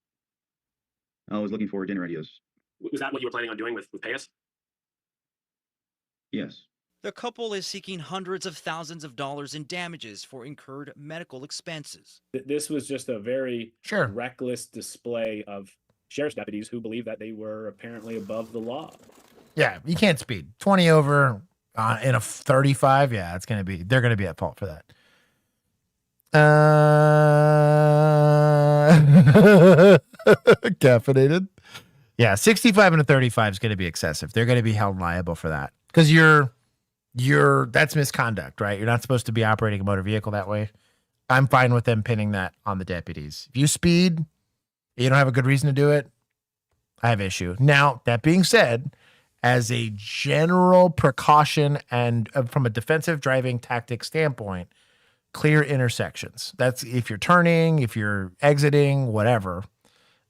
I was looking for dinner ideas. Was that what you were planning on doing with Paez? Yes. The couple is seeking hundreds of thousands of dollars in damages for incurred medical expenses. This was just a very reckless display of sheriff's deputies who believed that they were apparently above the law. Yeah, you can't speed 20 over in a 35. Yeah, they're going to be at fault for that. Caffeinated. Yeah, 65 and a 35 is going to be excessive. They're going to be held liable for that because that's misconduct, right? You're not supposed to be operating a motor vehicle that way. I'm fine with them pinning that on the deputies. If you speed, you don't have a good reason to do it, I have issue. Now, that being said, as a general precaution and from a defensive driving tactic standpoint, clear intersections. That's if you're turning, if you're exiting, whatever.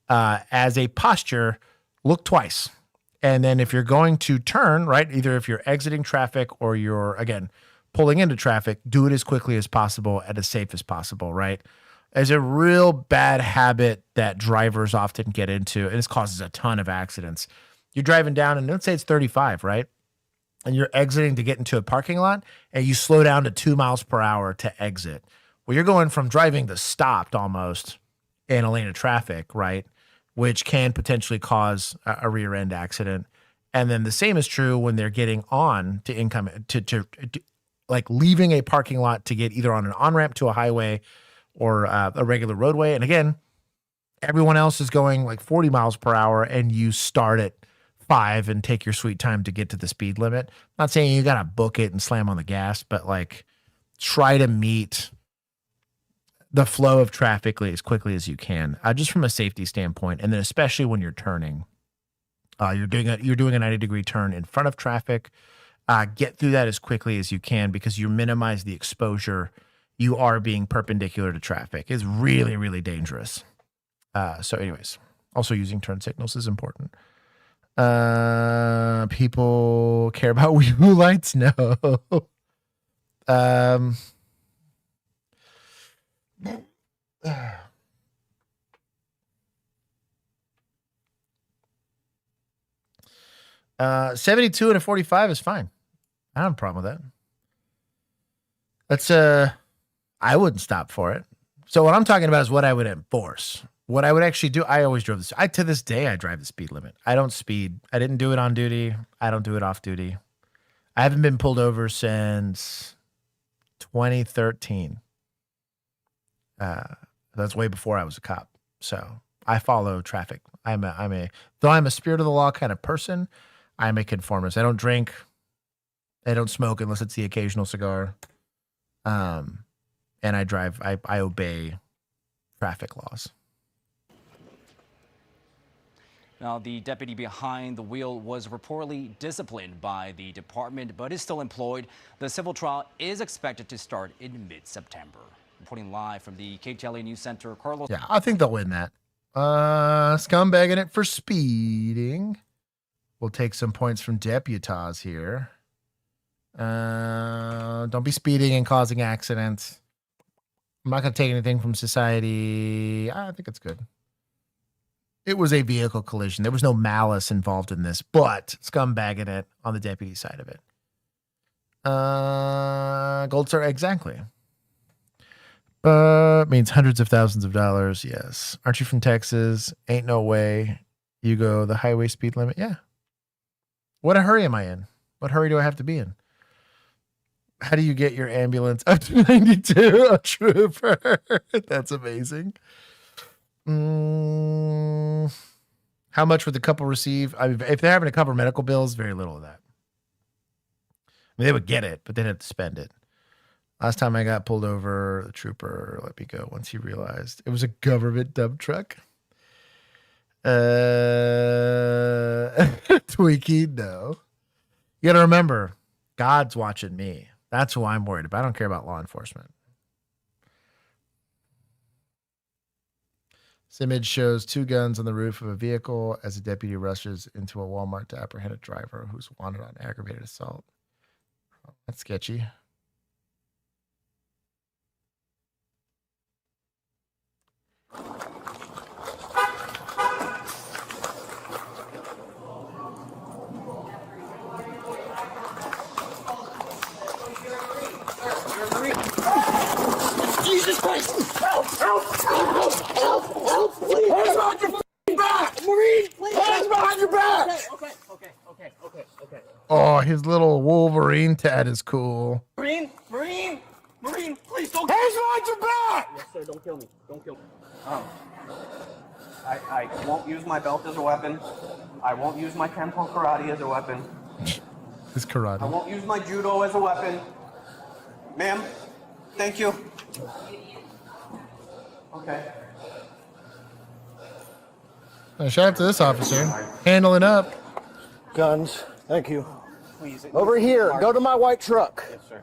As a posture, look twice. And then if you're going to turn, right, either if you're exiting traffic or you're, again, pulling into traffic, do it as quickly as possible and as safe as possible, right? There's a real bad habit that drivers often get into, and this causes a ton of accidents. You're driving down, and let's say it's 35, right? And you're exiting to get into a parking lot, and you slow down to 2 miles per hour to exit. Well, you're going from driving to stopped almost in a lane of traffic, right? Which can potentially cause a rear end accident. And then the same is true when they're getting on to income to like leaving a parking lot to get either on an on-ramp to a highway or a regular roadway. And again, everyone else is going like 40 miles per hour and you start at 5 and take your sweet time to get to the speed limit. I'm not saying you got to book it and slam on the gas, but like try to meet the flow of traffic as quickly as you can, just from a safety standpoint. And then especially when you're turning, you're doing a 90-degree turn in front of traffic, get through that as quickly as you can because you minimize the exposure. You are being perpendicular to traffic. It's really, really dangerous. So anyways, also using turn signals is important. People care about wheel lights? No. 72 and a 45 is fine. I don't have a problem with that. That's I wouldn't stop for it. So what I'm talking about is what I would enforce. What I would actually do, I always drove this. To this day, I drive the speed limit. I don't speed. I didn't do it on duty. I don't do it off duty. I haven't been pulled over since 2013. That's way before I was a cop. So I follow traffic. Though I'm a spirit of the law kind of person, I'm a conformist. I don't drink. I don't smoke unless it's the occasional cigar. And I drive. I obey traffic laws. Now, the deputy behind the wheel was reportedly disciplined by the department, but is still employed. The civil trial is expected to start in mid-September. Reporting live from the KTLA News Center, Carlos. Yeah, I think they'll win that. Scumbagging it for speeding. We'll take some points from deputies here. Don't be speeding and causing accidents. I'm not going to take anything from society. I think it's good. It was a vehicle collision. There was no malice involved in this, but scumbagging it on the deputy side of it. Gold star, exactly. Means hundreds of thousands of dollars. Yes. Aren't you from Texas? Ain't no way you go the highway speed limit. Yeah. What a hurry am I in? What hurry do I have to be in? How do you get your ambulance up to 92? A trooper. That's amazing. How much would the couple receive? I mean, if they're having to cover medical bills, very little of that. I mean, they would get it, but they'd have to spend it. Last time I got pulled over, the trooper let me go once he realized it was a government dump truck. Tweaky, no. You got to remember, God's watching me. That's who I'm worried about. I don't care about law enforcement. This image shows 2 guns on the roof of a vehicle as a deputy rushes into a Walmart to apprehend a driver who's wanted on aggravated assault. Oh, that's sketchy. Jesus Christ! Help! Help! Help! Help! Help! Please! Hands behind your back! Maureen! Please! Hands behind your back! Okay. Oh, his little Wolverine tat is cool. Maureen, please don't. Hands behind your back! Yes, sir. Don't kill me. Don't kill me. I won't use my belt as a weapon. I won't use my tempo karate as a weapon. His karate. I won't use my judo as a weapon. Ma'am, thank you. Okay. Shout out to this officer. Handling up. Guns. Thank you. Please. Over here. Go to my white truck. Yes, sir.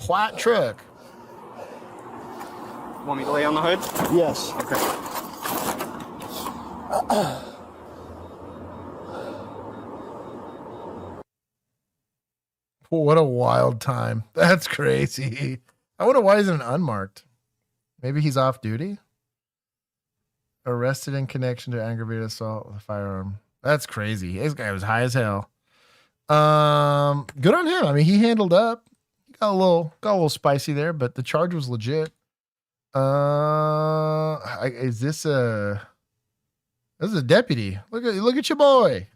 White truck. Want me to lay on the hood? Yes. Okay. What a wild time. That's crazy. I wonder why isn't it unmarked? Maybe he's off duty? Arrested in connection to aggravated assault with a firearm. That's crazy. This guy was high as hell. Good on him. I mean, he handled up. He got a little spicy there, but the charge was legit. This is a deputy. Look at your boy.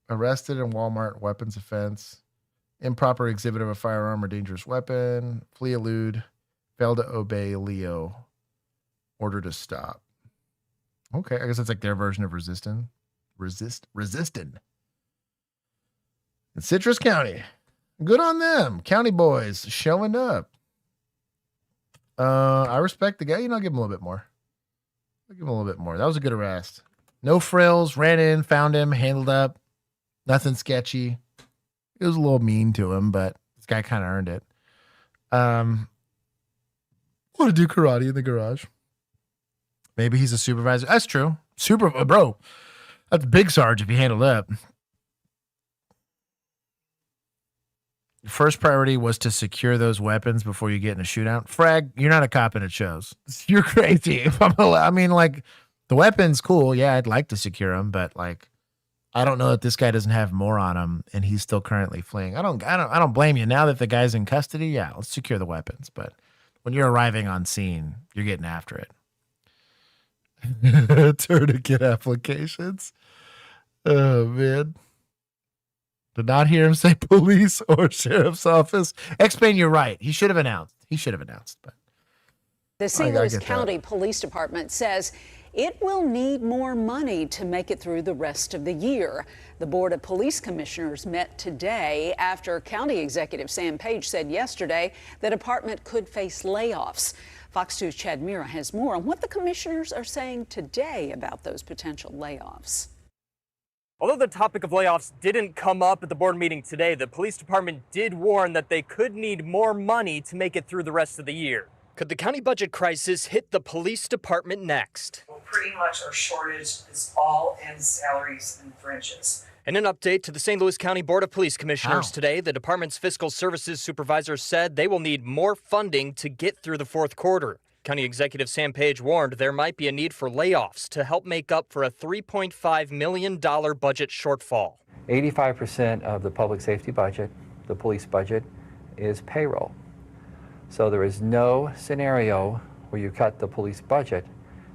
Arrested in Walmart weapons offense. Improper exhibit of a firearm or dangerous weapon. Flee, elude. Failed to obey Leo. Order to stop. Okay, I guess that's like their version of resisting. Resisting. In Citrus County. Good on them. County boys showing up. I respect the guy. You know, I'll give him a little bit more. That was a good arrest. No frills. Ran in, found him, handled up. Nothing sketchy. It was a little mean to him, but this guy kind of earned it. Want to do karate in the garage. Maybe he's a supervisor. That's true. Bro, that's big Sarge if you handled up. First priority was to secure those weapons before you get in a shootout. Frag, you're not a cop and it shows. You're crazy. I mean, like, the weapons, cool. Yeah, I'd like to secure them, but like, I don't know that this guy doesn't have more on him and he's still currently fleeing. I don't blame you. Now that the guy's in custody, yeah, let's secure the weapons. But when you're arriving on scene, you're getting after it. Tourniquet applications. Oh man. Did not hear him say police or sheriff's office. Explain, you're right. He should have announced. But the St. Louis County Police Department says it will need more money to make it through the rest of the year. The Board of Police Commissioners met today after County Executive Sam Page said yesterday the department could face layoffs. Fox 2's Chad Mira has more on what the commissioners are saying today about those potential layoffs. Although the topic of layoffs didn't come up at the board meeting today, the police department did warn that they could need more money to make it through the rest of the year. Could the county budget crisis hit the police department next? Well, pretty much our shortage is all in salaries and fringes. In an update to the St. Louis County Board of Police Commissioners today, the department's fiscal services supervisor said they will need more funding to get through the fourth quarter. County Executive Sam Page warned there might be a need for layoffs to help make up for a $3.5 million budget shortfall. 85% of the public safety budget, the police budget, is payroll. So there is no scenario where you cut the police budget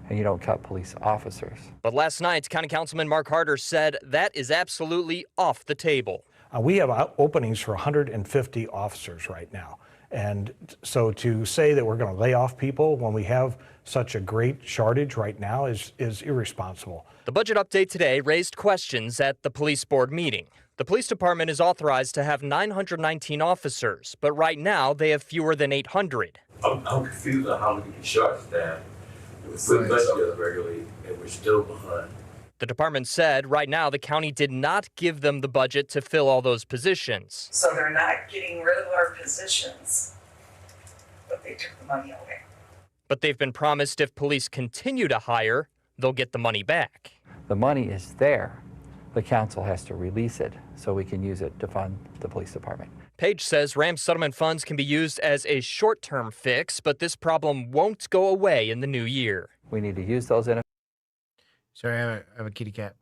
and you don't cut police officers. But last night, County Councilman Mark Harder said that is absolutely off the table. We have openings for 150 officers right now. And so to say that we're going to lay off people when we have such a great shortage right now is irresponsible. The budget update today raised questions at the police board meeting. The police department is authorized to have 919 officers, but right now they have fewer than 800. I'm confused on how we can be short-staffed. We're putting budget together regularly, and we're still behind. The department said right now the county did not give them the budget to fill all those positions. So they're not getting rid of our positions, but they took the money away. But they've been promised if police continue to hire, they'll get the money back. The money is there. The council has to release it so we can use it to fund the police department. Page says RAM settlement funds can be used as a short-term fix, but this problem won't go away in the new year. We need to use those in. Sorry, I have a kitty cat.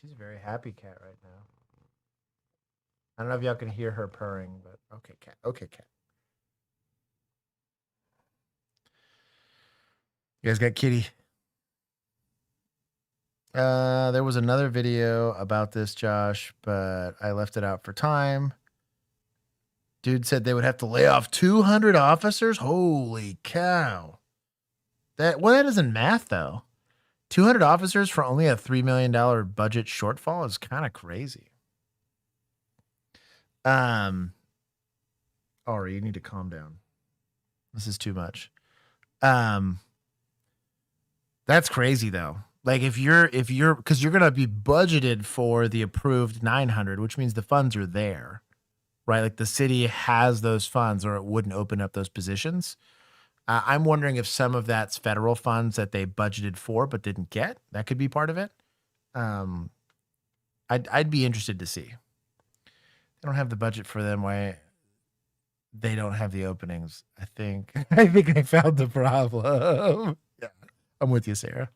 She's a very happy cat right now. I don't know if y'all can hear her purring, but okay, cat. Okay, cat. You guys got kitty? There was another video about this, Josh, but I left it out for time. Dude said they would have to lay off 200 officers. Holy cow. That isn't math, though. 200 officers for only a $3 million budget shortfall is kind of crazy. Ari, you need to calm down. This is too much. That's crazy, though. Like because you're going to be budgeted for the approved 900, which means the funds are there, right? Like the city has those funds or it wouldn't open up those positions. I'm wondering if some of that's federal funds that they budgeted for but didn't get. That could be part of it. I'd be interested to see. They don't have the budget for them. Why they don't have the openings? I think I found the problem. Yeah, I'm with you, Sarah.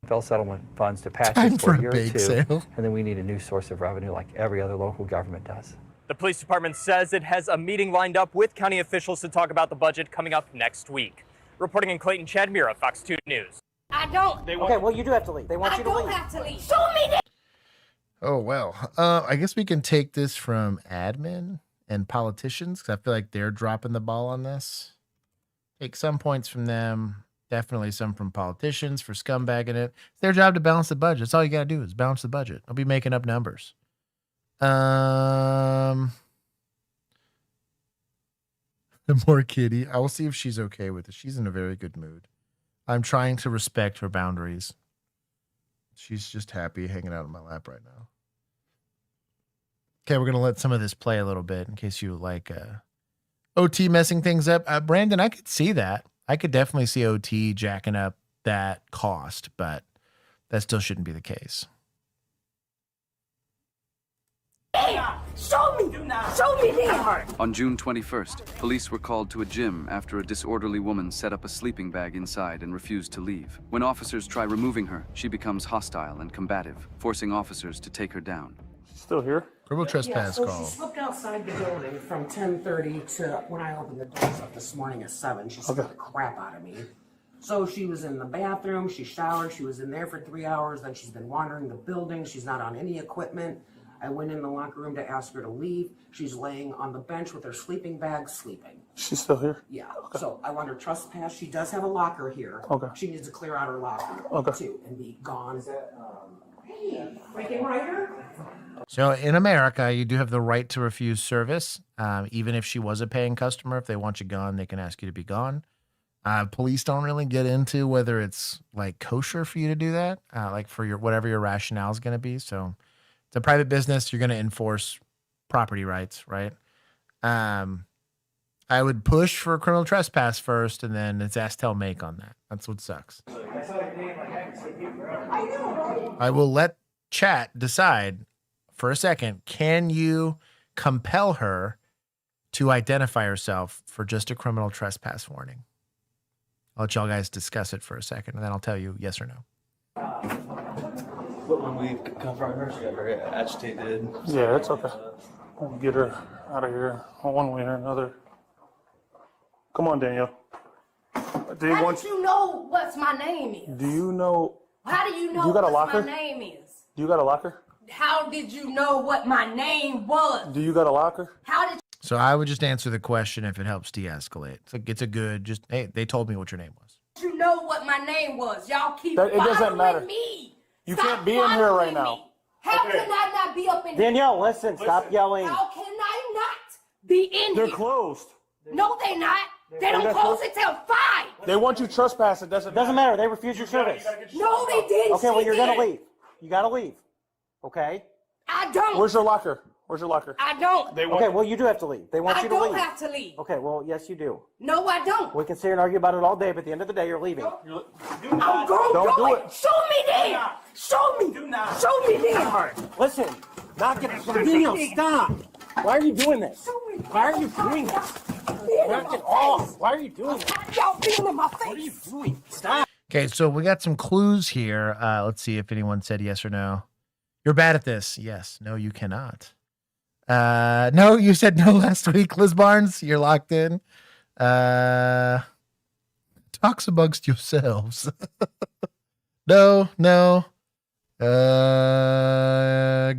Bill settlement funds to patch Time this for for a year a or bake two, sale. and then we need a new source of revenue like every other local government does. The police department says it has a meeting lined up with county officials to talk about the budget coming up next week. Reporting in Clayton, Chad Mira, Fox 2 News. I don't. Okay, well, you do have to leave. They want you to leave. I don't have to leave. Show me that. Oh, well, I guess we can take this from admin and politicians because I feel like they're dropping the ball on this. Take some points from them. Definitely some from politicians for scumbagging it. It's their job to balance the budget. That's all you got to do is balance the budget. I'll be making up numbers. More kitty. I will see if she's okay with it. She's in a very good mood. I'm trying to respect her boundaries. She's just happy hanging out on my lap right now. Okay, we're going to let some of this play a little bit in case you like OT messing things up. Brandon, I could see that. I could definitely see OT jacking up that cost, but that still shouldn't be the case. Show me! Show me there! On June 21st, police were called to a gym after a disorderly woman set up a sleeping bag inside and refused to leave. When officers try removing her, she becomes hostile and combative, forcing officers to take her down. Still here? Criminal trespass so call. she slipped outside the building from 10:30 to when I opened the doors up this morning at 7. She scared the crap out of me. So she was in the bathroom, she showered, she was in there for 3 hours, then she's been wandering the building, she's not on any equipment. I went in the locker room to ask her to leave. She's laying on the bench with her sleeping bag, sleeping. She's still here? Yeah, so I want her trespass. She does have a locker here. Okay. She needs to clear out her locker, too, and be gone. Hey, freaking writer. So in America, you do have the right to refuse service, even if she was a paying customer. If they want you gone, they can ask you to be gone. Police don't really get into whether it's like kosher for you to do that, like for your whatever your rationale is going to be. So it's a private business. You're going to enforce property rights, right? I would push for criminal trespass first, and then it's ask, tell, make on that. That's what sucks. I will let chat decide for a second. Can you compel her to identify herself for just a criminal trespass warning? I'll let y'all guys discuss it for a second, and then I'll tell you yes or no. But when we confront her, she got very agitated. Yeah, it's okay. We'll get her out of here one way or another. Come on, Daniel. How did you know what my name is? Do you know How do you know You got a what locker? my name is? Do you got a locker? How did you know what my name was? Do you got a locker? How did So I would just answer the question if it helps de-escalate. It's a good, just, hey, they told me what your name was. you know what my name was? Y'all keep It doesn't following matter. me. You Stop can't be in here following right me. now. How can I not be up in here? Danielle, listen, stop yelling. How can I not be in They're here? closed. No, they not. They don't They're close closed. it till 5. They want you trespassing. Doesn't matter. They refuse your service. No, they didn't. Okay, well, She you're gonna did. leave. You gotta leave. Okay? I don't. Where's your locker? Where's your locker? I don't. Okay, well, you do have to leave. They want I you to don't leave. have to leave. Okay, well, yes, you do. No, I don't. We can sit here and argue about it all day, but at the end of the day, you're leaving. I'm going Don't to do do it. it. Show me then. Show me. Do not. Show me then. All right, listen. Knock it. Danielle, stop. Why are you doing this? Why are you doing this? Knock it off. Why are you doing this? Y'all feeling my face. What are you doing? Stop. Okay, so we got some clues here. Let's see if anyone said yes or no. You're bad at this. Yes. No, you cannot. No, you said no last week, Liz Barnes. You're locked in. Talks amongst yourselves. No.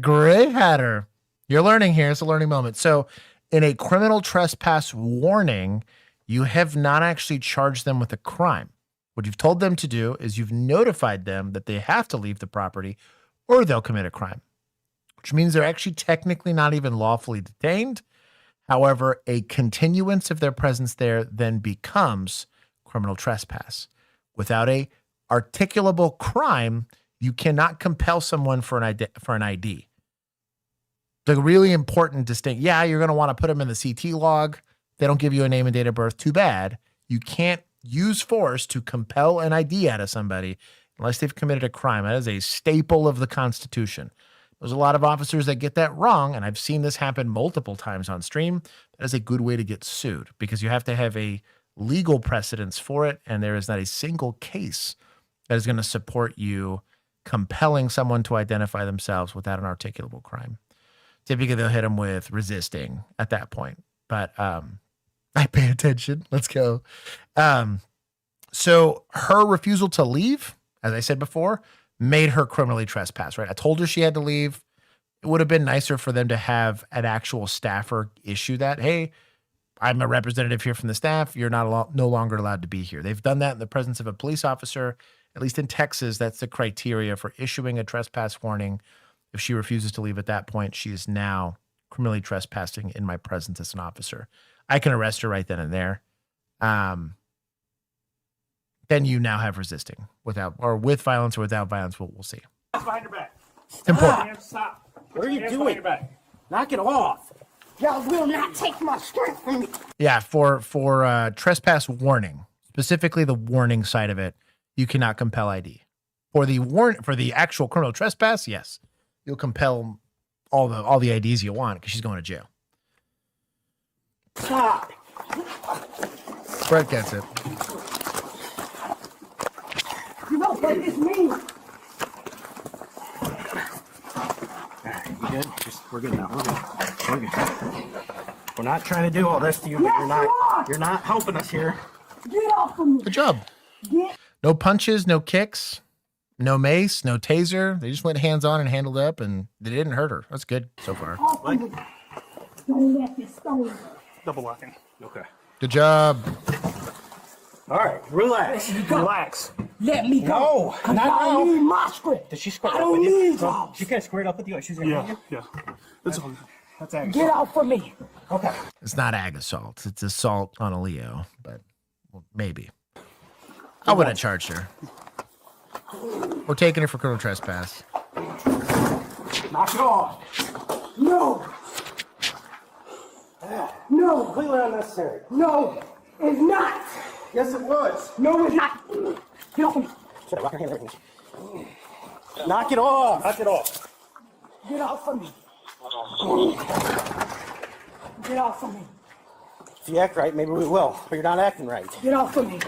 Gray Hatter. You're learning here. It's a learning moment. So in a criminal trespass warning, you have not actually charged them with a crime. What you've told them to do is you've notified them that they have to leave the property or they'll commit a crime, which means they're actually technically not even lawfully detained. However, a continuance of their presence there then becomes criminal trespass. Without a articulable crime, you cannot compel someone for an ID. The really important distinction, you're going to want to put them in the CT log. They don't give you a name and date of birth. Too bad. You can't use force to compel an ID out of somebody unless they've committed a crime. That is a staple of the Constitution. There's a lot of officers that get that wrong, and I've seen this happen multiple times on stream. That is a good way to get sued because you have to have a legal precedence for it, and there is not a single case that is going to support you compelling someone to identify themselves without an articulable crime. Typically, they'll hit them with resisting at that point. But I pay attention. Let's go. So her refusal to leave, as I said before, made her criminally trespass, right? I told her she had to leave. It would have been nicer for them to have an actual staffer issue that, hey, I'm a representative here from the staff. You're no longer allowed to be here. They've done that in the presence of a police officer. At least in Texas, that's the criteria for issuing a trespass warning. If she refuses to leave at that point, she is now criminally trespassing in my presence as an officer. I can arrest her right then and there. Then you now have resisting with violence or without violence. We'll see. Behind your back. It's important. Stop. What are you doing? Knock it off. Y'all will not take my strength from me. Yeah, for trespass warning, specifically the warning side of it, you cannot compel ID. For the actual criminal trespass, yes, you'll compel all the IDs you want because she's going to jail. Stop. Brett gets it. You know what this means? You good? We're good now. We're good. We're not trying to do all this to you, but you're not helping us here. Get off of me. Good job. No punches, no kicks, no mace, no taser. They just went hands on and handled up, and they didn't hurt her. That's good so far. Off of me. Don't let this stone. Double locking. Okay. Good job. All right, relax. Let me go. Relax. Let me go. No, 'Cause not I don't now. need my script. Did she square I up don't with you? need y'all. She kind of squared up with you. She's gonna hit you? Yeah. That's all. That's ag Get out from me. Okay. It's not ag assault. It's assault on a Leo, but maybe. I wouldn't have charged her. We're taking her for criminal trespass. Knock it off. No. No. Completely unnecessary. No. It's not. Yes, it was. No, it's not. Get off of me. Should I lock her hand and everything? Knock it off. Knock it off. Get off of me. Get off of me. If you act right, maybe we will. But you're not acting right. Get off of me.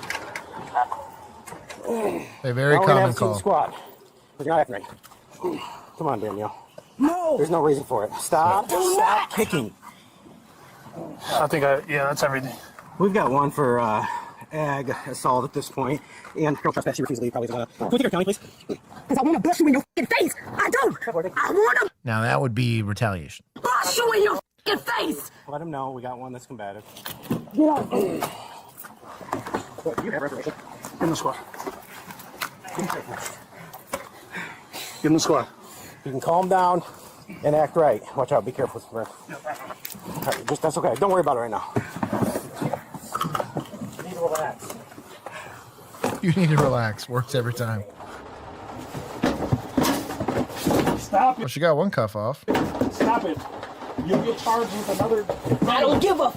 A very now common we're call. Squad. But you're not acting right. Come on, Danielle. No. There's no reason for it. Stop. Stop kicking. I think, that's everything. We've got one for ag assault at this point, and criminal trespass. She refused to leave. Probably gonna. Can we take her county, please? Because I want to bust you in your fucking face. I do. I want to Now that would be retaliation. bust you in your fucking face. Let him know we got one that's combative. Get out. What, do you have reparation? Give him the squad. Give him the squad. You can calm down and act right. Watch out. Be careful with the breath. Right, just that's okay. Don't worry about it right now. You need to relax. You need to relax. Works every time. Stop it. Well, she got one cuff off. Stop it. You'll get charged with another. I don't give a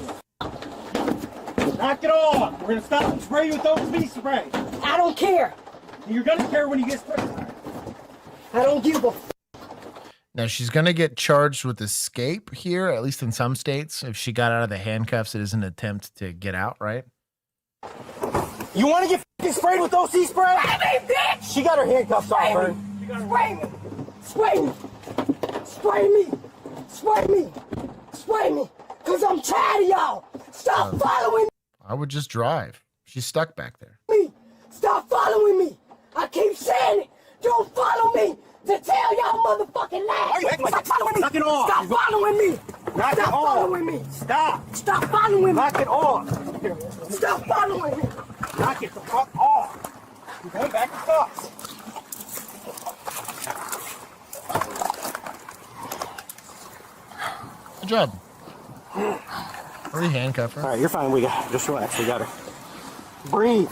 Knock it off. We're going to stop and spray you with OSB spray. I don't care. You're going to care when you get sprayed. I don't give a Now she's going to get charged with escape here, at least in some states. If she got out of the handcuffs, it is an attempt to get out, right? You want to get f***ing sprayed with OC spray? Spray me, bitch! She got her handcuffs off, her. Spray me! Spray me! Spray me! Spray me! Spray me! Because I'm tired of y'all! Stop following I would just drive. She's stuck back there. me! Stop following me! I keep saying it! Don't follow me! To tell y'all motherfucking lies! Stop following me! Knock it off! Stop following me! Knock it Stop off! following me! Stop! Stop following me! Knock it off! Stop following me! Knock it the fuck off! You're going back to cuffs. Good job. Already handcuffed her. All right, you're fine. We got just relax. We got her. Breathe.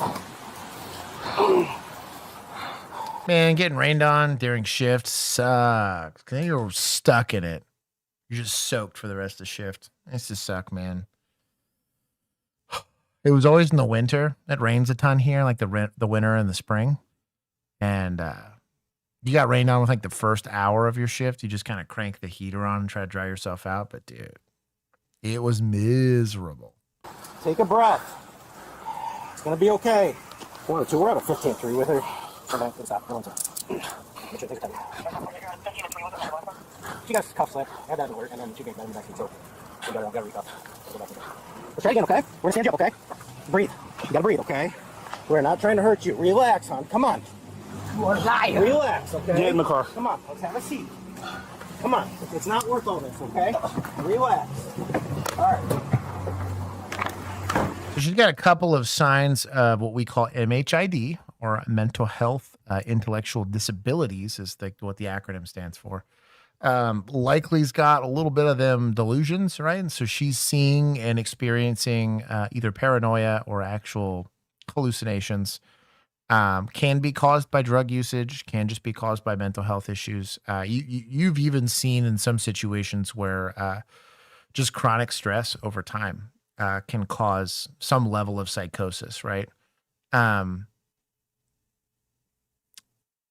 Man, getting rained on during shift sucks. Then you're stuck in it. You're just soaked for the rest of the shift. It's just suck, man. It was always in the winter. It rains a ton here, like the winter and the spring. And you got rained on with like the first hour of your shift. You just kind of crank the heater on and try to dry yourself out. But dude, it was miserable. Take a breath. It's going to be okay. 1 or 2. We're at a 15-3 with her. Okay, good stop. No one's up. Make sure take time. She got cuffs left. Add that to work, and then she can get back to the table. We got to recuff. Go back to there. Let's try again, okay? We're going to stand you up, okay? Breathe. You got to breathe, okay? We're not trying to hurt you. Relax, hon. Come on. You a liar! Relax, okay? Get in the car. Come on. Let's have a seat. Come on. It's not worth all this, okay? Relax. All right. So she's got a couple of signs of what we call MHID, or mental health intellectual disabilities, is what the acronym stands for. Likely's got a little bit of them delusions, right? And so she's seeing and experiencing either paranoia or actual hallucinations. Can be caused by drug usage, can just be caused by mental health issues. You've even seen in some situations where just chronic stress over time can cause some level of psychosis, right?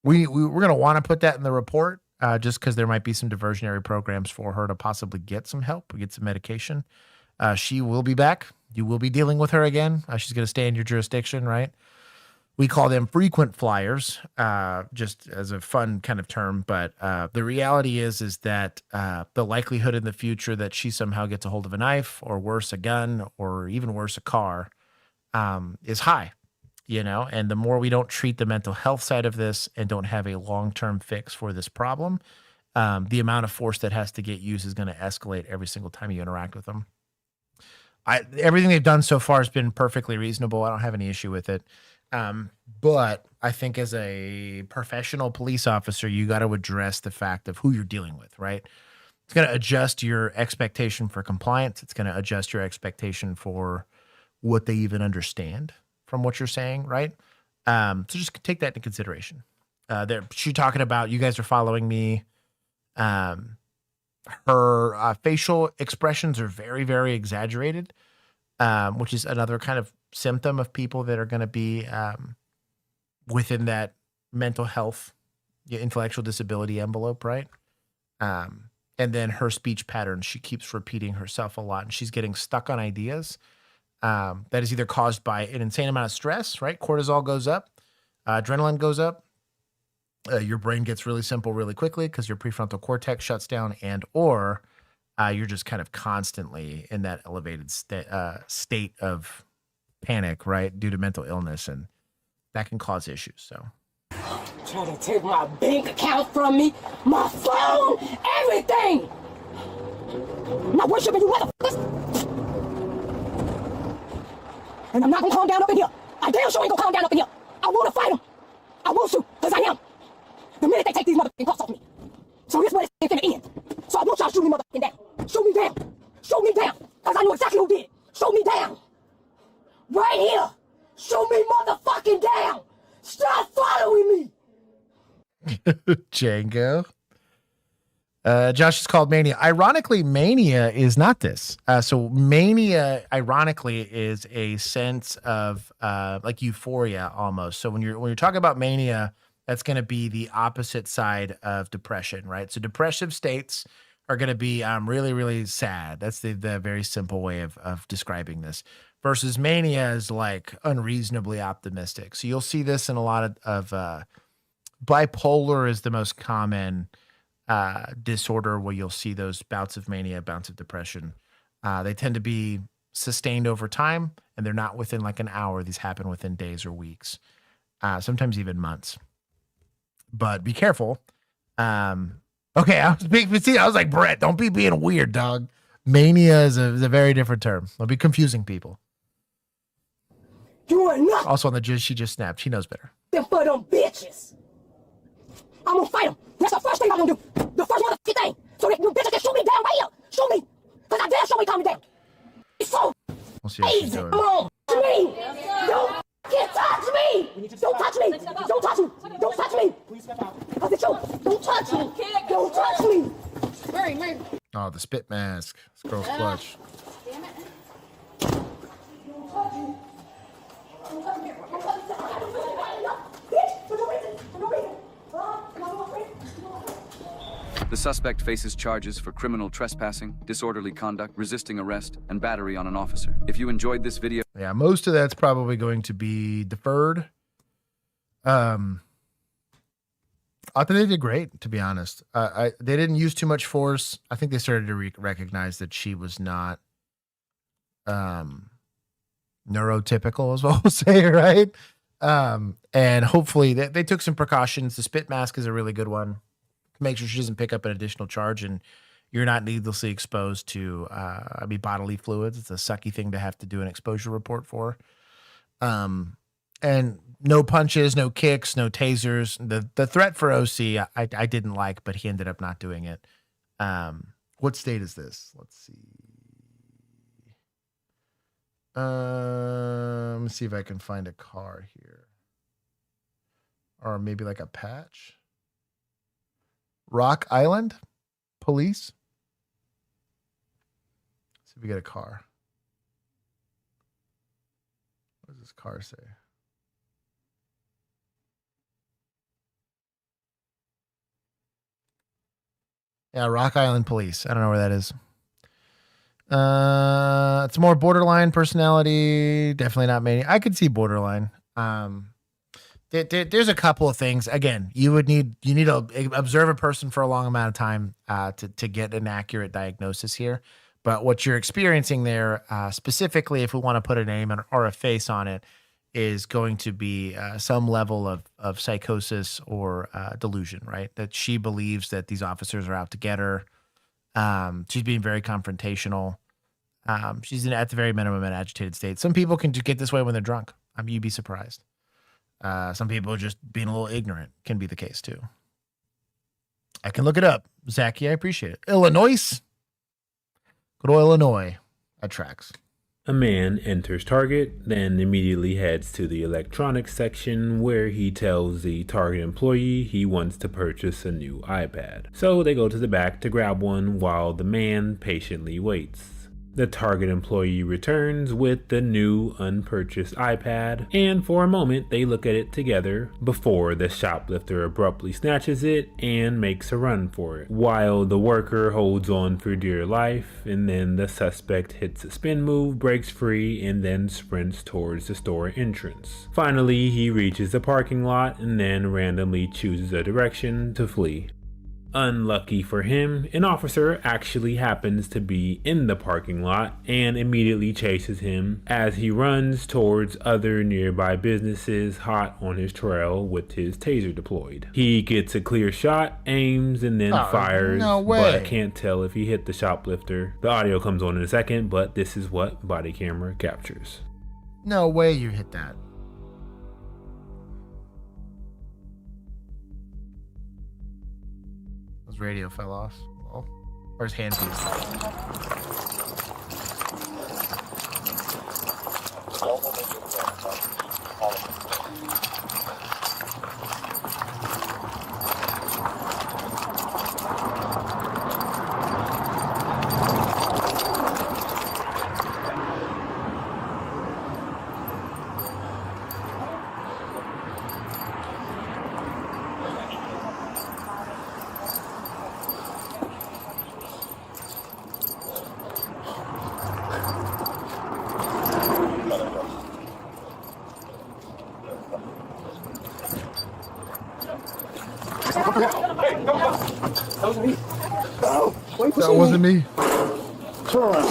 We're going to want to put that in the report just because there might be some diversionary programs for her to possibly get some help, get some medication. She will be back. You will be dealing with her again. She's going to stay in your jurisdiction, right? We call them frequent flyers, just as a fun kind of term. But the reality is that the likelihood in the future that she somehow gets a hold of a knife, or worse, a gun, or even worse, a car, is high. You know, and the more we don't treat the mental health side of this and don't have a long-term fix for this problem, the amount of force that has to get used is going to escalate every single time you interact with them. Everything they've done so far has been perfectly reasonable. I don't have any issue with it. But I think as a professional police officer, you got to address the fact of who you're dealing with, right? It's going to adjust your expectation for compliance. It's going to adjust your expectation for what they even understand from what you're saying, right? So just take that into consideration. She's talking about, you guys are following me. Her facial expressions are very, very exaggerated, which is another kind of symptom of people that are going to be within that mental health, intellectual disability envelope, right? And then her speech patterns, she keeps repeating herself a lot, and she's getting stuck on ideas. That is either caused by an insane amount of stress, right? Cortisol goes up, adrenaline goes up. Your brain gets really simple really quickly because your prefrontal cortex shuts down, or you're just kind of constantly in that elevated state of panic, right, due to mental illness, and that can cause issues. So Trying to take my bank account from me, my phone, everything. Not worshiping you motherfuckers. And I'm not gonna calm down up in here. I damn sure ain't gonna calm down up in here. I wanna fight them. I want to, because I am. The minute they take these motherfucking cuffs off me. So here's where it's gonna end. So I want y'all to shoot me motherfucking down. Shoot me down. Shoot me down. Because I know exactly who did it. Shoot me down. Right here. Shoot me motherfucking down. Stop following me. Django. Josh is called Mania. Ironically, Mania is not this. So Mania, ironically, is a sense of like euphoria almost. So when you're talking about mania, that's going to be the opposite side of depression, right? So depressive states are going to be really, really sad. That's the very simple way of describing this. Versus mania is like unreasonably optimistic. So you'll see this in a lot of bipolar is the most common disorder where you'll see those bouts of mania, bouts of depression. They tend to be sustained over time, and they're not within like an hour. These happen within days or weeks, sometimes even months. But be careful. Okay, I was like, Brett, don't be being weird, dog. Mania is a very different term. Don't be confusing people. You are not. Also on the she just snapped. She knows better. Them for them bitches. I'm gonna fight them. That's the first thing I'm gonna do. The first motherfucking thing. So that you bitches can shoot me down right here. Shoot me. Because I dare show me calm me down. It's so we'll see how she's easy. doing. Come on. To me. Don't touch me. Don't touch me. Don't touch me. Don't touch me. Because it's your. Don't touch me. Don't touch me. Mary. Oh, the spit mask. This girl's clutch. Damn it. The suspect faces charges for criminal trespassing, disorderly conduct, resisting arrest, and battery on an officer. If you enjoyed this video... Yeah, most of that's probably going to be deferred. I thought they did great, to be honest. They didn't use too much force. I think they started to recognize that she was not neurotypical, as well we'll say, right? And hopefully they took some precautions. The spit mask is a really good one. Make sure she doesn't pick up an additional charge and you're not needlessly exposed to bodily fluids. It's a sucky thing to have to do an exposure report for. And no punches, no kicks, no tasers. The threat for OC I didn't like, but he ended up not doing it. What state is this? Let's see. Let me see if I can find a car here. Or maybe like a patch. Rock Island Police. Let's see if we get a car. What does this car say? Yeah, Rock Island Police. I don't know where that is. It's more borderline personality. Definitely not mania. I could see borderline. There's a couple of things. Again, you need to observe a person for a long amount of time to get an accurate diagnosis here. But what you're experiencing there, specifically, if we want to put a name or a face on it, is going to be some level of psychosis or delusion, right? That she believes that these officers are out to get her. She's being very confrontational. She's at the very minimum an agitated state. Some people can get this way when they're drunk. You'd be surprised. Some people just being a little ignorant can be the case too. I can look it up. Zachy, I appreciate it. Illinois. Good old Illinois. That tracks. A man enters Target, then immediately heads to the electronics section where he tells the Target employee he wants to purchase a new iPad. So they go to the back to grab one while the man patiently waits. The Target employee returns with the new unpurchased iPad, and for a moment they look at it together before the shoplifter abruptly snatches it and makes a run for it, while the worker holds on for dear life, and then the suspect hits a spin move, breaks free, and then sprints towards the store entrance. Finally, he reaches the parking lot and then randomly chooses a direction to flee. Unlucky for him, an officer actually happens to be in the parking lot and immediately chases him as he runs towards other nearby businesses hot on his trail with his taser deployed. He gets a clear shot, aims, and then fires, no way. but can't tell if he hit the shoplifter. The audio comes on in a second, but this is what body camera captures. No way you hit that. His radio fell off. Oh, or his handpiece. That wasn't me. Turn around.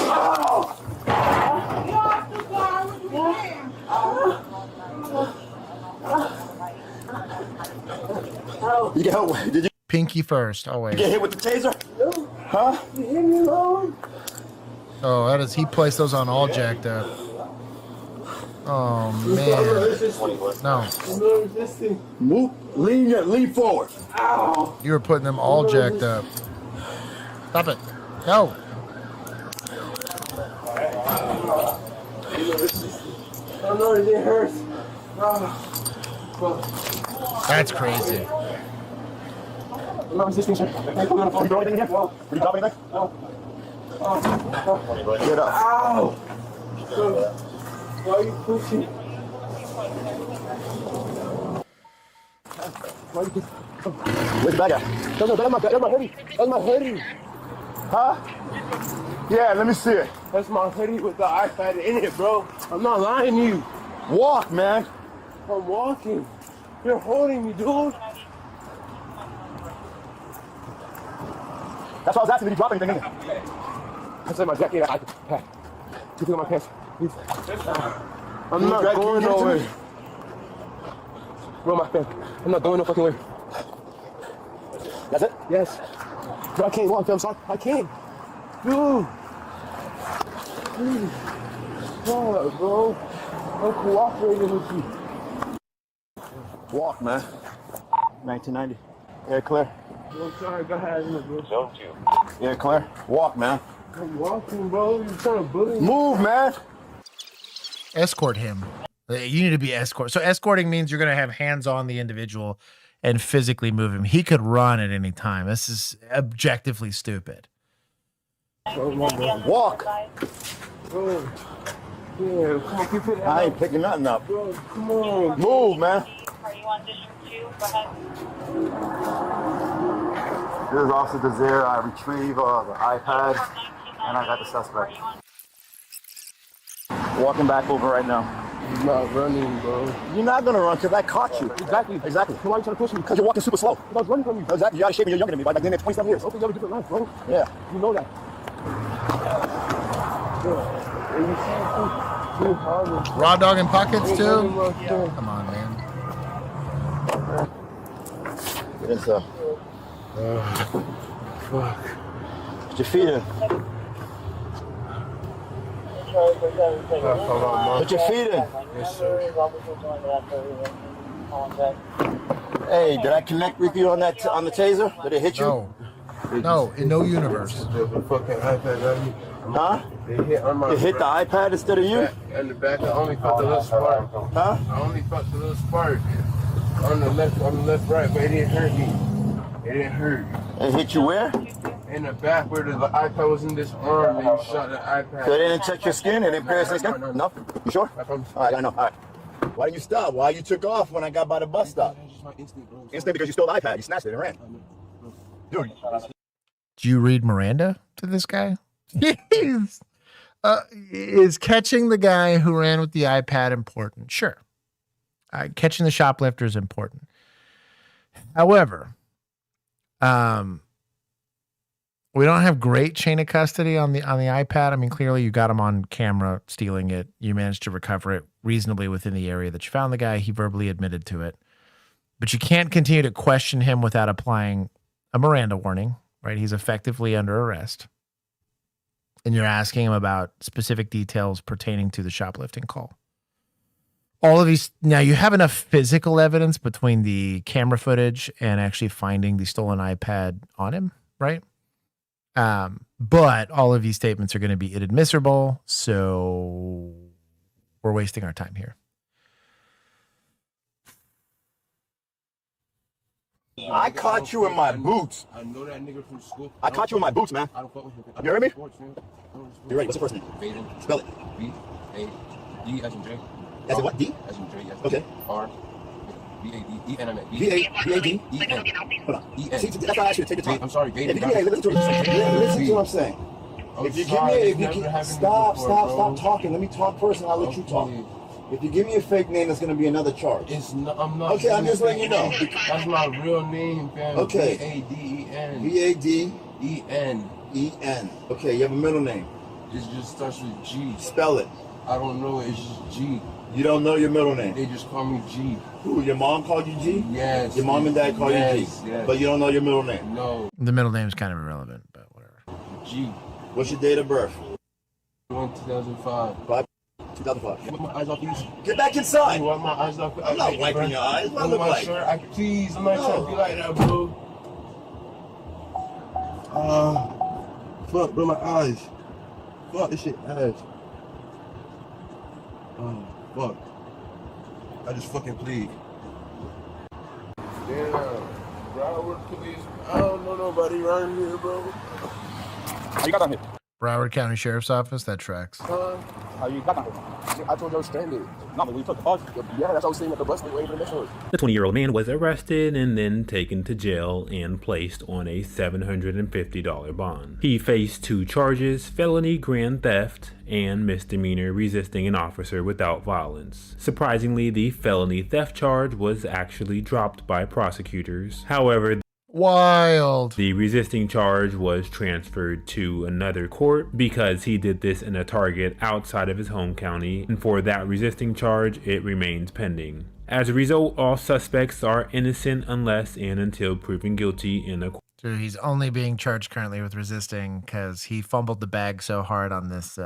You get help? Did you? Pinky first, always. Get hit with the taser? Huh? You hit me, Lord. Oh, that is. He placed those on all jacked up. Oh man. No. Move. Lean forward. Ow. You were putting them all jacked up. Stop it. No. I know it hurts. That's crazy. I'm not resisting, sir. Can you throw anything here? Will you drop anything? No. Get up. Ow! Why are you pushing? Why are you pushing? Where's the bag at? That's my hoodie. That's my hoodie. Huh? Yeah, let me see it. That's my hoodie with the iPad in it, bro. I'm not lying to you. Walk, man. I'm walking. You're holding me, dude. That's why I was asking, did you drop anything in there? I said my jacket, I could pack. Take it in my pants, please. I'm not going nowhere. Roll my pen. I'm not going no fucking way. That's it? Yes. Bro, I can't walk, I'm sorry. I can't. Dude. Please. God, bro. I'm cooperating with you. Walk, man. 1990. Yeah, clear. I'm sorry, go ahead. Zone 2. Yeah, clear. Walk, man. I'm walking, bro. You're trying to bully me. Move, man. Escort him. You need to be escort. So escorting means you're going to have hands on the individual and physically move him. He could run at any time. This is objectively stupid. Walk. Bro. Yeah, come on, keep it out. I ain't picking nothing up. Bro, come on. Move, man. Are you on District 2? Go ahead. This is Officer Desire. I retrieve the iPad, and I got the suspect. Walking back over right now. He's not running, bro. You're not gonna run because I caught you. Exactly. Exactly. So why are you trying to push me? Because you're walking super slow. I was running from you. Exactly. You're out of shape and you're younger than me. Like, I've been there 27 years. Okay, you have a different life, bro. Yeah. You know that. Raw dog in pockets too? Come on, man. Get inside. Fuck. Put your feet in. Put your feet in. Yes, sir. Hey, did I connect with you on that on the taser? Did it hit you? No. No, in no universe. Huh? It hit the iPad instead of you? And the back, I only felt the little spark. Huh? I only felt the little spark on the left, right, but it didn't hurt me. It didn't hurt. It hit you where? In the back where the iPad was in this arm, and you shot the iPad. So it didn't touch your skin? It didn't pierce your skin? No? You sure? All right, I know. All right. Why did you stop? Why you took off when I got by the bus stop? Instinct because you stole the iPad. You snatched it and ran. Dude. Do you read Miranda to this guy? Is catching the guy who ran with the iPad important? Sure. Catching the shoplifter is important. However, We don't have great chain of custody on the iPad. I mean, clearly you got him on camera stealing it. You managed to recover it reasonably within the area that you found the guy. He verbally admitted to it. But you can't continue to question him without applying a Miranda warning, right? He's effectively under arrest. And you're asking him about specific details pertaining to the shoplifting call. All of these, now you have enough physical evidence between the camera footage and actually finding the stolen iPad on him, right? But all of these statements are going to be inadmissible, so we're wasting our time here. I caught you in my boots. I know that nigga from school. I caught you in my boots, man. I don't fuck with him. You heard me? You're right. What's your first name? Vaden. Spell it. V-A-D as in J. As in what? D? As in J, yes. Okay. R. V-A-D-E-N, I meant. V-A-D-E-N. Hold on. E-N. See, that's why I asked you to take the time. I'm sorry, Vaden. Listen to what I'm saying. If you give me, stop talking. Let me talk first and I'll let you talk. If you give me a fake name, that's going to be another charge. I'm not. Okay, I'm just letting you know. That's my real name, fam. Okay. V-A-D-E-N. V-A-D-E-N. E-N. Okay, you have a middle name. It just starts with G. Spell it. I don't know. It's just G. You don't know your middle name? They just call me G. Who? Your mom called you G? Yes. Your mom and dad called you G? Yes. But you don't know your middle name? No. The middle name is kind of irrelevant, but whatever. G. What's your date of birth? 2005. 2005. Wipe my eyes off these. Get back inside. Wipe my eyes off. I'm not wiping your eyes. What I look like? Please, I'm not trying to be like that, bro. Fuck, bro, my eyes. Fuck, this shit ass. Oh, fuck. I just fucking plead. Damn, Broward police. I don't know nobody around here, bro. How you got down here? Broward County Sheriff's Office, that tracks. How you got down here? I told you I was stranded. No, but we took the bus. Yeah, that's what I was saying at the bus. Waiting for the next one. The 20-year-old man was arrested and then taken to jail and placed on a $750 bond. He faced 2 charges, felony grand theft and misdemeanor resisting an officer without violence. Surprisingly, the felony theft charge was actually dropped by prosecutors. However, wild. The resisting charge was transferred to another court because he did this in a target outside of his home county, and for that resisting charge, it remains pending. As a result, all suspects are innocent unless and until proven guilty in a court. So he's only being charged currently with resisting because he fumbled the bag so hard on this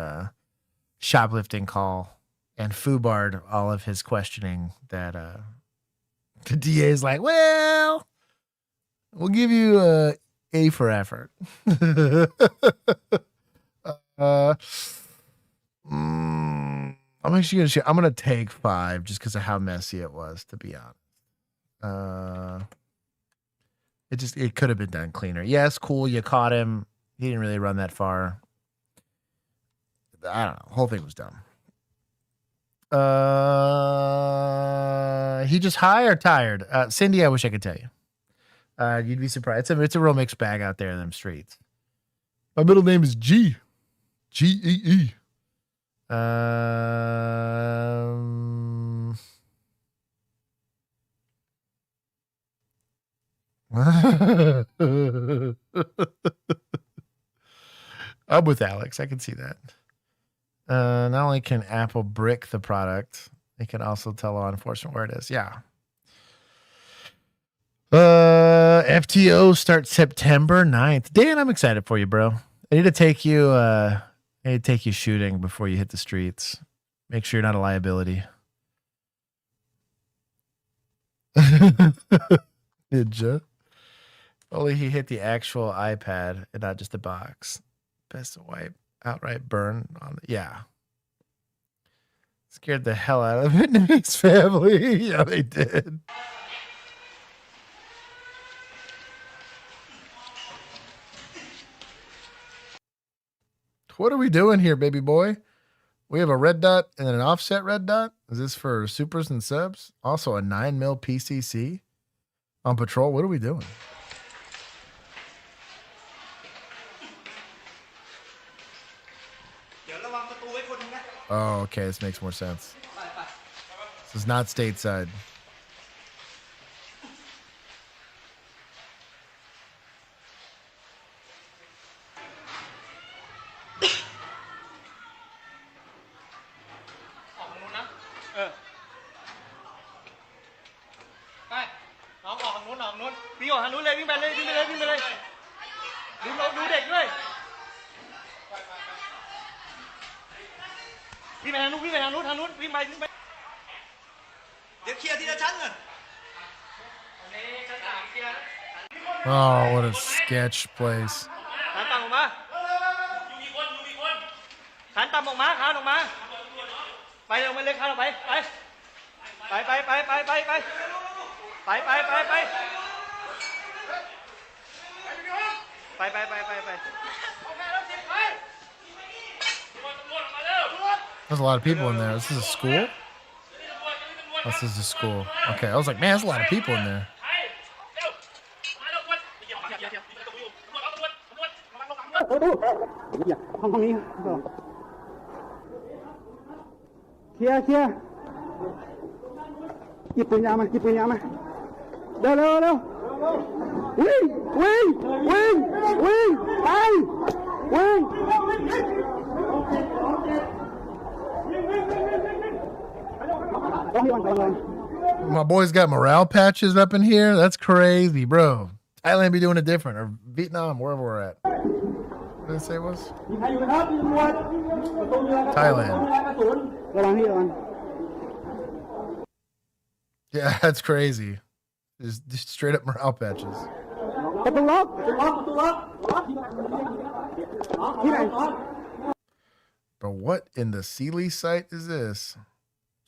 shoplifting call and foobarred all of his questioning that the DA is like, well, we'll give you A for effort. I'm actually I'm gonna take 5 just because of how messy it was, to be honest. It could have been done cleaner. Yes, cool, you caught him. He didn't really run that far. I don't know. The whole thing was dumb. He just high or tired? Cindy, I wish I could tell you. You'd be surprised. It's a real mixed bag out there in them streets. My middle name is G. G-E-E. I'm with Alex. I can see that. Not only can Apple brick the product, they can also tell law enforcement where it is. Yeah. FTO starts September 9th. Dan, I'm excited for you, bro. I need to take you shooting before you hit the streets. Make sure you're not a liability. Ninja. Only he hit the actual iPad and not just the box. Best to wipe outright burn on the, yeah. Scared the hell out of Vietnamese family. Yeah, they did. What are we doing here, baby boy? We have a red dot and an offset red dot. Is this for supers and subs? Also a 9mm PCC on patrol. What are we doing? Oh, okay. This makes more sense. This is not stateside. ไปน้องออกทางนู้นออกทางนู้นวิ่งออกทางนู้นเลยวิ่งไปเลยวิ่งไปเลยวิ่งไปเลยดูเด็กด้วยวิ่งไปทางนู้นวิ่งไปทางนู้นทางนู้นวิ่งไปเดี๋ยวเคลียร์ทีละชั้นเลย Oh, what a sketch place. ขานต่ำออกมาขานต่ำออกมาขานออกมาไปลงไปเลยขานออกไปไปThere's a lot of people in there. This is a school? This is a school. Okay, I was like, man, there's a lot of people in there. My boys got morale patches up in here. That's crazy, bro. Thailand be doing it different, or Vietnam, wherever we're at. What did it say it was? Thailand. Yeah, that's crazy. Just straight up morale patches. But what in the Sealy site is this?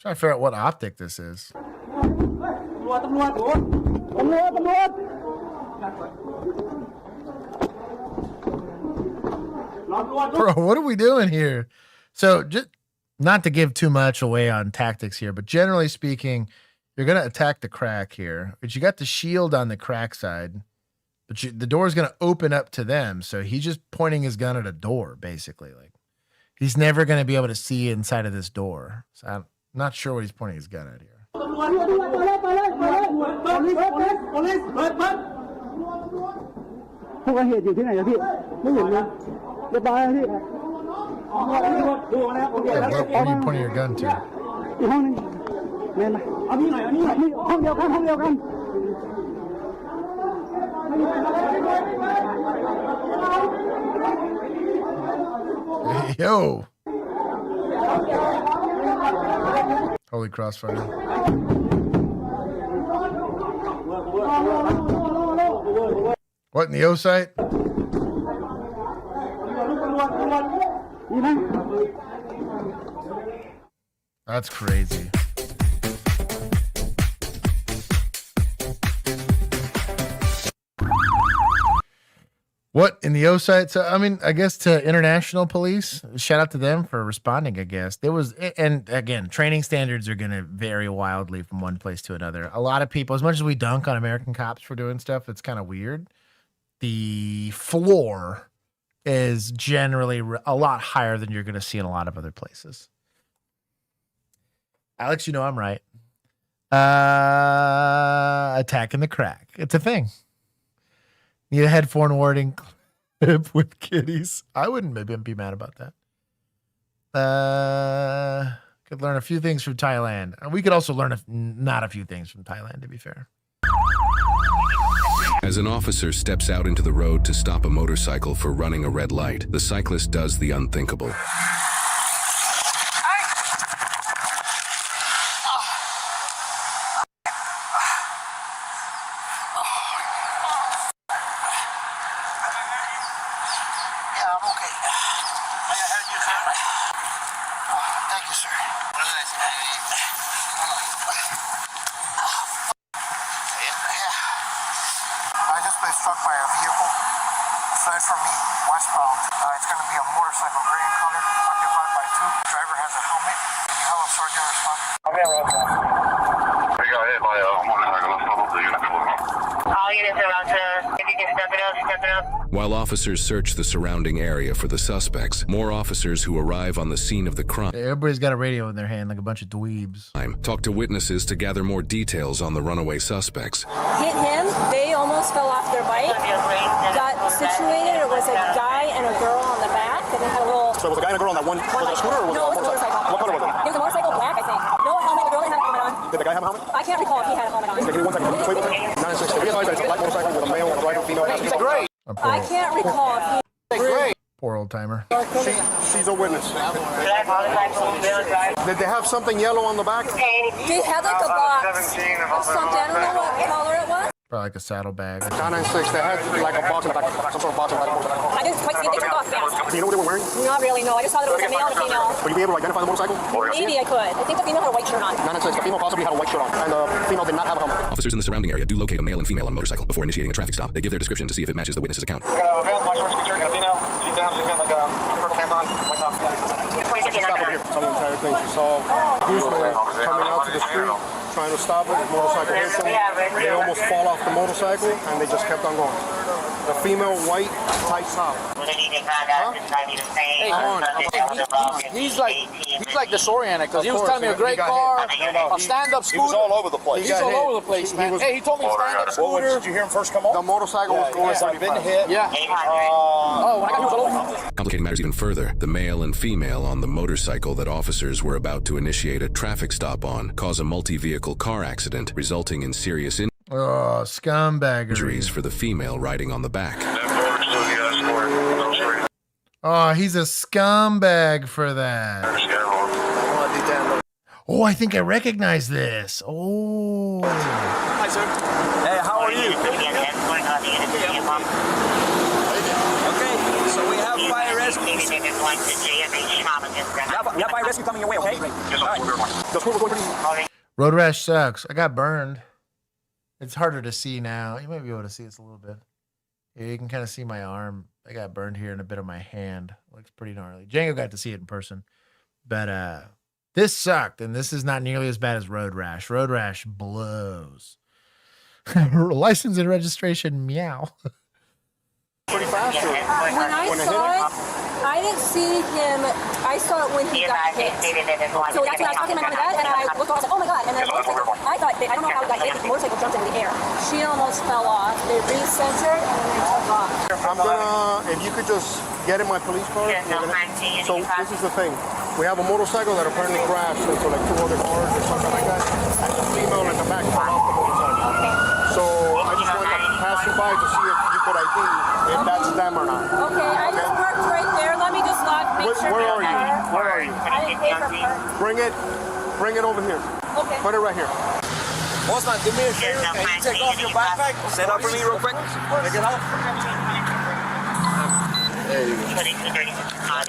Trying to figure out what optic this is. Bro, what are we doing here? So, just not to give too much away on tactics here, but generally speaking, you're going to attack the crack here. But you got the shield on the crack side, but the door is going to open up to them. So he's just pointing his gun at a door, basically. Like, he's never going to be able to see inside of this door. So I'm not sure what he's pointing his gun at here. What are you pointing your gun to? Hey, yo! Holy crossfire. What in the O site? That's crazy. What in the O site? So, I mean, I guess to international police, shout out to them for responding, I guess. There was, and again, training standards are going to vary wildly from one place to another. A lot of people, as much as we dunk on American cops for doing stuff, it's kind of weird. The floor is generally a lot higher than you're going to see in a lot of other places. Alex, you know I'm right. Attacking the crack. It's a thing. Need a headphone warning clip with kitties. I wouldn't maybe be mad about that. Could learn a few things from Thailand. We could also learn not a few things from Thailand, to be fair. As an officer steps out into the road to stop a motorcycle for running a red light, the cyclist does the unthinkable. While officers search the surrounding area for the suspects, more officers who arrive on the scene of the crime. Everybody's got a radio in their hand like a bunch of dweebs. Talk to witnesses to gather more details on the runaway suspects. Hit him, they almost fell off their bike, got situated, it was a guy and a girl on the back, and they had a little... So it was a guy and a girl on that one, was it a scooter or was it a motorcycle? No, it was a motorcycle. What color was it? It was a motorcycle, black, I think. No helmet, Did the guy have a helmet? I can't recall if he had a helmet on. Okay, give me 1 second. Wait 1 second. 9-6. We realize that it's a black motorcycle with a male and a rider, female. He's great. I can't recall if he... Great. Poor old timer. She's a witness. Did they have something yellow on the back? They had like a box of something. I don't know what color it was. Probably like a saddlebag. 996. They had like a box in the back, some sort of box in the back. I didn't quite see it. They took off fast. Do you know what they were wearing? Not really, no. I just saw that it was a male and a female. Would you be able to identify the motorcycle? Maybe I could. I think the female had a white shirt on. 996. The female possibly had a white shirt on, and the female did not have a helmet. Officers in the surrounding area do locate a male and female on a motorcycle. Before initiating a traffic stop, they give their description to see if it matches the witness's account. Stop over here. Some of the entire thing. She saw Guzman coming out to the street, trying to stop it. The motorcycle hits them. They almost fall off the motorcycle, and they just kept on going. The female white tight top. He's like disoriented because he was telling me a great car, a stand-up scooter. He was all over the place. He's all over the place, man. Hey, he told me stand-up scooter. Did you hear him first come off? The motorcycle was going I've been hit. Yeah. Complicating matters even further, the male and female on the motorcycle that officers were about to initiate a traffic stop on cause a multi-vehicle car accident, resulting in serious scumbaggery. Injuries for the female riding on the back. Oh, he's a scumbag for that. Oh, I think I recognize this. Oh. Hi, sir. Hey, how are you? Okay, so we have fire rescue. You have fire rescue coming your way, okay? All right. Road rash sucks. I got burned. It's harder to see now. You might be able to see this a little bit. Yeah, you can kind of see my arm. I got burned here and a bit of my hand. Looks pretty gnarly. Django got to see it in person. But this sucked, and this is not nearly as bad as road rash. Road rash blows. License and registration, meow. Pretty fast. When I saw it, I didn't see him. I saw it when he got hit. So that's when I was talking to my mom and dad, and I looked over and I said, oh my God. And then I thought, I don't know how he got hit, but the motorcycle jumped into the air. She almost fell off. They recentered and then they took off. I'm gonna, if you could just get in my police car. So this is the thing. We have a motorcycle that apparently crashed into like 2 other cars or something like that. And the female in the back fell off the motorcycle. Okay. So I just wanted to pass you by to see if you could ID if that's them or not. Okay, I just parked right there. Let me just make sure. Where are you? Where are you? I didn't pay for parking. Bring it over here. Okay. Put it right here. Osman, do me a favor. Can you take off your backpack? Set up for me real quick. Take it off. There you go.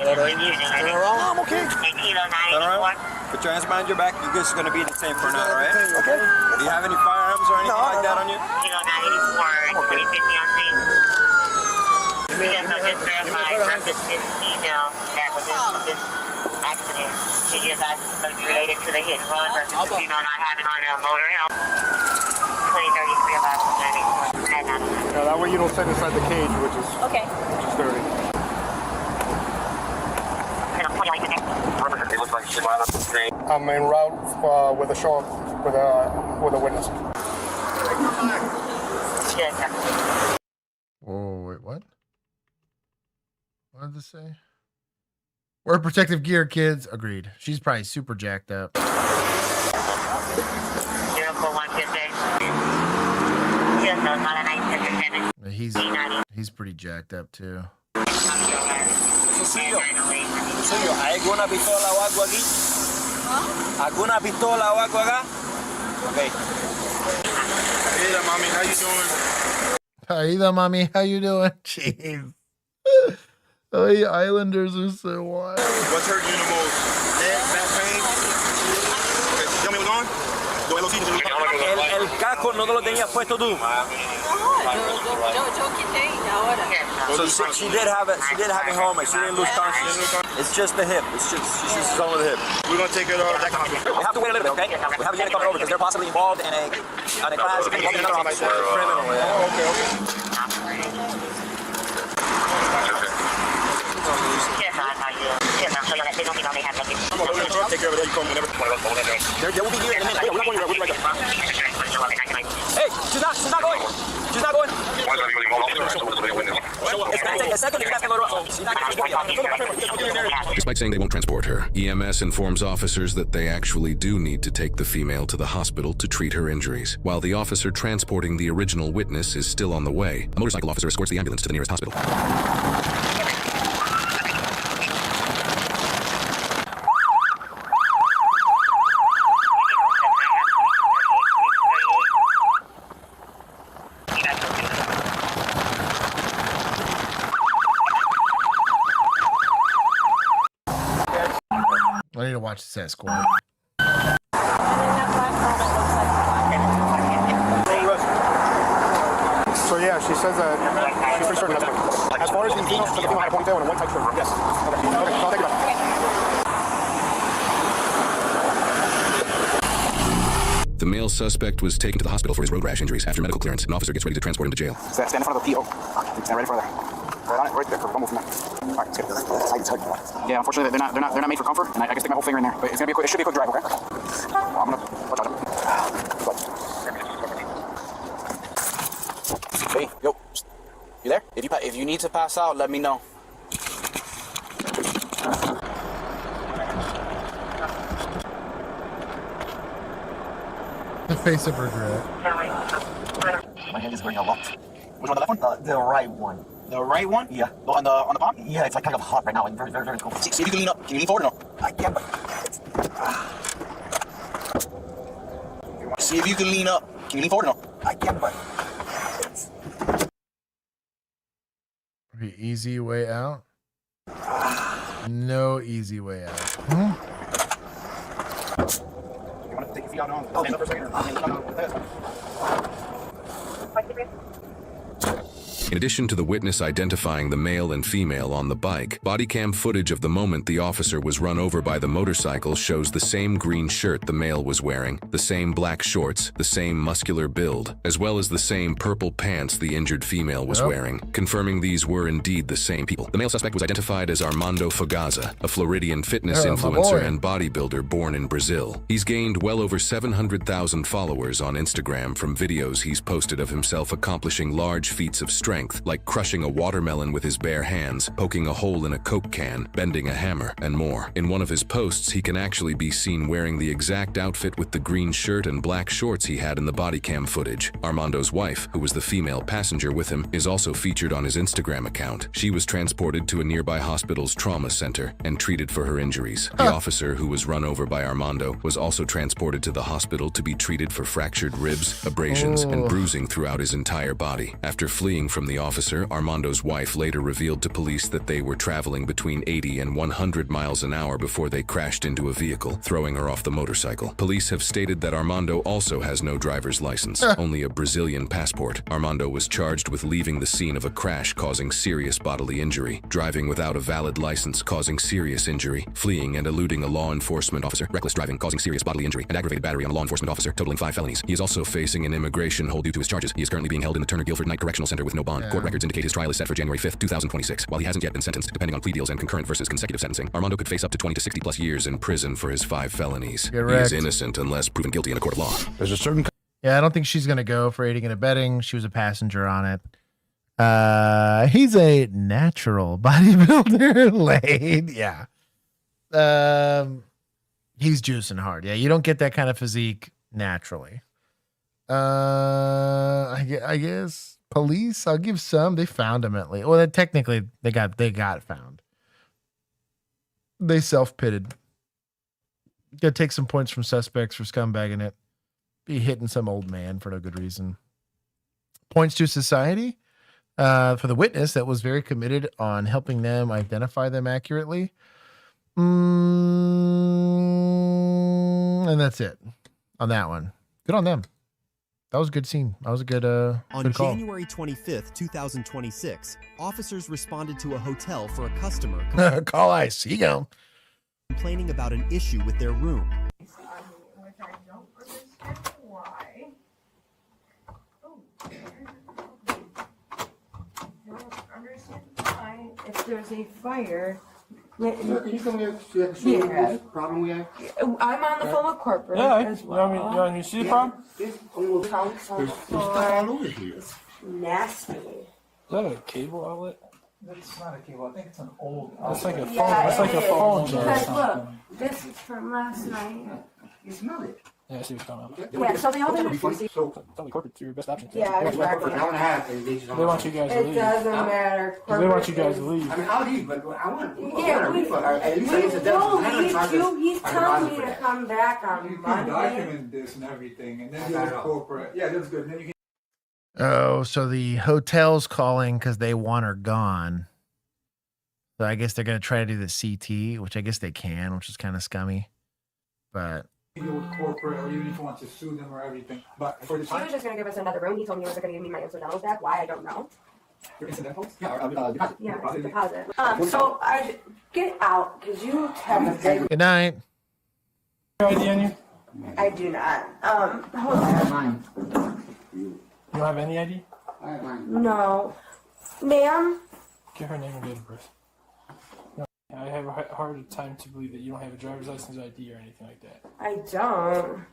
Turn around. I'm okay. Turn around. Put your hands behind your back. You're just going to be the same for now, all right? Okay. Do you have any firearms or anything like that on you? Related to the hit and run versus the female not having on a motor helm. 2033 Yeah, that way you don't sit inside the cage, which is dirty. I'm en route with a short with a witness. Whoa, wait, what? What did this say? Wear protective gear, kids. Agreed. She's probably super jacked up. He's pretty jacked up too. Cecilio, ¿hay alguna pistola o algo aquí? ¿Alguna pistola o algo acá? Okay. Hey there, mommy, how you doing? Hey there, mommy, how you doing? Jeez. Oh, the Islanders are so wild. What's hurting you the most? Head, back pain? Okay, tell me what's on. El casco no te lo tenías puesto tú. Yo quité ahora. So she did have a helmet. She didn't lose consciousness. It's just the hip. She's just on with the hip. We're gonna take it over. We have to wait a little bit, okay? We have a unit coming over because they're possibly involved in a class involved in another homicide. Criminal. Yeah. Oh, okay. There will be here in a minute. Hey, she's not going. She's not going. It's Despite saying they won't transport her, EMS informs officers that they actually do need to take the female to the hospital to treat her injuries. While the officer transporting the original witness is still on the way, a motorcycle officer escorts the ambulance to the nearest hospital. I need to watch this escort. So yeah, she says that she's pretty certain that's it. As far as the female, she said the female had a ponytail and a one tight shirt. Yes. Okay. Okay. I'll take it back. The male suspect was taken to the hospital for his road rash injuries. After medical clearance, an officer gets ready to transport him to jail. Stand in front of the PO. Stand right in front of there. Right on it, right there. Don't move from there. All right, let's get it. Yeah, unfortunately, they're not made for comfort, and I can stick my whole finger in there. But it's gonna be a quick. It should be a quick drive, okay? I'm gonna watch out. Hey, yo, you there? If you need to pass out, let me know. The face of regret. My hand is burning a lot. Which one, the left one? The right one. The right one? Yeah. On the palm? Yeah, it's like kind of hot right now and very, very, very cold. See if you can lean up. Can you lean forward or no? I can, but see if you can lean up. Can you lean forward or no? I can, but The easy way out? No easy way out. You want to take your feet out now? Stand up for a second. In addition to the witness identifying the male and female on the bike, bodycam footage of the moment the officer was run over by the motorcycle shows the same green shirt the male was wearing, the same black shorts, the same muscular build, as well as the same purple pants the injured female was wearing, confirming these were indeed the same people. The male suspect was identified as Armando Fogaza, a Floridian fitness influencer and bodybuilder born in Brazil. He's gained well over 700,000 followers on Instagram from videos he's posted of himself accomplishing large feats of strength, like crushing a watermelon with his bare hands, poking a hole in a Coke can, bending a hammer, and more. In one of his posts, he can actually be seen wearing the exact outfit with the green shirt and black shorts he had in the bodycam footage. Armando's wife, who was the female passenger with him, is also featured on his Instagram account. She was transported to a nearby hospital's trauma center and treated for her injuries. The officer who was run over by Armando was also transported to the hospital to be treated for fractured ribs, abrasions, and bruising throughout his entire body. After fleeing from the officer, Armando's wife later revealed to police that they were traveling between 80 and 100 miles an hour before they crashed into a vehicle, throwing her off the motorcycle. Police have stated that Armando also has no driver's license, only a Brazilian passport. Armando was charged with leaving the scene of a crash causing serious bodily injury, driving without a valid license causing serious injury, fleeing and eluding a law enforcement officer, reckless driving causing serious bodily injury, and aggravated battery on a law enforcement officer, totaling 5 felonies. He is also facing an immigration hold due to his charges. He is currently being held in the Turner Guilford Night Correctional Center with no bond. Court records indicate his trial is set for January 5th, 2026. While he hasn't yet been sentenced, depending on plea deals and concurrent versus consecutive sentencing, Armando could face up to 20 to 60 plus years in prison for his 5 felonies. He is innocent unless proven guilty in a court of law. There's a certain... Yeah, I don't think she's going to go for aiding and abetting. She was a passenger on it. He's a natural bodybuilder. Lane. Yeah. He's juicing hard. Yeah, you don't get that kind of physique naturally. I guess police, I'll give some. They found him at least. Well, technically they got found. They self-pitted. Gotta take some points from suspects for scumbagging it. Be hitting some old man for no good reason. Points to society for the witness that was very committed on helping them identify them accurately. And that's it on that one. Good on them. That was a good scene. That was a good On good call. January 25th, 2026, officers responded to a hotel for a customer Call ice. You go. complaining about an issue with their room. If there's a fire, Can you tell me the problem we have? I'm on the phone with corporate as well. You want me to see the problem? There's stuff all over here. It's nasty. Is that a cable outlet? That's not a cable. I think it's an old. That's like a phone. Yeah, That's like a phone jar or Because something. look, this is from last night. You smell it. Yeah, I see what's going on. Yeah, so they all been So it's only corporate to your best option. Yeah, They exactly. want you guys to It leave. doesn't matter. 'Cause they want you guys to leave. I mean, I'll leave, but I want to. Yeah, we don't leave you. He's telling me to come back on Monday. Document this and everything, and then go to corporate. Yeah, that's good. Then you can. Oh, so the hotel's calling because they want her gone. So I guess they're going to try to do the CT, which I guess they can, which is kind of scummy. But Deal with corporate, or even if you want to sue them or everything. But for the He was time, just going to give us another room. He told me he was going to give me my incidentals back. Why, I don't know. your incidentals? Yeah, deposit. Yeah, it's a deposit. So I get out because you have a big. good night. ID on you? I do not. Hold on. You don't have any ID? No, ma'am. Give her name and date of birth. No, I have a hard time to believe that you don't have a driver's license, ID, or anything like that. I don't.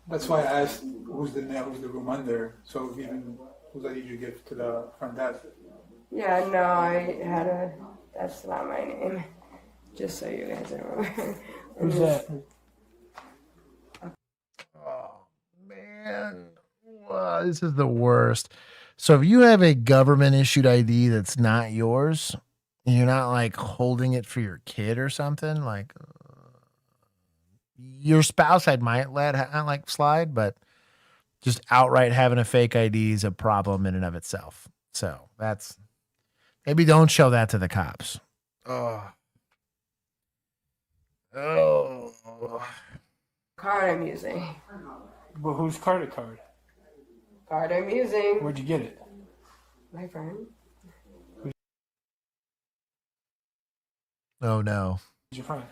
that's why I asked who's the room under. So even who's ID you give to the front desk? Yeah, no, I had a. That's not my name. Just so you guys are aware. Who's that? Oh, man. Wow, this is the worst. So if you have a government issued ID that's not yours, and you're not like holding it for your kid or something, like your spouse I might let like slide, but just outright having a fake ID is a problem in and of itself. So that's maybe don't show that to the cops. Oh. Card I'm using. Well, whose card? Card I'm using. Where'd you get it? My friend. Oh no. Who's your friend?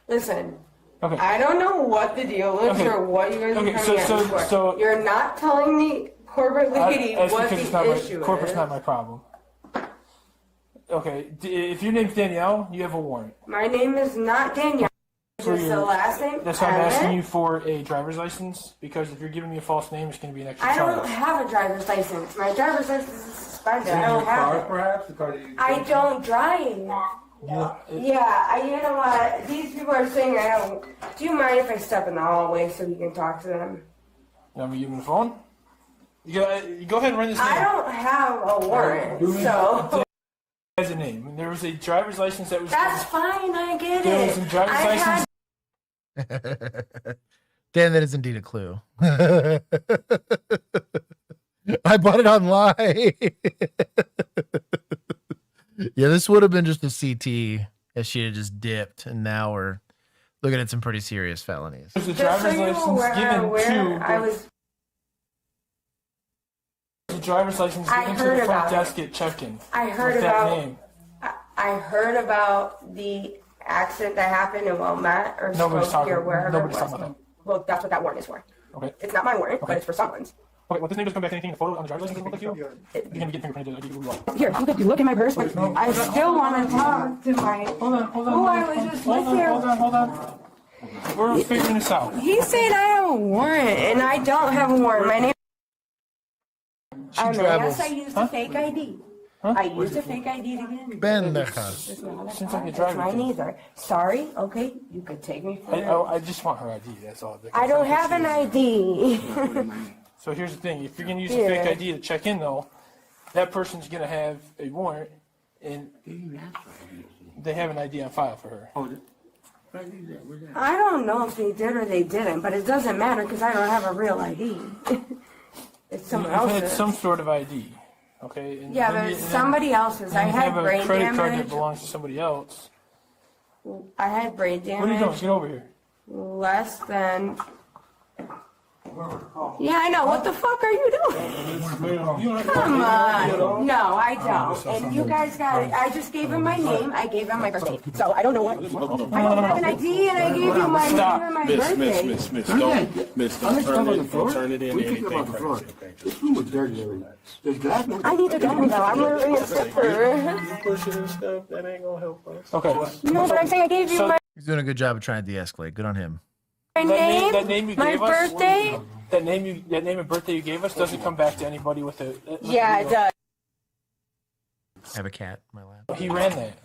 Listen. Okay. I don't know what the deal is Okay. or what you guys are Okay, coming at me for. so- You're not telling me, corporate lady, That's what because it's the not issue is. corporate's not my problem. Okay, if your name's Danielle, you have a warrant. My name is not Danielle. For Just the your- last name. That's why I'm Emmett. asking you for a driver's license, because if you're giving me a false name, it's going to be an extra I charge. don't have a driver's license. My driver's license is suspended. I Your don't have car, it. perhaps? The car that you I don't drive. You know what? These people are saying I don't. Do you mind if I step in the hallway so we can talk to them? You want me to give him the phone? You go ahead and run this name. I don't have a warrant, so. Has a name. There was a driver's license that was. That's fine, I get There was it. a driver's I license. Dan, that is indeed a clue. I bought it online. Yeah, this would have been just a CT if she had just dipped, and now we're looking at some pretty serious felonies. There's a Just so driver's you license were given aware, to. I was. The driver's license I given to heard the front about it. desk at check-in. I heard with that about. name. I heard about the accident that happened in Wilmette or Nobody's Skokie talking. or wherever Nobody's it was. talking about Well, that's what that warrant is for. that. Okay. It's not my warrant, but it's for someone's. Okay. Well, this name doesn't come back to anything in the photo on the driver's license. Doesn't look like you. You're gonna get fingerprinted. I give you who you are. Here, you look in my purse. I still want to talk to my. Hold on. Who I was just with here. Hold on. We're figuring this out. He said I have a warrant, and I don't have a warrant. My name. Yes, I used a fake ID. I used a fake ID to get in. Pendejas. Seems like a That's driver. mine either. Sorry. Okay, you could take me for. I just want her ID. That's all. I don't have an ID. So here's the thing: if you're gonna use a Here. fake ID to check in, though, that person's gonna have a warrant, and they have an ID on file for her. I don't know if they did or they didn't, but it doesn't matter because I don't have a real ID. It's someone You've had else's. some sort of ID, okay? And Yeah, then but you- it's and somebody then- else's. and I you had have a brain credit card that damage. belongs to somebody else. I had brain damage. What are you doing? Get over here. Less than. Yeah, I know. What the fuck are you doing? Come on. No, I don't. And you guys got it. I just gave him my name. I gave him my birthday. So I don't know what. I don't have an ID, and I gave you my name and my birthday. Don't turn it into anything crazy. This room was dirty already. There's glass. I need to go now. I'm literally a stripper. Pushing and stuff, that ain't gonna help us. Okay. No, but I'm saying I gave you my He's doing a good job of trying to de-escalate. Good on him. name, that name you my gave us, birthday. that name and birthday you gave us doesn't come back to anybody with a. Yeah, it does. I have a cat in my lap. He ran that.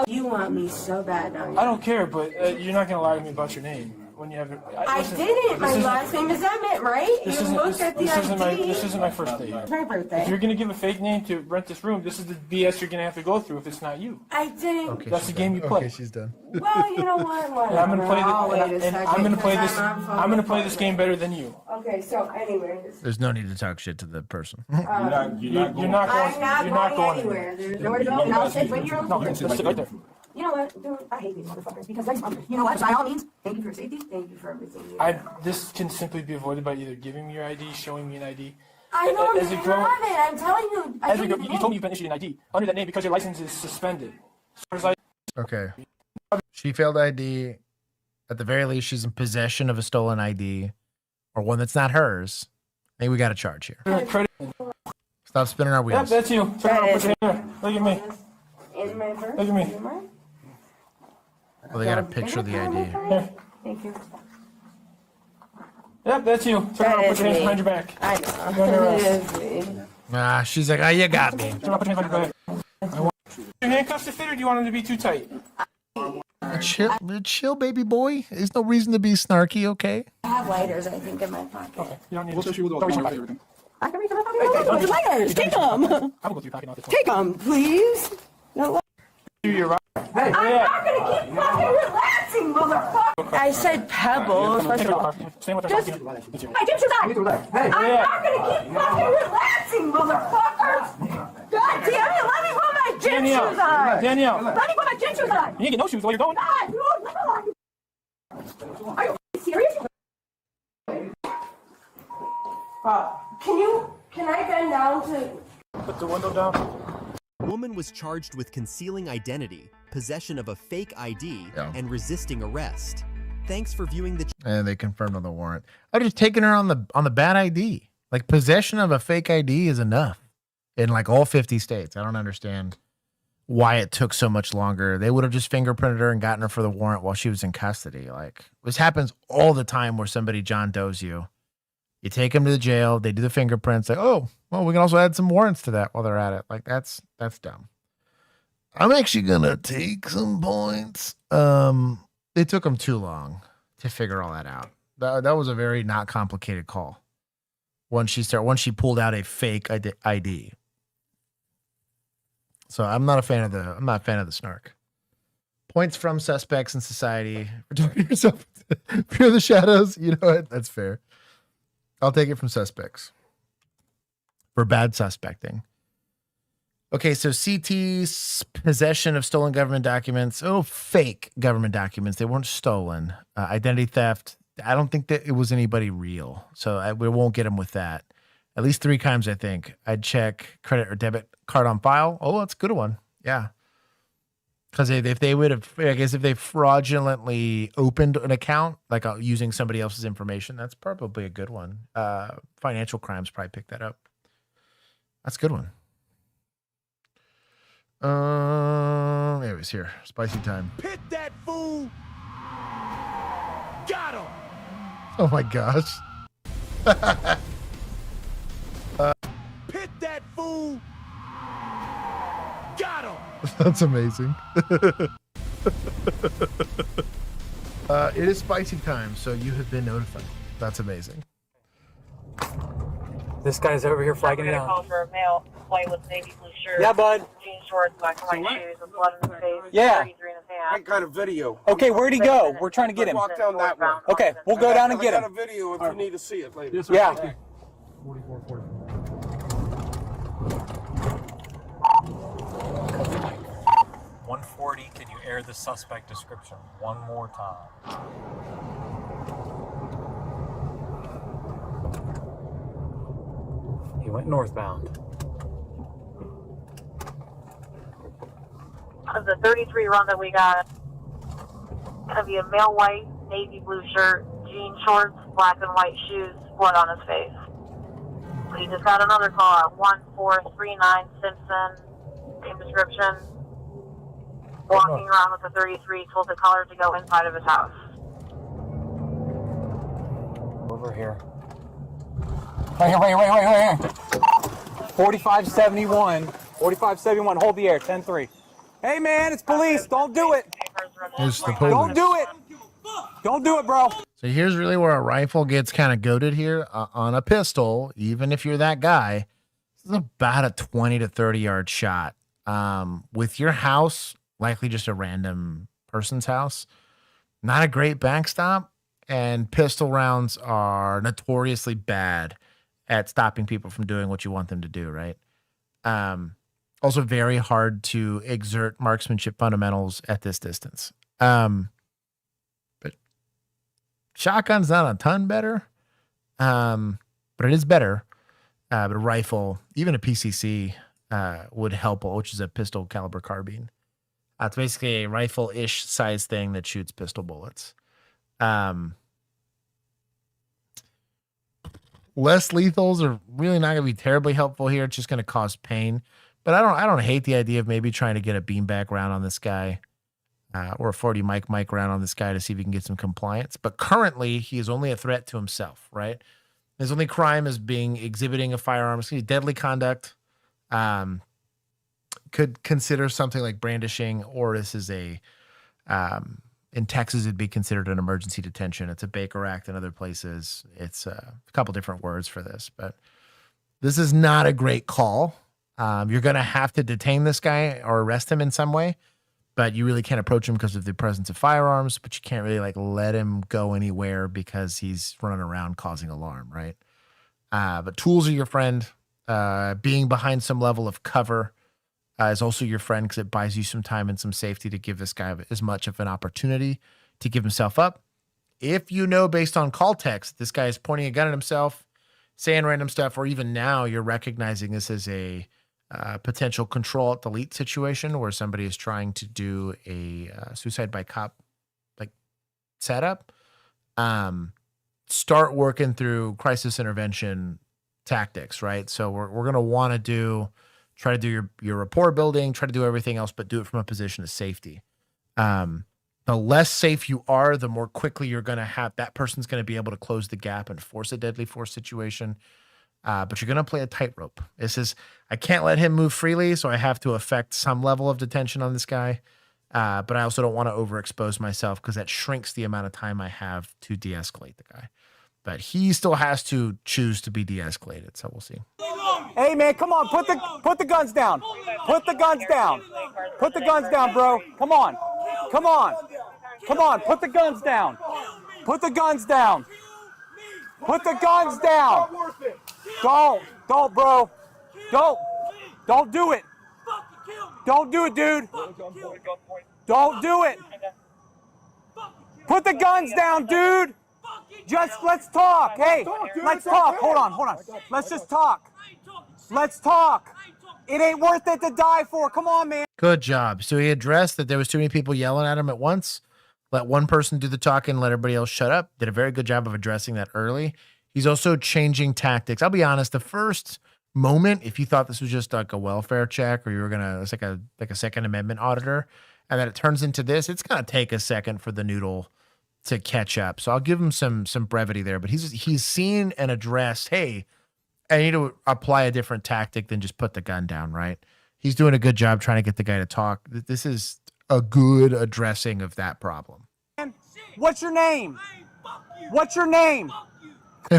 You want me so bad, don't you? I don't care, but you're not gonna lie to me about your name when you have it. I didn't. My last name is Emmett, right? You looked at the ID. This isn't my first day here. It's my birthday. If you're gonna give a fake name to rent this room, this is the BS you're gonna have to go through if it's not you. I didn't. Okay, That's the game you play. Okay, she's done. Well, you know what? Whatever. I'm gonna play I'll wait a second, I'm gonna play this. 'cause I'm gonna play this game better than you. Okay, so anyways. There's no need to talk shit to the person. You're not going. I'm not going anywhere. There's nowhere to go, and I'll sit right here. No, sit right there. You know what, dude? I hate these motherfuckers because you know what? By all means, thank you for your safety. Thank you for everything. This can simply be avoided by either giving me your ID, showing me an ID. I don't As have a grown- it. I'm telling you. As we go, you told me you've been issued an ID under that name because your license is suspended. Okay. She failed ID. At the very least, she's in possession of a stolen ID or one that's not hers. I think we got a charge here. Stop spinning our wheels. Yep, that's you. Look at me. In my purse. Look at me. Well, they got a picture of the ID. Here. Thank you. Yep, that's you. Turn around, put your hands behind your back. I You're under know. arrest. It is me. Ah, she's like, oh, you got me. Turn around, put your hands behind your back. Your handcuffs to fit, or do you want them to be too tight? Chill, baby boy. There's no reason to be snarky, okay? I have lighters, I think, in my pocket. Okay. You don't need to. Don't reach in your pocket. I can reach in my pocket. There's lighters. Take them. I will go through your pocket. Take them, please. No. You're right. Hey, I'm not gonna keep fucking relaxing, motherfucker. I said pebbles. Stay with Just my gym shoes on. I'm not gonna keep fucking relaxing, motherfucker. God damn it, let me put my gym shoes on. Danielle. Let me put my gym shoes on. You ain't get no shoes while you're going. God, dude, no. Are you serious? Can I bend down to... Put the window down. A woman was charged with concealing identity, possession of a fake ID, and resisting arrest. Thanks for viewing the... And they confirmed on the warrant. I've just taken her on the bad ID. Like, possession of a fake ID is enough in like all 50 states. I don't understand why it took so much longer. They would have just fingerprinted her and gotten her for the warrant while she was in custody. Like, this happens all the time where somebody John Doe's you. You take them to the jail, they do the fingerprints, like, oh, well, we can also add some warrants to that while they're at it. Like, that's dumb. I'm actually gonna take some points. It took them too long to figure all that out. That was a very not complicated call. Once she pulled out a fake ID. So I'm not a fan of the snark. Points from suspects in society for talking to yourself. Fear the shadows. You know what? That's fair. I'll take it from suspects for bad suspecting. Okay, so CT's possession of stolen government documents. Oh, fake government documents. They weren't stolen. Identity theft. I don't think that it was anybody real. So we won't get him with that. At least 3 times, I think. I'd check credit or debit card on file. Oh, that's a good one. Yeah. Because if they fraudulently opened an account, like using somebody else's information, that's probably a good one. Financial crimes probably pick that up. That's a good one. Anyways, here. Spicy time. Pit that fool. Got him. Oh my gosh. Pit that fool. Got him. That's amazing. It is spicy time, so you have been notified. That's amazing. This guy's over here flagging it Call out. for a male, white with navy blue shirt. Yeah, bud. Jean shorts, black and white shoes, with blood in his face. Yeah. 33 in his hand. I got a video. Okay, where'd he go? We're trying to get him. Walk down that way. Okay, we'll go down and get I got him. a video if you need to see it later. Yeah. 140, can you air the suspect description one more time? He went northbound. Of the 33 run that we got, gonna be a male white, navy blue shirt, jean shorts, black and white shoes, blood on his face. We just got another call at 1439 Simpson, same description. Walking around with a 33, told the caller to go inside of his house. Over here. Right here. 4571. 4571, hold the air, 10-3. Hey man, it's police. Don't do it. It's the police. Don't do it. Don't do it, bro. So here's really where a rifle gets kind of goated here. On a pistol, even if you're that guy, this is about a 20 to 30 yard shot. With your house, likely just a random person's house, not a great backstop. And pistol rounds are notoriously bad at stopping people from doing what you want them to do, right? Also very hard to exert marksmanship fundamentals at this distance. But shotgun's not a ton better, but it is better. But a rifle, even a PCC, would help, which is a pistol caliber carbine. It's basically a rifle-ish size thing that shoots pistol bullets. Less lethals are really not going to be terribly helpful here. It's just going to cause pain. But I don't hate the idea of maybe trying to get a beanbag round on this guy, or a 40 mic round on this guy to see if he can get some compliance. But currently, he is only a threat to himself, right? His only crime is exhibiting a firearm. It's deadly conduct. Could consider something like brandishing, or this is in Texas, it'd be considered an emergency detention. It's a Baker Act in other places. It's a couple different words for this, but this is not a great call. You're going to have to detain this guy or arrest him in some way, but you really can't approach him because of the presence of firearms, but you can't really let him go anywhere because he's running around causing alarm, right? But tools are your friend. Being behind some level of cover is also your friend because it buys you some time and some safety to give this guy as much of an opportunity to give himself up. If you know based on call text, this guy is pointing a gun at himself, saying random stuff, or even now you're recognizing this as a potential control alt delete situation where somebody is trying to do a suicide by cop setup, start working through crisis intervention tactics, right? So we're going to want to try to do your rapport building, try to do everything else, but do it from a position of safety. The less safe you are, the more quickly you're going to have that person's going to be able to close the gap and force a deadly force situation. But you're going to play a tightrope. This is, I can't let him move freely, so I have to affect some level of detention on this guy. But I also don't want to overexpose myself because that shrinks the amount of time I have to de-escalate the guy. But he still has to choose to be de-escalated, so we'll see. Hey man, come on, put the guns down. Put the guns down. Put the guns down, bro. Come on. Come on. Come on, put the guns down. Put the guns down. Put the guns down. Don't, bro. Don't do it. Don't do it, dude. Don't do it. Put the guns down, dude. Just let's talk. Hey, let's talk. Hold on. Let's just talk. Let's talk. It ain't worth it to die for. Come on, man. Good job. So he addressed that there was too many people yelling at him at once. Let one person do the talking, let everybody else shut up. Did a very good job of addressing that early. He's also changing tactics. I'll be honest, the first moment, if you thought this was just like a welfare check or you were gonna, it's like a Second Amendment auditor, and then it turns into this, it's gonna take a second for the noodle to catch up. So I'll give him some brevity there, but he's seen and addressed, hey, I need to apply a different tactic than just put the gun down, right? He's doing a good job trying to get the guy to talk. This is a good addressing of that problem. What's your name? What's your name?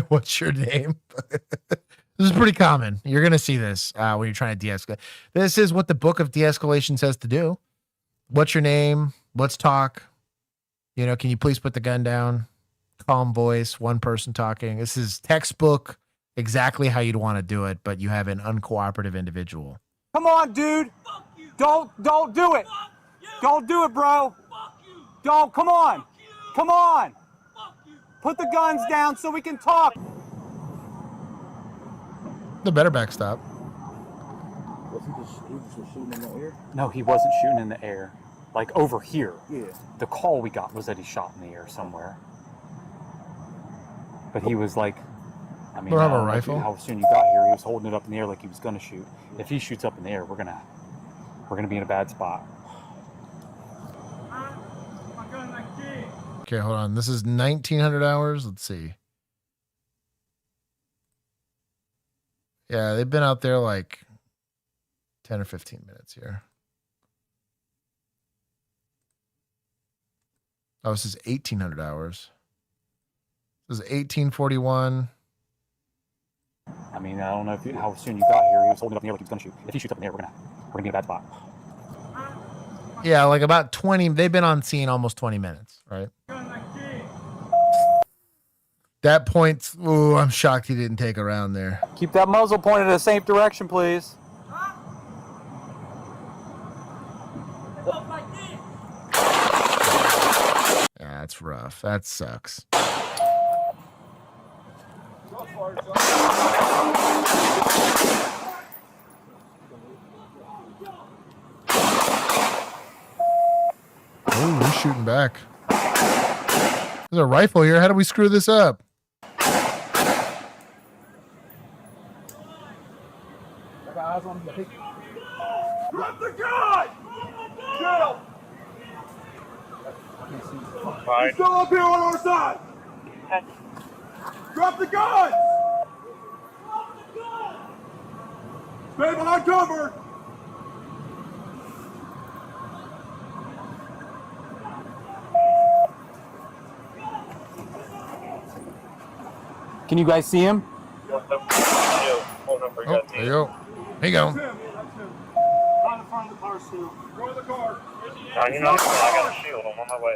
What's your name? This is pretty common. You're going to see this when you're trying to de-escalate. This is what the book of de-escalation says to do. What's your name? Let's talk. You know, can you please put the gun down? Calm voice, one person talking. This is textbook, exactly how you'd want to do it, but you have an uncooperative individual. Come on, dude. Don't do it. Don't do it, bro. Don't. Come on. Come on. Put the guns down so we can talk. The better backstop. Was he just shooting in the air? No, he wasn't shooting in the air. Like over here. Yeah. The call we got was that he shot in the air somewhere. But he was like, I mean, Don't have a rifle. How soon you got here, he was holding it up in the air like he was gonna shoot. If he shoots up in the air, we're gonna be in a bad spot. Okay, hold on. This is 1,900 hours. Let's see. Yeah, they've been out there like 10 or 15 minutes here. Oh, this is 1,800 hours. This is 1841. I mean, I don't know how soon you got here. He was holding up in the air like he was going to shoot. If he shoots up in the air, we're gonna be in a bad spot. Yeah, like about 20. They've been on scene almost 20 minutes, right? That point, ooh, I'm shocked he didn't take a round there. Keep that muzzle pointed in the same direction, please. Yeah, that's rough. That sucks. Oh, he's shooting back. There's a rifle here. How do we screw this up? Drop the gun! Get him! He's still up here on our side! Drop the gun! Stay behind cover! Can you guys see him? Oh, there you go. Here you go. On the front of the car, Stu. Go to the car. You know, I got a shield. I'm on my way.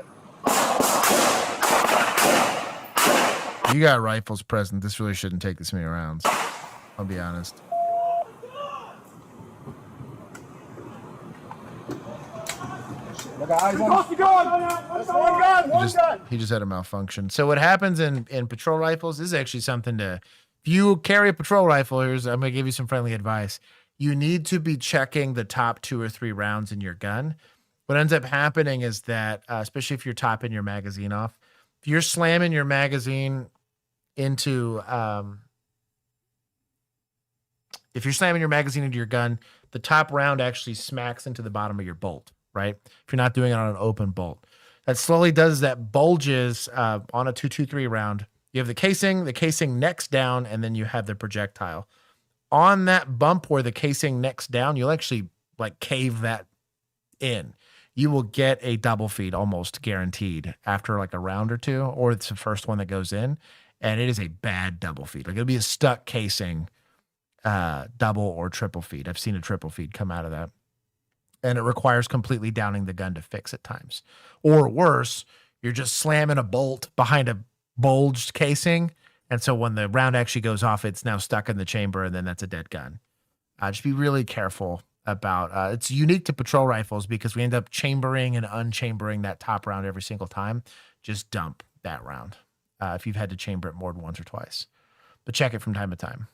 You got rifles present. This really shouldn't take this many rounds. I'll be honest. He just had a malfunction. So what happens in patrol rifles, this is actually something to, if you carry a patrol rifle, I'm going to give you some friendly advice. You need to be checking the top 2 or 3 rounds in your gun. What ends up happening is that, especially if you're topping your magazine off, if you're slamming your magazine into, your gun, the top round actually smacks into the bottom of your bolt, right? If you're not doing it on an open bolt. That slowly does that, bulges on a 223 round. You have the casing necks down, and then you have the projectile. On that bump where the casing necks down, you'll actually like cave that in. You will get a double feed almost guaranteed after like a round or two, or it's the first one that goes in, and it is a bad double feed. Like it'll be a stuck casing, double or triple feed. I've seen a triple feed come out of that. And it requires completely downing the gun to fix at times. Or worse, you're just slamming a bolt behind a bulged casing. And so when the round actually goes off, it's now stuck in the chamber, and then that's a dead gun. Just be really careful about, it's unique to patrol rifles because we end up chambering and unchambering that top round every single time. Just dump that round if you've had to chamber it more than once or twice. But check it from time to time.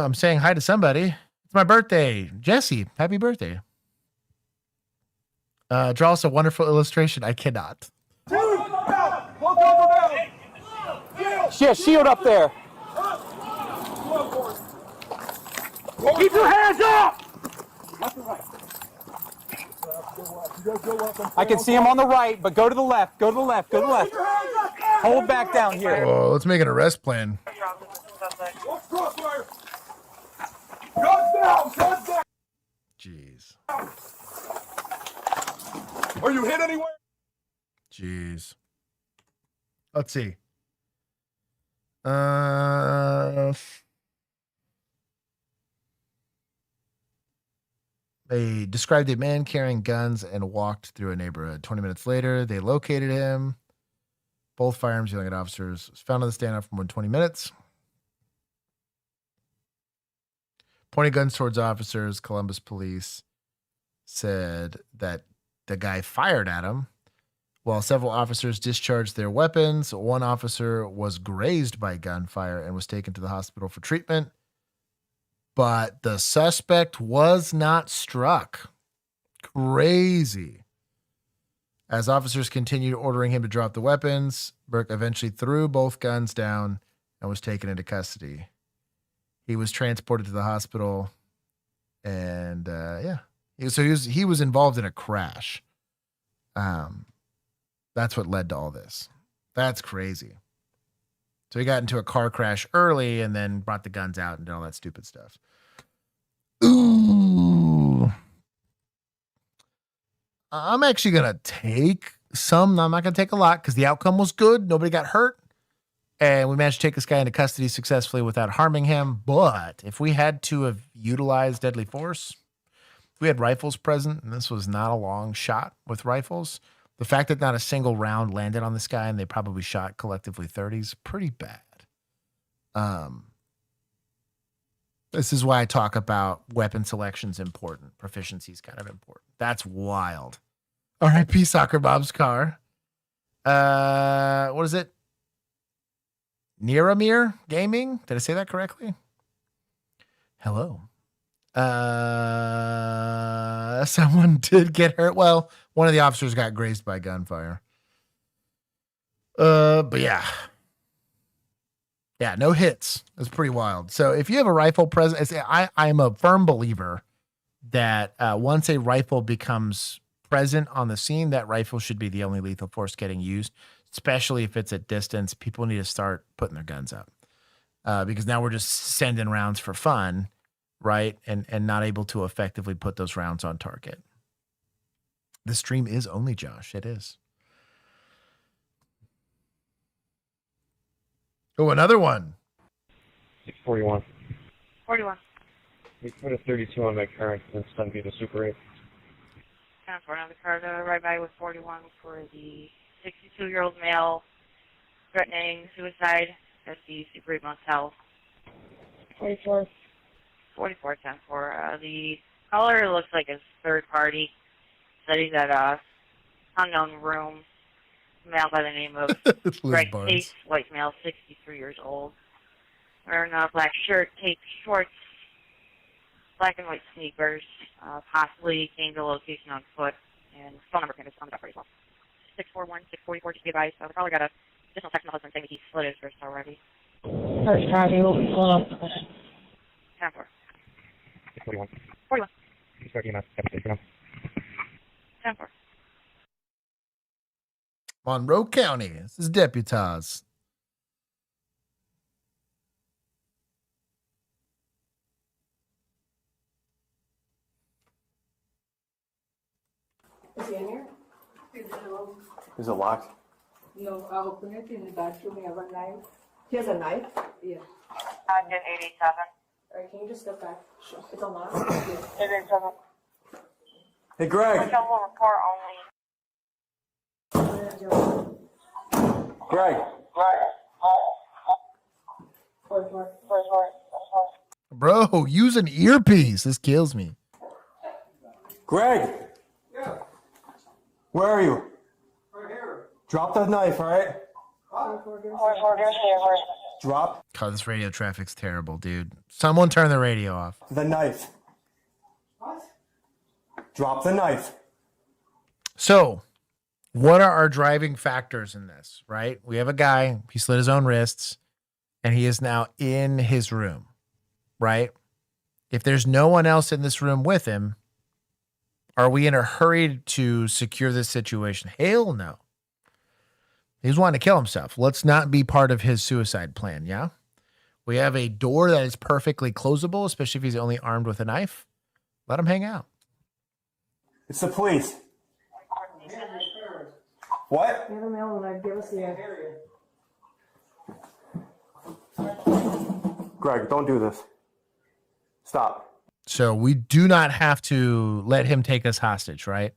I'm saying hi to somebody. It's my birthday. Jesse, happy birthday. Draw us a wonderful illustration. I cannot. Yeah, shield up there. Keep your hands up! I can see him on the right, but go to the left. Go to the left. Go to the left. Hold back down here. Oh, let's make an arrest plan. Jeez. Are you hit anywhere? Jeez. Let's see. They described a man carrying guns and walked through a neighborhood. 20 minutes later, they located him. Both firearms yelling at officers. Was found on the standoff for more than 20 minutes. Pointing guns towards officers. Columbus police said that the guy fired at him. While several officers discharged their weapons, one officer was grazed by gunfire and was taken to the hospital for treatment. But the suspect was not struck. Crazy. As officers continued ordering him to drop the weapons, Burke eventually threw both guns down and was taken into custody. He was transported to the hospital, and so he was involved in a crash. That's what led to all this. That's crazy. So he got into a car crash early and then brought the guns out and did all that stupid stuff. Ooh. I'm actually going to take some. I'm not going to take a lot because the outcome was good. Nobody got hurt. And we managed to take this guy into custody successfully without harming him. But if we had to have utilized deadly force, if we had rifles present, and this was not a long shot with rifles, the fact that not a single round landed on this guy and they probably shot collectively 30s, pretty bad. This is why I talk about weapon selection's important. Proficiency is kind of important. That's wild. R.I.P. Soccer Bob's car. What is it? Niramir Gaming? Did I say that correctly? Hello. Someone did get hurt. Well, one of the officers got grazed by gunfire. But yeah. Yeah, no hits. That's pretty wild. So if you have a rifle present, I'm a firm believer that once a rifle becomes present on the scene, that rifle should be the only lethal force getting used, especially if it's at distance. People need to start putting their guns up because now we're just sending rounds for fun, right? And not able to effectively put those rounds on target. The stream is only Josh. It is. Oh, another one. 641. 41. We put a 32 on my car and sent me to Super 8. And for another car to ride by with 41 for the 62-year-old male threatening suicide at the Super 8 motel. 44. 44, 10 for the caller looks like a third party. Said he's at a unknown room. Male by the name of Greg Tate, white male, 63 years old. Wearing a black shirt, taped shorts, black and white sneakers. Possibly came to the location on foot. And phone number can be on the property as well. 641-644, just be advised. The caller got a additional text from the husband saying that he split his wrist already. First copy, what was going on? 10-4. 41. 41. You start EMS, 7 10-4. Monroe County. This is Deputaz. Is he in here? Is it locked? No, I open it in the bathroom. I have a knife. He has a knife? Yeah. 187. All right, can you just step back? Sure. It's unlocked? 87. Hey, Greg. Double report only. Greg. Bro, use an earpiece. This kills me. Greg. Yeah. Where are you? Right here. Drop that knife, all right? Drop. God, this radio traffic's terrible, dude. Someone turn the radio off. The knife. What? Drop the knife. So, what are our driving factors in this, right? We have a guy, he slit his own wrists, and he is now in his room, right? If there's no one else in this room with him, are we in a hurry to secure this situation? Hell no. He's wanting to kill himself. Let's not be part of his suicide plan, yeah? We have a door that is perfectly closable, especially if he's only armed with a knife. Let him hang out. It's the police. What? Give him a knife. Give us the Greg, don't do this. Stop. So we do not have to let him take us hostage, right?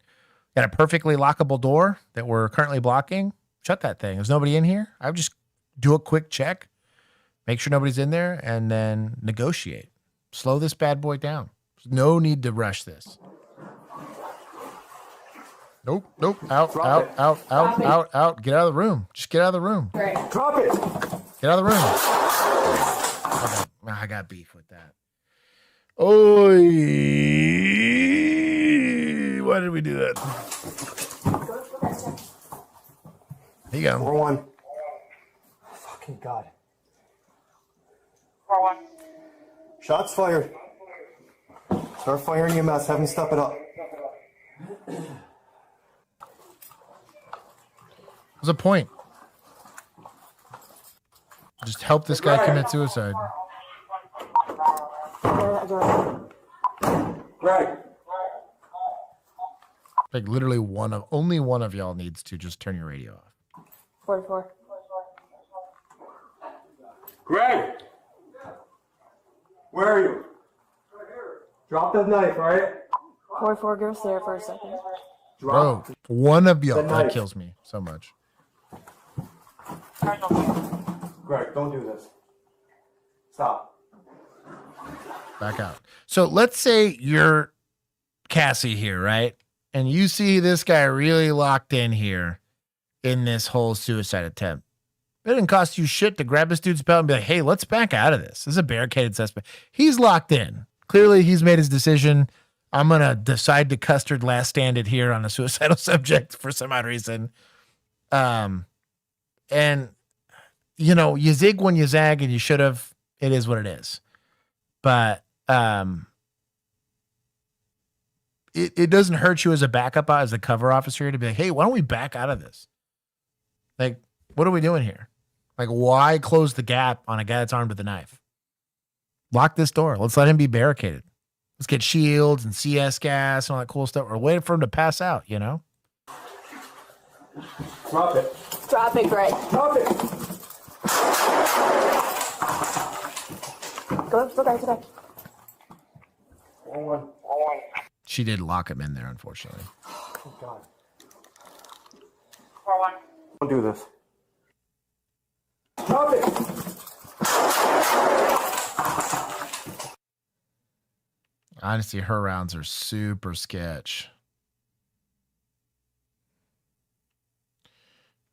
Got a perfectly lockable door that we're currently blocking. Shut that thing. There's nobody in here. I would just do a quick check, make sure nobody's in there, and then negotiate. Slow this bad boy down. There's no need to rush this. Nope. Out. Get out of the room. Just get out of the room. Right. Drop it. Get out of the room. I got beef with that. Oy. Why did we do that? There you go. 4-1. Fucking God. 4-1. Shots fired. Start firing EMS. Have him step it up. What's the point? Just help this guy commit suicide. Greg. Like literally only one of y'all needs to just turn your radio off. 44. Greg. Where are you? Drop that knife, right? 44, go stay there for a second. Bro, one of y'all, The that knife. kills me so much. Greg, don't do this. Stop. Back out. So let's say you're Cassie here, right? And you see this guy really locked in here in this whole suicide attempt. It didn't cost you shit to grab this dude's belt and be like, hey, let's back out of this. This is a barricaded suspect. He's locked in. Clearly, he's made his decision. I'm going to decide to custard last stand it here on a suicidal subject for some odd reason. And, you know, you zig when you zag and you should have. It is what it is. But it doesn't hurt you as a backup, as a cover officer, to be like, hey, why don't we back out of this? Like, what are we doing here? Like, why close the gap on a guy that's armed with a knife? Lock this door. Let's let him be barricaded. Let's get shields and CS gas and all that cool stuff. We're waiting for him to pass out, you know? Drop it. Drop it, Greg. Drop it. Go back, go back. One. She did lock him in there, unfortunately. Oh, God. 4-1. Don't do this. Drop it. Honestly, her rounds are super sketch.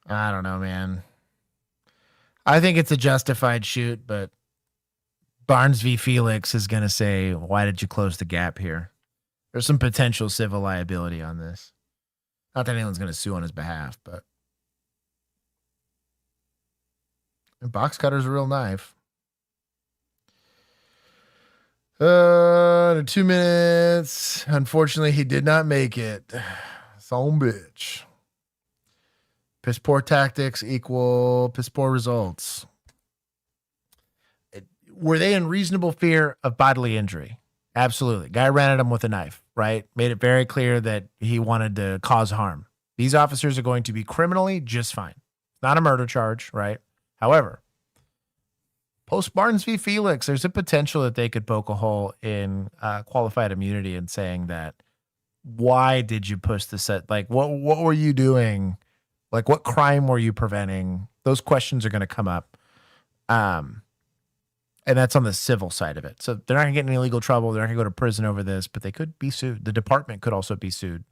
I don't know, man. I think it's a justified shoot, but Barnes v. Felix is going to say, why did you close the gap here? There's some potential civil liability on this. Not that anyone's going to sue on his behalf, but a box cutter's a real knife. 2 minutes. Unfortunately, he did not make it. Son bitch. Piss poor tactics equal piss poor results. Were they in reasonable fear of bodily injury? Absolutely. Guy ran at him with a knife, right? Made it very clear that he wanted to cause harm. These officers are going to be criminally just fine. Not a murder charge, right? However, post Barnes v. Felix, there's a potential that they could poke a hole in qualified immunity in saying that, why did you push the set? Like, what were you doing? Like, what crime were you preventing? Those questions are going to come up. And that's on the civil side of it. So they're not going to get in any legal trouble. They're not going to go to prison over this, but they could be sued. The department could also be sued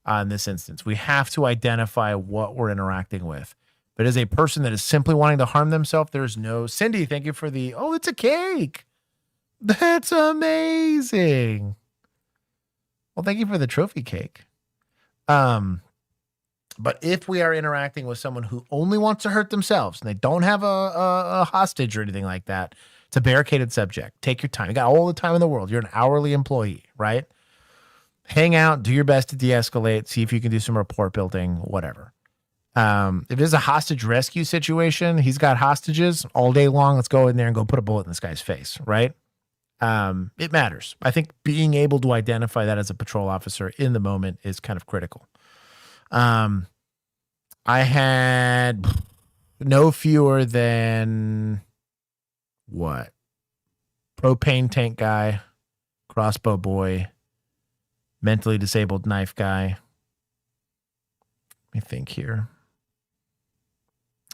in this instance. We have to identify what we're interacting with. But as a person that is simply wanting to harm themselves, there's no... Cindy, thank you for the... Oh, it's a cake. That's amazing. Well, thank you for the trophy cake. But if we are interacting with someone who only wants to hurt themselves and they don't have a hostage or anything like that, it's a barricaded subject. Take your time. You got all the time in the world. You're an hourly employee, right? Hang out, do your best to de-escalate, see if you can do some rapport building, whatever. If it's a hostage rescue situation, he's got hostages all day long. Let's go in there and go put a bullet in this guy's face, right? It matters. I think being able to identify that as a patrol officer in the moment is kind of critical. I had no fewer than what? Propane tank guy, crossbow boy, mentally disabled knife guy. Let me think here.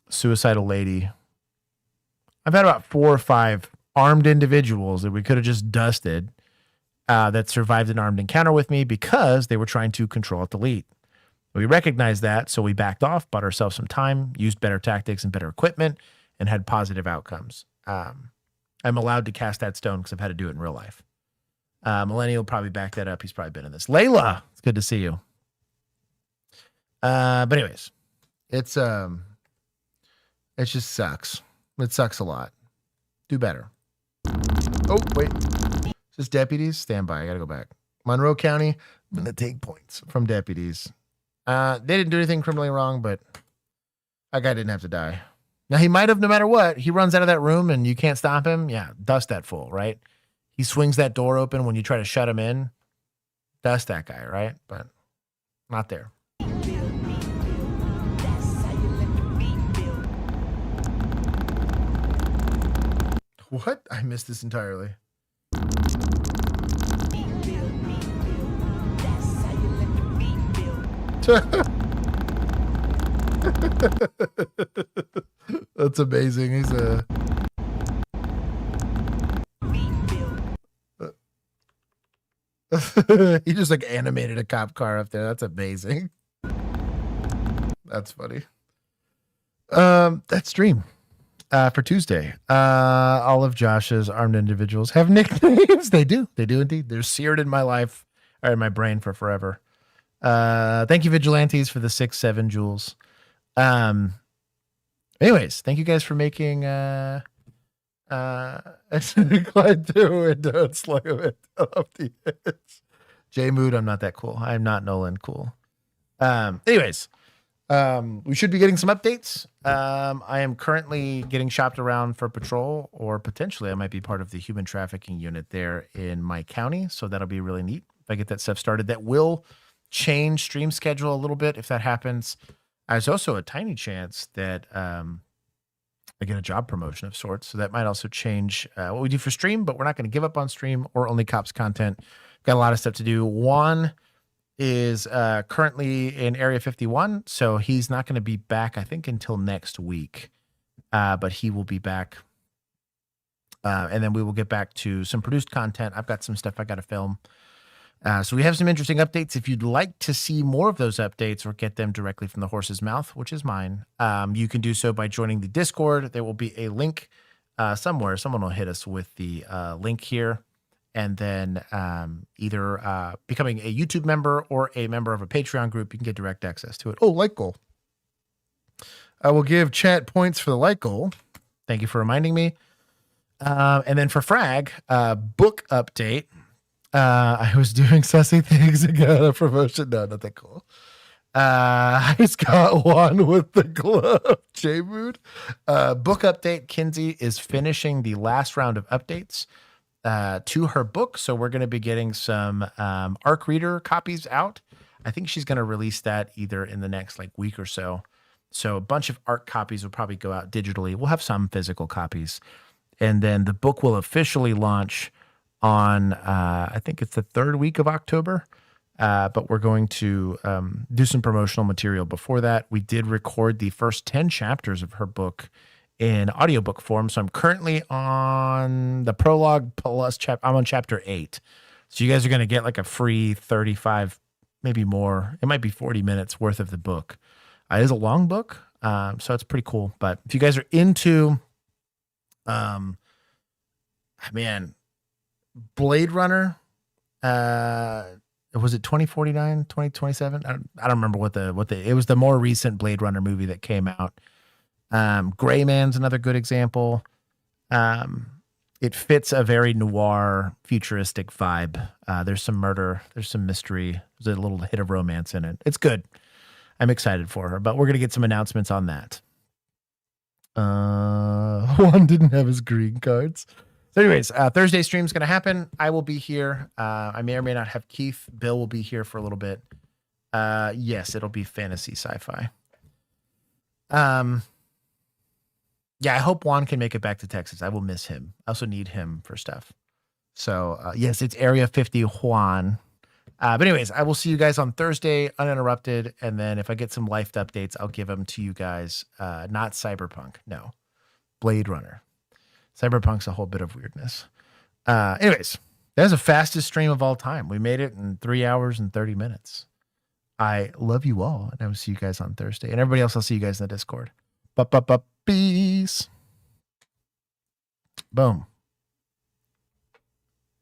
Suicidal lady. I've had about 4 or 5 armed individuals that we could have just dusted that survived an armed encounter with me because they were trying to control at the lead. We recognized that, so we backed off, bought ourselves some time, used better tactics and better equipment, and had positive outcomes. I'm allowed to cast that stone because I've had to do it in real life. Millennial will probably back that up. He's probably been in this. Layla, it's good to see you. But anyways, it just sucks. It sucks a lot. Do better. Oh, wait. Is this deputies? Stand by. I got to go back. Monroe County, I'm going to take points from deputies. They didn't do anything criminally wrong, but that guy didn't have to die. Now, he might have, no matter what, he runs out of that room and you can't stop him. Yeah, dust that fool, right? He swings that door open when you try to shut him in. Dust that guy, right? But not there. What? I missed this entirely. That's amazing. He's a... he just like animated a cop car up there. That's amazing. That's funny. That stream for Tuesday. All of Josh's armed individuals have nicknames. They do indeed. They're seared in my life or in my brain for forever. Thank you, Vigilantes, for the 6-7 jewels. Anyways, thank you guys for making glide through and don't slow it off the edge. J Mood, I'm not that cool. I'm not Nolan cool. Anyways, we should be getting some updates. I am currently getting shopped around for patrol, or potentially I might be part of the human trafficking unit there in my county. So that'll be really neat if I get that stuff started. That will change stream schedule a little bit if that happens. There's also a tiny chance that I get a job promotion of sorts. So that might also change what we do for stream, but we're not going to give up on stream or only cops content. Got a lot of stuff to do. Juan is currently in Area 51, so he's not going to be back, I think, until next week. But he will be back. And then we will get back to some produced content. I've got some stuff I got to film. So we have some interesting updates. If you'd like to see more of those updates or get them directly from the horse's mouth, which is mine, you can do so by joining the Discord. There will be a link somewhere. Someone will hit us with the link here. And then either becoming a YouTube member or a member of a Patreon group, you can get direct access to it. Oh, like goal. I will give chat points for the like goal. Thank you for reminding me. And then for Frag, book update. I was doing sussy things and got a promotion. No, not that cool. I just got one with the glove. J-Mood. Book update. Kinsey is finishing the last round of updates to her book. So we're going to be getting some ARC reader copies out. I think she's going to release that either in the next week or so. So a bunch of ARC copies will probably go out digitally. We'll have some physical copies. And then the book will officially launch on, I think it's the 3rd week of October. But we're going to do some promotional material before that. We did record the first 10 chapters of her book in audiobook form. So I'm currently on the prologue plus I'm on chapter 8. So you guys are going to get a free 35, maybe more. It might be 40 minutes worth of the book. It is a long book. So it's pretty cool. But if you guys are into, Blade Runner, was it 2049, 2027? I don't remember what it was the more recent Blade Runner movie that came out. Gray Man's another good example. It fits a very noir, futuristic vibe. There's some murder, there's some mystery, there's a little hit of romance in it. It's good. I'm excited for her, but we're going to get some announcements on that. Juan didn't have his green cards. So anyways, Thursday stream is going to happen. I will be here. I may or may not have Keith. Bill will be here for a little bit. Yes, it'll be fantasy sci-fi. Yeah, I hope Juan can make it back to Texas. I will miss him. I also need him for stuff. So yes, it's Area 50 Juan. But anyways, I will see you guys on Thursday uninterrupted. And then if I get some life updates, I'll give them to you guys. Not Cyberpunk. No, Blade Runner. Cyberpunk's a whole bit of weirdness. Anyways, that's the fastest stream of all time. We made it in 3 hours and 30 minutes. I love you all, and I will see you guys on Thursday. And everybody else, I'll see you guys in the Discord. Peace. Boom.